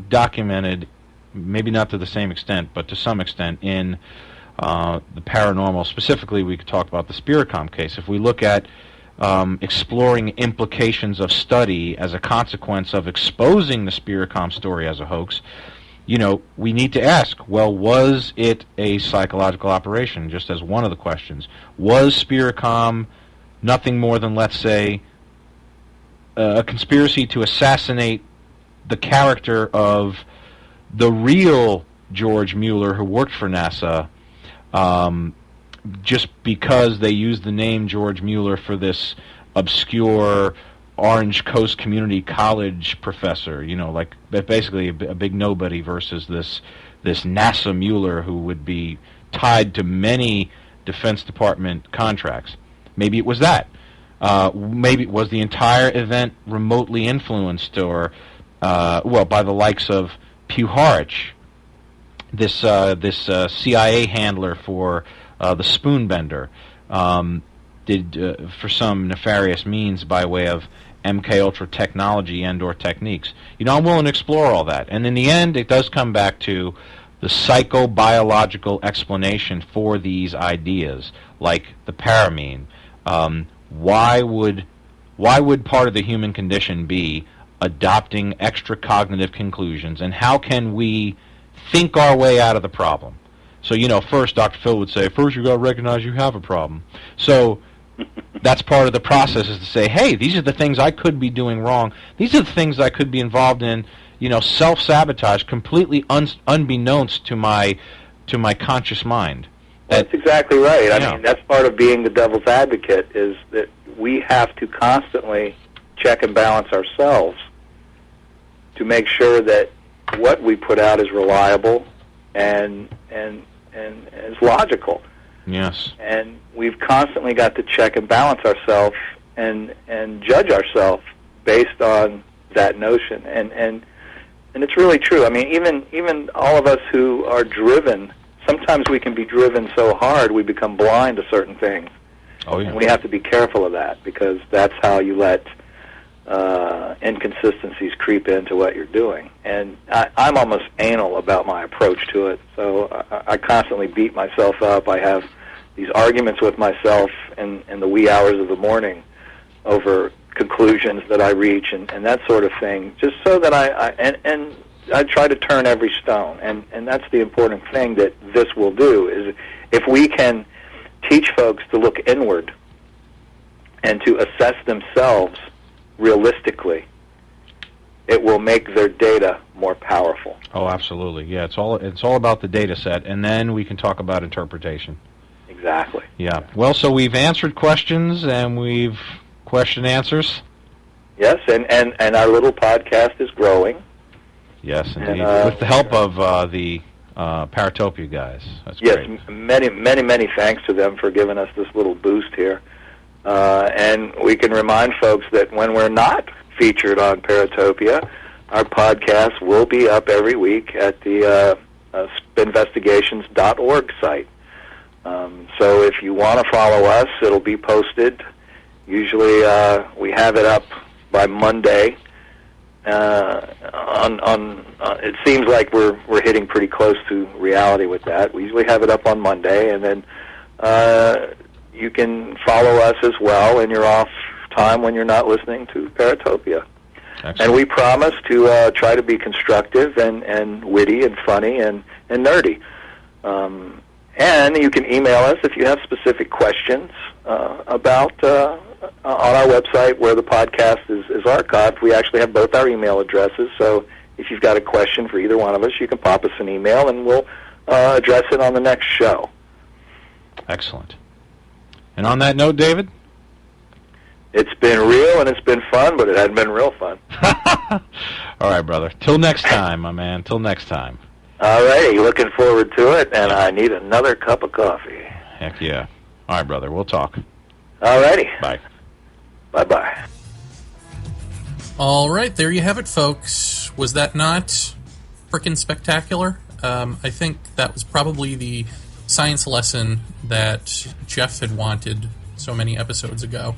documented, maybe not to the same extent, but to some extent in the paranormal. Specifically, we could talk about the Spiricom case. If we look at exploring implications of study as a consequence of exposing the Spiricom story as a hoax, we need to ask, well, was it a psychological operation, just as one of the questions? Was Spiricom nothing more than, let's say, a conspiracy to assassinate the character of the real George Mueller who worked for NASA, just because they used the name George Mueller for this obscure Orange Coast Community College professor, like basically a big nobody versus this NASA Mueller who would be tied to many Defense Department contracts. Maybe it was that. Maybe it was the entire event remotely influenced or, by the likes of Puharich, this CIA handler for the Spoonbender, did for some nefarious means by way of MK Ultra technology and or techniques. I'm willing to explore all that. And in the end, it does come back to the psychobiological explanation for these ideas, like the paramine. Why would part of the human condition be adopting extra cognitive conclusions, and how can we think our way out of the problem? So, first Dr. Phil would say, first you got to recognize you have a problem. So that's part of the process, is to say, hey, these are the things I could be doing wrong. These are the things I could be involved in, self-sabotage, completely unbeknownst to my conscious mind. That's exactly right. I mean, that's part of being the devil's advocate, is that we have to constantly check and balance ourselves to make sure that what we put out is reliable and is logical. Yes. And we've constantly got to check and balance ourselves and judge ourselves based on that notion. And it's really true. I mean, even all of us who are driven, sometimes we can be driven so hard we become blind to certain things. Oh, yeah. And we have to be careful of that, because that's how you let inconsistencies creep into what you're doing. And I'm almost anal about my approach to it, so I constantly beat myself up. I have these arguments with myself in the wee hours of the morning over conclusions that I reach and that sort of thing, just so that I try to turn every stone. And that's the important thing that this will do, is if we can teach folks to look inward and to assess themselves realistically, it will make their data more powerful. Oh, absolutely. Yeah, it's all about the data set, and then we can talk about interpretation. Exactly. Yeah. Well, so we've answered questions, and we've question answers. Yes, and our little podcast is growing. Yes, indeed. With the help of the Paratopia guys. That's great. Yes, many thanks to them for giving us this little boost here. And we can remind folks that when we're not featured on Paratopia, our podcast will be up every week at the spinvestigations.org site. So if you want to follow us, it'll be posted. Usually we have it up by Monday. It seems like we're hitting pretty close to reality with that. We usually have it up on Monday, and then you can follow us as well in your off time when you're not listening to Paratopia. Excellent. And we promise to try to be constructive and witty and funny and nerdy. And you can email us if you have specific questions about on our website where the podcast is archived. We actually have both our email addresses, so if you've got a question for either one of us, you can pop us an email, and we'll address it on the next show. Excellent. And on that note, David? It's been real and it's been fun, but it hadn't been real fun. All right, brother. Till next time, my man. Till next time. All righty. Looking forward to it, and I need another cup of coffee. Heck yeah. All right, brother. We'll talk. All righty. Bye. Bye-bye. All right, there you have it, folks. Was that not frickin' spectacular? I think that was probably the science lesson that Jeff had wanted so many episodes ago.